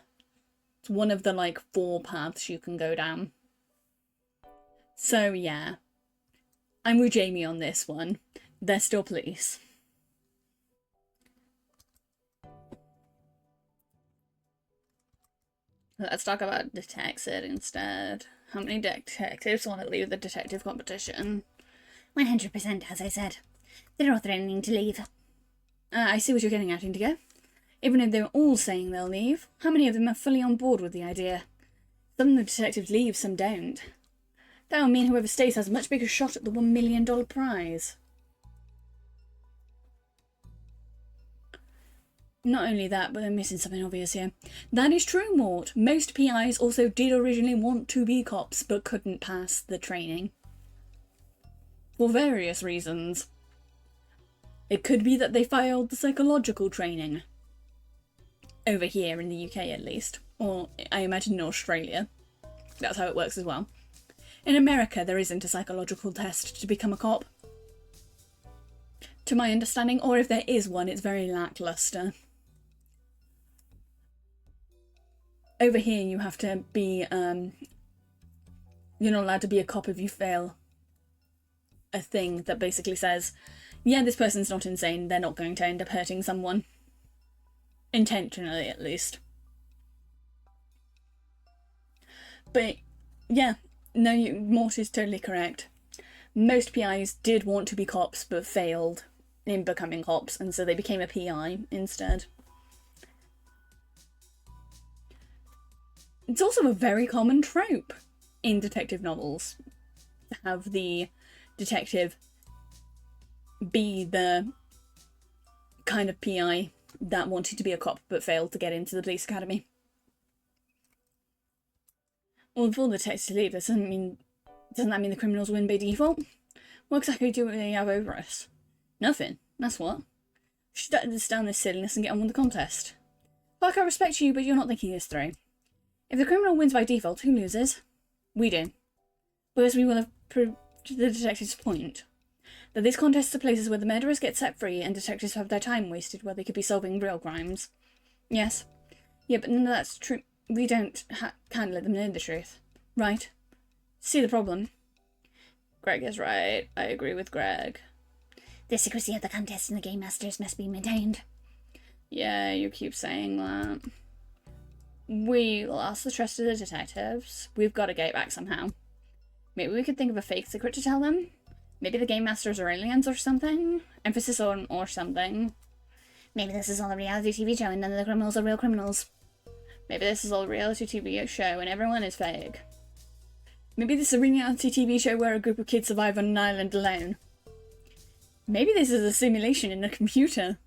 It's one of the, 4 paths you can go down. So, yeah. I'm with Jamie on this one. They're still police. Let's talk about Detected instead. How many detectives want to leave the detective competition? 100%, as I said. They're all threatening to leave. I see what you're getting at, Indigo. Even if they're all saying they'll leave, how many of them are fully on board with the idea? Some of the detectives leave, some don't. That will mean whoever stays has a much bigger shot at the $1 million prize. Not only that, but they're missing something obvious here. That is true, Mort. Most PIs also did originally want to be cops, but couldn't pass the training. For various reasons. It could be that they failed the psychological training. Over here, in the UK at least. Or, I imagine in Australia. That's how it works as well. In America, there isn't a psychological test to become a cop. To my understanding, or if there is one, it's very lackluster. Over here, you have to be, you're not allowed to be a cop if you fail a thing that basically says, yeah, this person's not insane, they're not going to end up hurting someone. Intentionally, at least. But, yeah, no, Mort is totally correct. Most PIs did want to be cops, but failed in becoming cops, and so they became a PI instead. It's also a very common trope in detective novels to have the detective be the kind of PI that wanted to be a cop but failed to get into the police academy. Well, if all the detectives leave, doesn't that mean the criminals win by default? What exactly do they have over us? Nothing. That's what. We should understand this silliness and get on with the contest. Like, I respect you, but you're not thinking this through. If the criminal wins by default, who loses? We do. Because we will have proved the detective's point. That these contests are places where the murderers get set free and detectives have their time wasted where they could be solving real crimes. Yes. Yeah, but none of that's true. We can't let them know the truth. Right. See the problem? Greg is right. I agree with Greg. The secrecy of the contest and the Game Masters must be maintained. Yeah, you keep saying that. We lost the trust of the detectives. We've got to get it back somehow. Maybe we could think of a fake secret to tell them? Maybe the Game Masters are aliens or something? Emphasis on or something. Maybe this is all a reality TV show and none of the criminals are real criminals. Maybe this is all a reality TV show and everyone is fake. Maybe this is a reality TV show where a group of kids survive on an island alone. Maybe this is a simulation in a computer.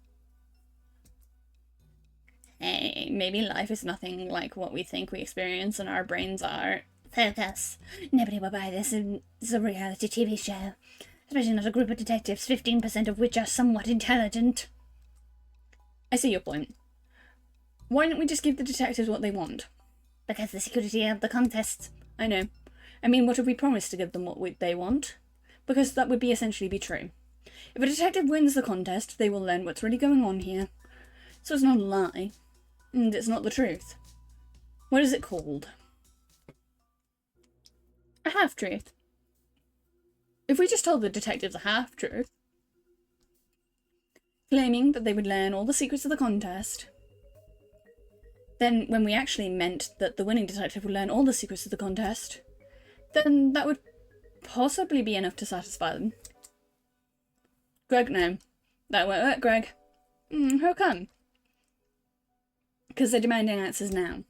Hey, maybe life is nothing like what we think we experience and our brains are. Focus. Nobody will buy this. It's a reality TV show. Especially not a group of detectives, 15% of which are somewhat intelligent. I see your point. Why don't we just give the detectives what they want? Because the security of the contest. I know. I mean, what if we promise to give them what they want? Because that would essentially be true. If a detective wins the contest, they will learn what's really going on here. So it's not a lie. And it's not the truth. What is it called? A half-truth. If we just told the detectives a half-truth, claiming that they would learn all the secrets of the contest, then when we actually meant that the winning detective would learn all the secrets of the contest, then that would possibly be enough to satisfy them. Greg, no. That won't work, Greg. How come? Because they're demanding answers now.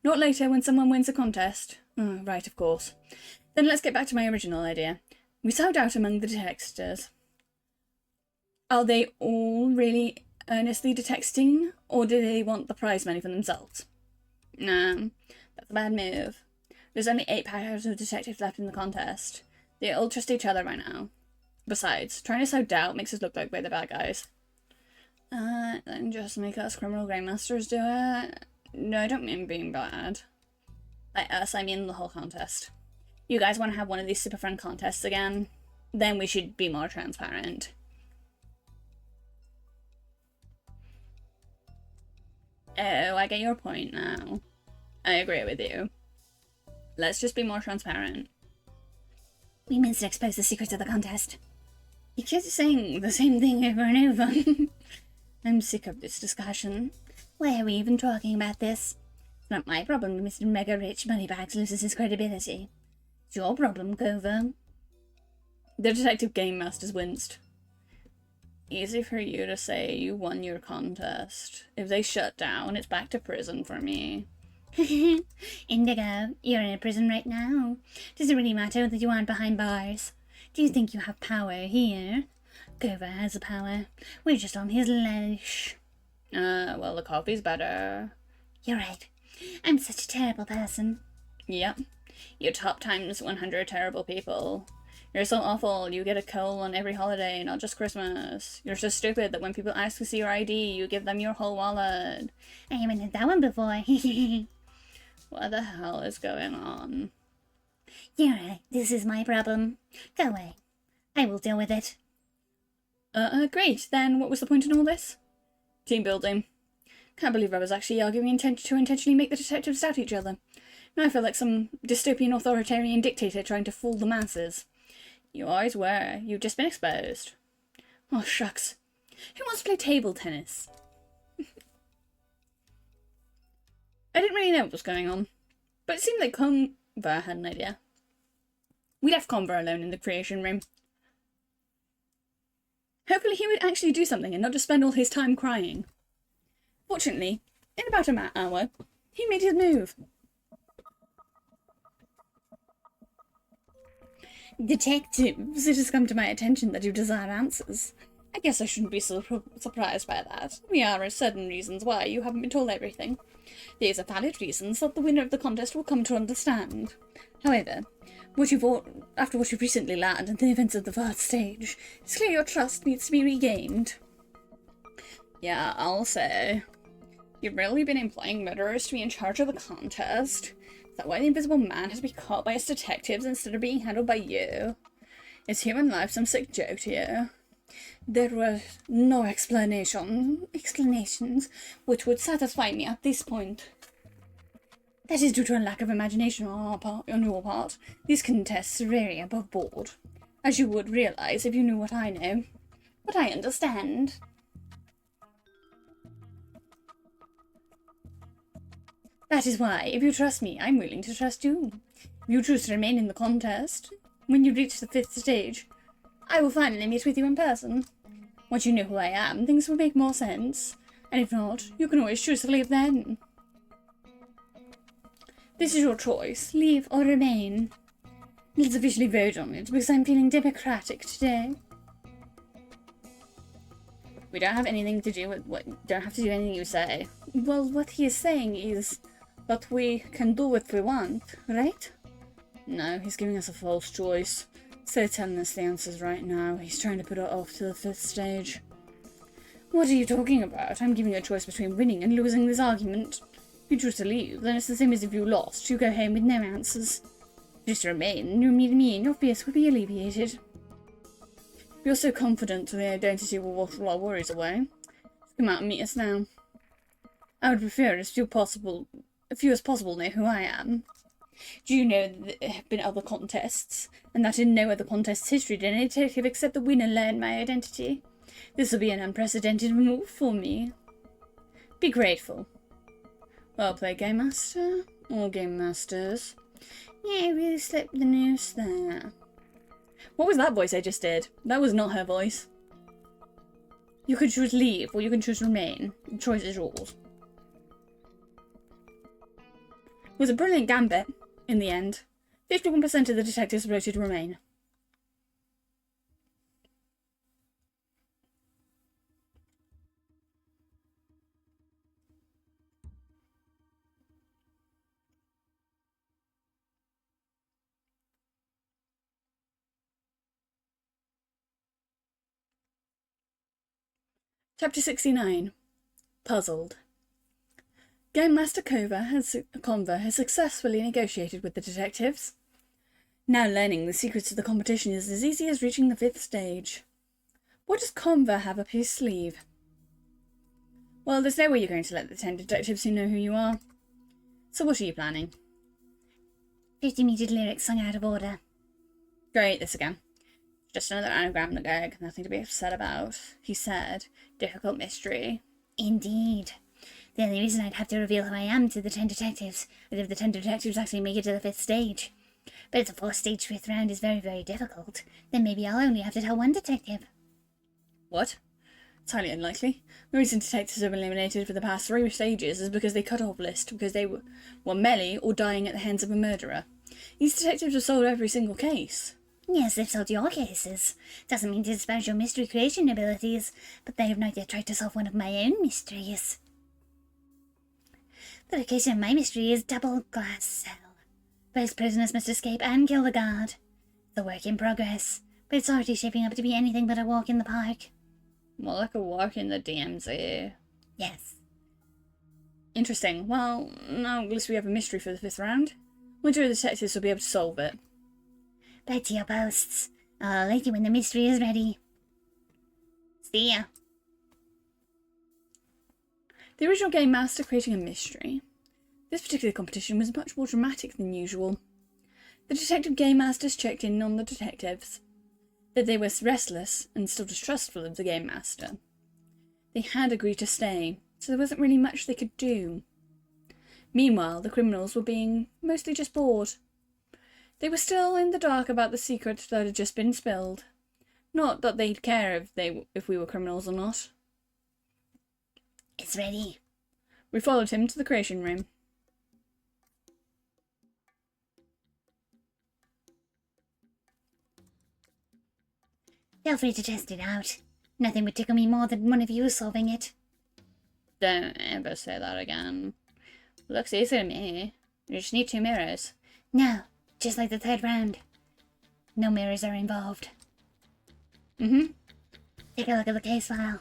Not later when someone wins a contest. Oh, right, of course. Then let's get back to my original idea. We sold out among the detectors. Are they all really earnestly detecting, or do they want the prize money for themselves? No, that's a bad move. There's only 8 pairs of detectives left in the contest. They all trust each other right now. Besides, trying to sow doubt makes us look like we're the bad guys. Then just make us criminal grandmasters do it? No, I don't mean being bad. By us, I mean the whole contest. You guys want to have one of these super fun contests again? Then we should be more transparent. Oh, I get your point now. I agree with you. Let's just be more transparent. We meant to expose the secrets of the contest. You keep saying the same thing over and over. I'm sick of this discussion. Why are we even talking about this? It's not my problem that Mr. Mega Rich Moneybags loses his credibility. It's your problem, Grover. The detective game masters winced. Easy for you to say you won your contest. If they shut down, it's back to prison for me. Indigo, you're in a prison right now. Does it really matter that you aren't behind bars? Do you think you have power here? Grover has the power. We're just on his leash. Well, the coffee's better. You're right. I'm such a terrible person. Yep. You're top times 100 terrible people. You're so awful, you get a cold on every holiday, not just Christmas. You're so stupid that when people ask to see your ID, you give them your whole wallet. I haven't had that one before. What the hell is going on? You're right, this is my problem. Go away. I will deal with it. Great. Then what was the point in all this? Team building. Can't believe I was actually arguing to intentionally make the detectives doubt each other. Now I feel like some dystopian authoritarian dictator trying to fool the masses. You always were. You've just been exposed. Oh, shucks. Who wants to play table tennis? I didn't really know what was going on, but it seemed like Conver had an idea. We left Conver alone in the creation room. Hopefully he would actually do something and not just spend all his time crying. Fortunately, in about an hour, he made his move. Detectives, it has come to my attention that you desire answers. I guess I shouldn't be so surprised by that. There are certain reasons why you haven't been told everything. These are valid reasons that the winner of the contest will come to understand. However, after what you've recently learned in the events of the first stage, it's clear your trust needs to be regained. Yeah, I'll say. You've really been employing murderers to be in charge of the contest. Is that why the Invisible Man has been caught by us detectives instead of being handled by you? Is human life some sick joke to you? There were no explanations which would satisfy me at this point. That is due to a lack of imagination on your part. These contests are very above board, as you would realize if you knew what I know. But I understand. That is why, if you trust me, I'm willing to trust you. If you choose to remain in the contest, when you reach the 5th stage, I will finally meet with you in person. Once you know who I am, things will make more sense. And if not, you can always choose to leave then. This is your choice, leave or remain. Let's officially vote on it, because I'm feeling democratic today. We don't have anything to do with don't have to do anything you say. Well, what he is saying is that we can do what we want, right? No, he's giving us a false choice. Instead of telling us the answers right now, he's trying to put it off to the 5th stage. What are you talking about? I'm giving you a choice between winning and losing this argument. If you choose to leave, then it's the same as if you lost. You go home with no answers. Just remain, you meet me, and your fears will be alleviated. If you're so confident the identity will wash all our worries away, come out and meet us now. I would prefer as few as possible know who I am. Do you know that there have been other contests, and that in no other contest's history did any detective except the winner learn my identity? This will be an unprecedented move for me. Be grateful. Well played, Game Master. Or Game Masters. Yeah, really slipped the noose there. What was that voice I just did? That was not her voice. You can choose leave, or you can choose remain. The choice is yours. It was a brilliant gambit, in the end. 51% of the detectives voted remain. Chapter 69. Puzzled. Game Master Conver has successfully negotiated with the detectives. Now learning the secrets of the competition is as easy as reaching the 5th stage. What does Conver have up his sleeve? Well, there's no way you're going to let the 10 detectives who know who you are. So what are you planning? 50 metered lyrics sung out of order. Great, this again. Just another anagram, Nagag, nothing to be upset about, he said. Difficult mystery. Indeed. The only reason I'd have to reveal who I am to the 10 detectives is if the 10 detectives actually make it to the 5th stage. But if the 4th-stage 5th round is very, very difficult, then maybe I'll only have to tell one detective. What? It's highly unlikely. The reason detectives have been eliminated for the past 3 stages is because they cut off list because they were melee or dying at the hands of a murderer. These detectives have solved every single case. Yes, they've solved your cases. Doesn't mean to disparage your mystery creation abilities, but they have not yet tried to solve one of my own mysteries. The location of my mystery is Double Glass Cell. Both prisoners must escape and kill the guard. It's a work in progress, but it's already shaping up to be anything but a walk in the park. More like a walk in the DMZ. Yes. Interesting. Well, now at least we have a mystery for the 5th round. Which of the detectives will be able to solve it? Back to your posts. I'll let you when the mystery is ready. See ya. The original Game Master creating a mystery. This particular competition was much more dramatic than usual. The Detective Game Masters checked in on the detectives, that they were restless and still distrustful of the Game Master. They had agreed to stay, so there wasn't really much they could do. Meanwhile, the criminals were being mostly just bored. They were still in the dark about the secret that had just been spilled. Not that they'd care if we were criminals or not. It's ready. We followed him to the creation room. Feel free to test it out. Nothing would tickle me more than one of you solving it. Don't ever say that again. Looks easy to me. You just need 2 mirrors. No, just like the 3rd round. No mirrors are involved. Mm-hmm. Take a look at the case file.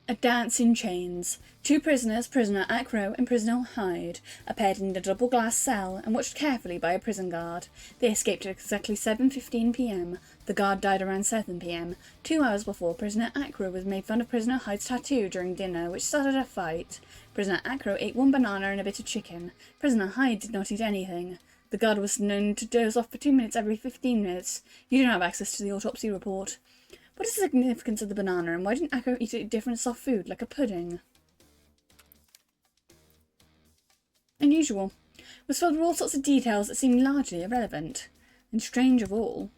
A dance in chains. 2 prisoners, Prisoner Acro and Prisoner Hyde, are paired in a double glass cell and watched carefully by a prison guard. They escaped at exactly 7:15 p.m. The guard died around 7 p.m. 2 hours before, Prisoner Acro was made fun of Prisoner Hyde's tattoo during dinner, which started a fight. Prisoner Acro ate 1 banana and a bit of chicken. Prisoner Hyde did not eat anything. The guard was known to doze off for 2 minutes every 15 minutes. You don't have access to the autopsy report. What is the significance of the banana, and why didn't Acro eat a different soft food, like a pudding? Unusual. It was filled with all sorts of details that seemed largely irrelevant. And strange of all,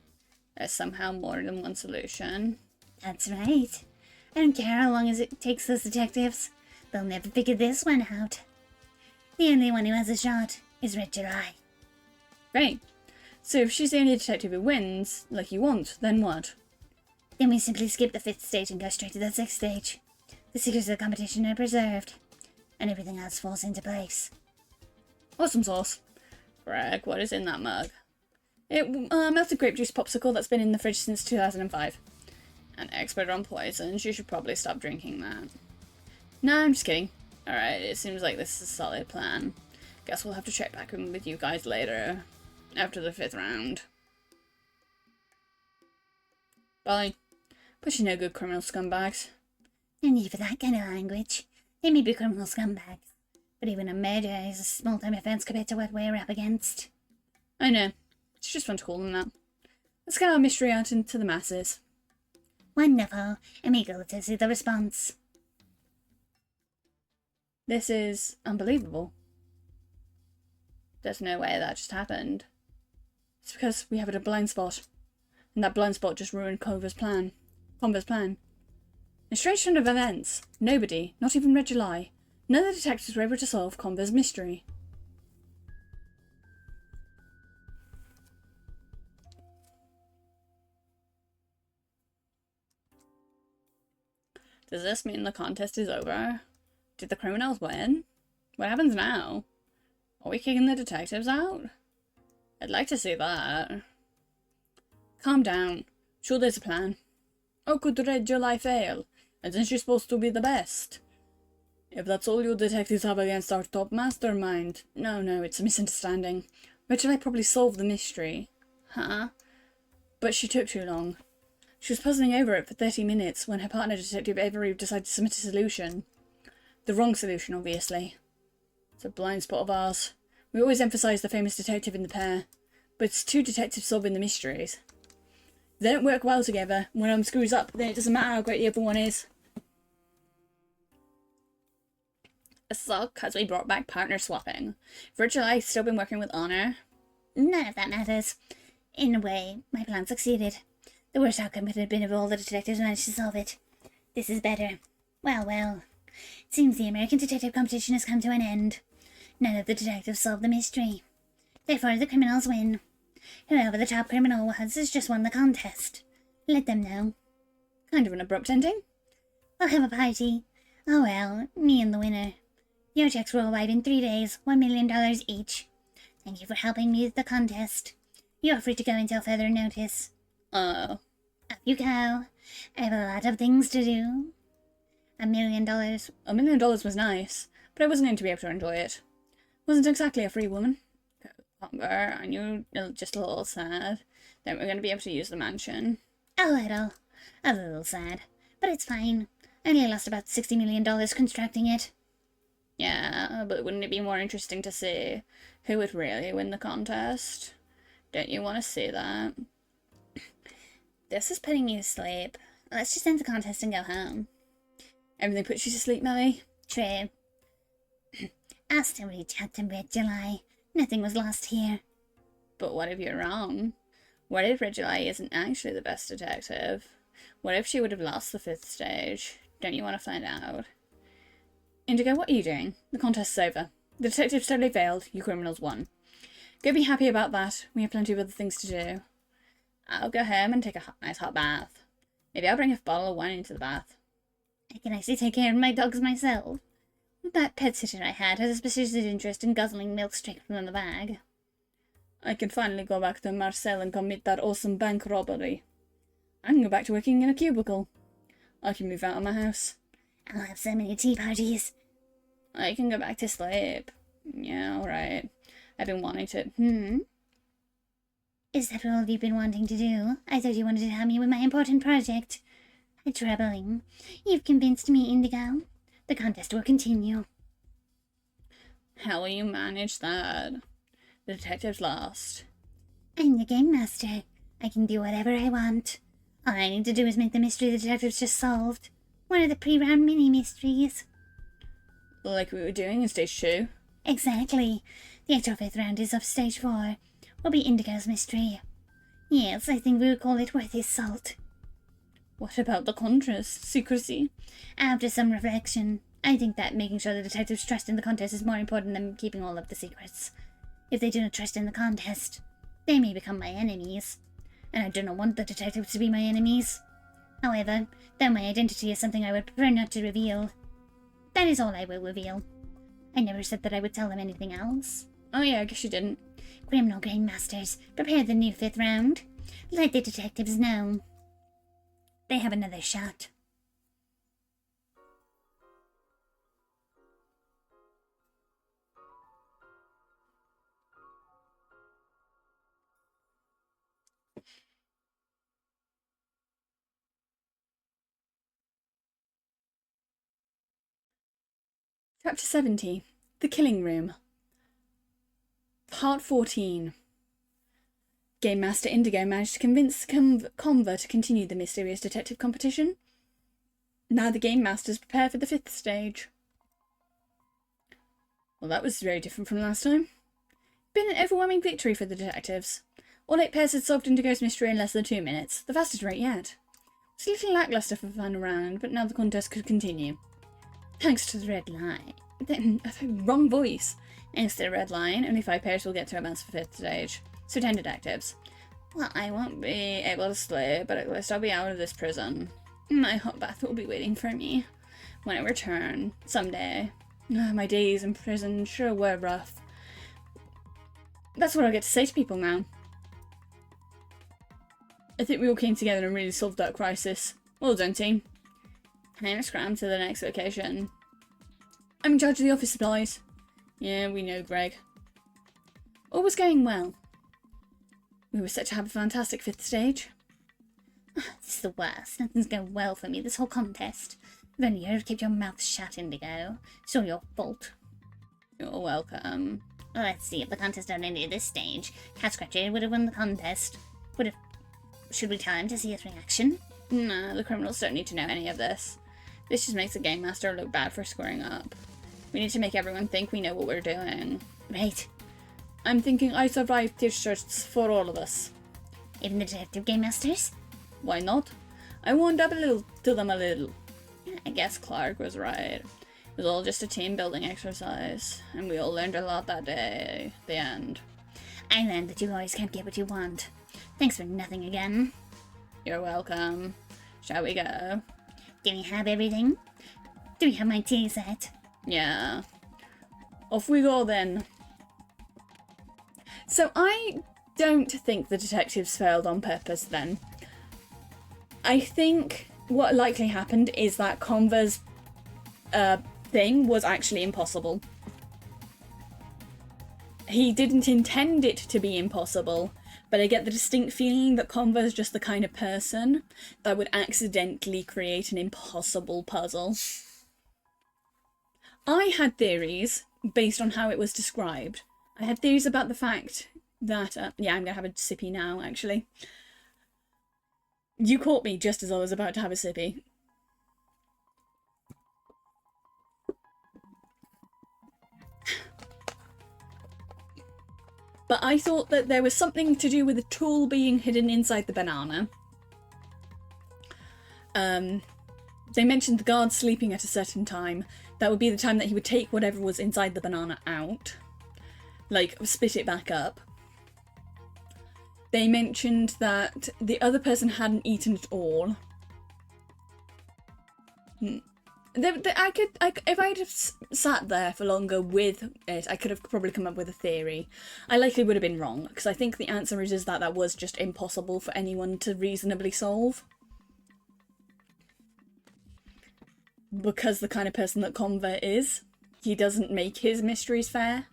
there's somehow more than one solution. That's right. I don't care how long it takes those detectives. They'll never figure this one out. The only one who has a shot is Red July. Great. So if she's the only detective who wins, like you want, then what? Then we simply skip the 5th stage and go straight to the 6th stage. The secrets of the competition are preserved, and everything else falls into place. Awesome sauce. Greg, what is in that mug? Melted grape juice popsicle that's been in the fridge since 2005. An expert on poisons, you should probably stop drinking that. No, I'm just kidding. Alright, it seems like this is a solid plan. Guess we'll have to check back in with you guys later, after the 5th round. Bye. But you know good criminal scumbags. No need for that kind of language. They may be criminal scumbags, But even a murder is a small-time offence compared to what we're up against. I know. It's just fun to call them that. Let's get our mystery out into the masses. Wonderful. I'm eager to see the response. This is unbelievable. There's no way that just happened. It's because we have a blind spot. And that blind spot just ruined Conver's plan. A strange turn of events. Nobody, not even Red July, none of the detectives were able to solve Conver's mystery. Does this mean the contest is over? Did the criminals win? What happens now? Are we kicking the detectives out? I'd like to see that. Calm down. Sure, there's a plan. How could Red July fail? Isn't she supposed to be the best? If that's all you detectives have against our top mastermind. No, it's a misunderstanding. Red July probably solved the mystery. Huh? But she took too long. She was puzzling over it for 30 minutes when her partner, Detective Avery, decided to submit a solution. The wrong solution, obviously. It's a blind spot of ours. We always emphasise the famous detective in the pair, but it's two detectives solving the mysteries. If they don't work well together, when one screws up, then it doesn't matter how great the other one is. So, because we brought back partner swapping. Red July's still been working with Honor. None of that matters. In a way, my plan succeeded. The worst outcome could have been if all the detectives managed to solve it. This is better. Well. It seems the American detective competition has come to an end. None of the detectives solved the mystery. Therefore, the criminals win. Whoever the top criminal was has just won the contest. Let them know. Kind of an abrupt ending. We'll have a party. Oh well, me and the winner. Your checks will arrive in 3 days, $1 million each. Thank you for helping me with the contest. You're free to go until further notice. Oh. Up you go. I have a lot of things to do. $1 million. $1 million was nice, but I wasn't going to be able to enjoy it. Wasn't exactly a free woman. Conver, I knew just a little sad that we're going to be able to use the mansion. A little sad. But it's fine. I only lost about $60 million constructing it. Yeah, but wouldn't it be more interesting to see who would really win the contest? Don't you want to see that? This is putting you to sleep. Let's just end the contest and go home. Everything puts you to sleep, Melly? True. I'll still reach out to Red July. Nothing was lost here. But what if you're wrong? What if Red July isn't actually the best detective? What if she would have lost the 5th stage? Don't you want to find out? Indigo, what are you doing? The contest's over. The detectives totally failed. You criminals won. Go be happy about that. We have plenty of other things to do. I'll go home and take a nice hot bath. Maybe I'll bring a bottle of wine into the bath. I can actually take care of my dogs myself. That pet sitter I had has a specific interest in guzzling milk straight from the bag. I can finally go back to Marcel and commit that awesome bank robbery. I can go back to working in a cubicle. I can move out of my house. I'll have so many tea parties. I can go back to sleep. Yeah, alright. I've been wanting to. Is that all you've been wanting to do? I thought you wanted to help me with my important project. Troubling. You've convinced me, Indigo. The contest will continue. How will you manage that? The detectives lost. I'm the game master. I can do whatever I want. All I need to do is make the mystery the detectives just solved. One of the pre-round mini-mysteries. Like we were doing in stage 2? Exactly. The actual 5th round is of stage 4. Will be Indigo's mystery. Yes, I think we would call it worth his salt. What about the contrast? Secrecy? After some reflection, I think that making sure the detectives trust in the contest is more important than keeping all of the secrets. If they do not trust in the contest, they may become my enemies. And I do not want the detectives to be my enemies. However, though my identity is something I would prefer not to reveal, that is all I will reveal. I never said that I would tell them anything else. Oh yeah, I guess you didn't. Criminal Grandmasters, prepare the new 5th round. Let the detectives know. They have another shot. Chapter 70. The Killing Room. Part 14. Game Master Indigo managed to convince Conver to continue the mysterious detective competition. Now the Game Masters prepare for the 5th stage. Well, that was very different from last time. Been an overwhelming victory for the detectives. All 8 pairs had solved Indigo's mystery in less than 2 minutes, the fastest rate yet. It was a little lackluster for the final round, but now the contest could continue. Thanks to the red line. Wrong voice. Thanks to the red line, only 5 pairs will get to advance for 5th stage. So 10 detectives. Well, I won't be able to slay, but at least I'll be out of this prison. My hot bath will be waiting for me when I return someday. My days in prison sure were rough. That's what I get to say to people now. I think we all came together and really solved that crisis. Well done, team. Time to scram to the next location. I'm in charge of the office supplies. Yeah, we know, Greg. All was going well. We were set to have a fantastic 5th stage. This is the worst. Nothing's going well for me this whole contest. If only you'd kept your mouth shut, Indigo. It's all your fault. You're welcome. Well, let's see if the contest had ended at this stage. Cat Scratcher would have won the contest. Should we tell him to see his reaction? Nah, the criminals don't need to know any of this. This just makes the Game Master look bad for screwing up. We need to make everyone think we know what we're doing. Right. I'm thinking I survived t-shirts for all of us. Even the detective Game Masters? Why not? I warmed up a little to them a little. I guess Clark was right. It was all just a team building exercise, and we all learned a lot that day. The end. I learned that you always can't get what you want. Thanks for nothing again. You're welcome. Shall we go? Do we have everything? Do we have my tea set? Yeah. Off we go then. So I don't think the detectives failed on purpose then. I think what likely happened is that Conver's thing was actually impossible. He didn't intend it to be impossible, but I get the distinct feeling that Conver is just the kind of person that would accidentally create an impossible puzzle. I had theories based on how it was described. I had theories about the fact that... yeah, I'm going to have a sippy now, actually. You caught me just as I was about to have a sippy. But I thought that there was something to do with a tool being hidden inside the banana. They mentioned the guard sleeping at a certain time. That would be the time that he would take whatever was inside the banana out. Like, spit it back up. They mentioned that the other person hadn't eaten it all. If I'd have sat there for longer with it, I could have probably come up with a theory. I likely would have been wrong, because I think the answer is that that was just impossible for anyone to reasonably solve. Because the kind of person that Conver is, he doesn't make his mysteries fair.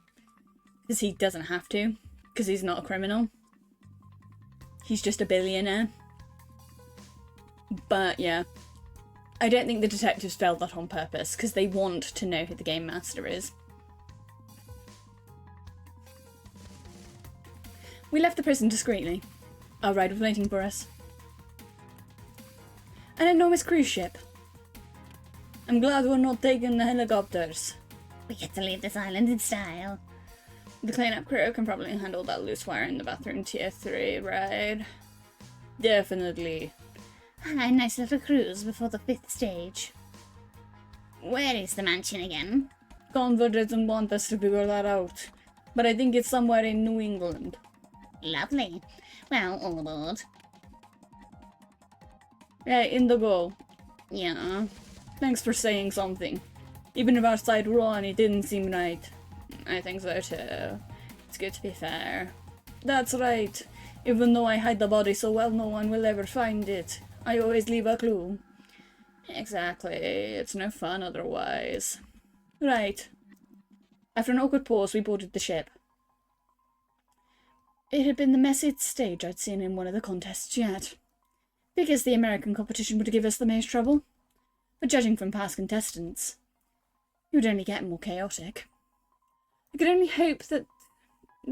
Because he doesn't have to. Because he's not a criminal. He's just a billionaire. But yeah. I don't think the detectives failed that on purpose, because they want to know who the Game Master is. We left the prison discreetly. Our ride was waiting for us. An enormous cruise ship. I'm glad we're not taking the helicopters. We get to leave this island in style. The cleanup crew can probably handle that loose wire in the bathroom tier 3, right? Definitely. A nice little cruise before the 5th stage. Where is the mansion again? Conver doesn't want us to figure that out, but I think it's somewhere in New England. Lovely. Well, all aboard. Hey, Indigo. Yeah. Thanks for saying something. Even if our side won, it didn't seem right. I think so too. It's good to be fair. That's right. Even though I hide the body so well, no one will ever find it. I always leave a clue. Exactly. It's no fun otherwise. Right. After an awkward pause, we boarded the ship. It had been the messiest stage I'd seen in one of the contests yet. Because the American competition would give us the most trouble. But judging from past contestants, it would only get more chaotic. I could only hope that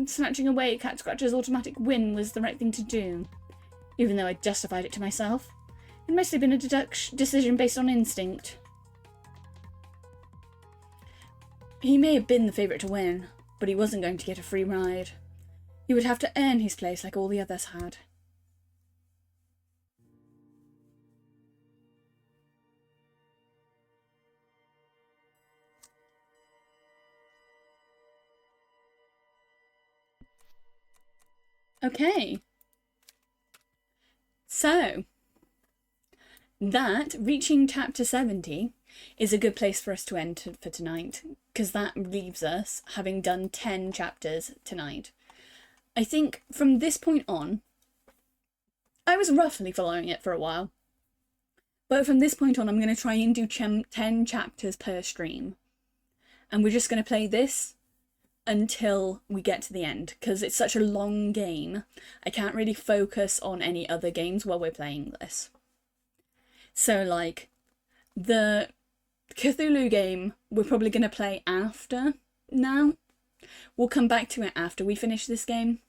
snatching away Cat Scratcher's automatic win was the right thing to do, even though I justified it to myself. It must have been a decision based on instinct. He may have been the favourite to win, but he wasn't going to get a free ride. He would have to earn his place like all the others had. Okay. So, that, reaching chapter 70, is a good place for us to end for tonight, because that leaves us having done 10 chapters tonight. I think from this point on, I was roughly following it for a while, but from this point on I'm going to try and do 10 chapters per stream, and we're just going to play this until we get to the end, because it's such a long game, I can't really focus on any other games while we're playing this. So like, the Cthulhu game we're probably going to play after now. We'll come back to it after we finish this game.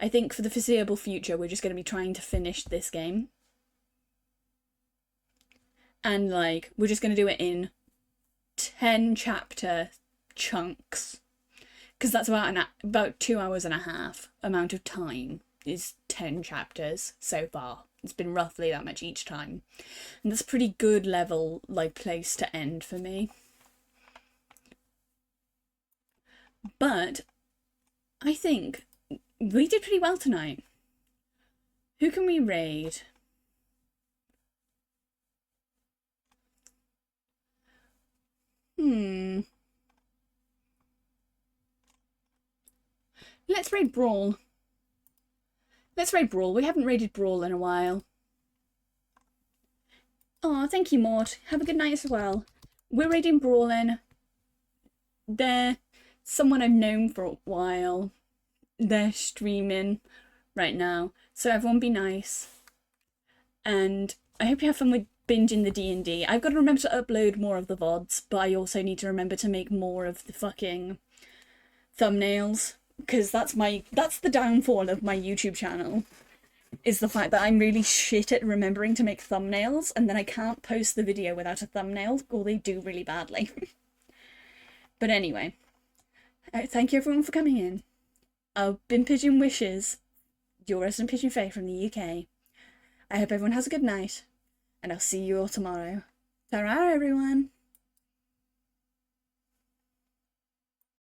I think for the foreseeable future we're just going to be trying to finish this game. And like, we're just going to do it in 10 chapter chunks. Because that's about 2 hours and a half amount of time is 10 chapters so far. It's been roughly that much each time. And that's a pretty good level, like, place to end for me. But I think we did pretty well tonight. Who can we raid? Let's raid Brawl. Let's raid Brawl. We haven't raided Brawl in a while. Oh, thank you, Mort. Have a good night as well. We're raiding Brawlin. They're someone I've known for a while. They're streaming right now. So everyone be nice. And I hope you have fun with binging the D&D. I've got to remember to upload more of the VODs, but I also need to remember to make more of the fucking thumbnails. Because that's the downfall of my YouTube channel, is the fact that I'm really shit at remembering to make thumbnails, and then I can't post the video without a thumbnail, or they do really badly. But anyway, thank you everyone for coming in. I've been Pigeon Wishes, your resident Pigeon Fae from the UK. I hope everyone has a good night, and I'll see you all tomorrow. Ta-ra, everyone!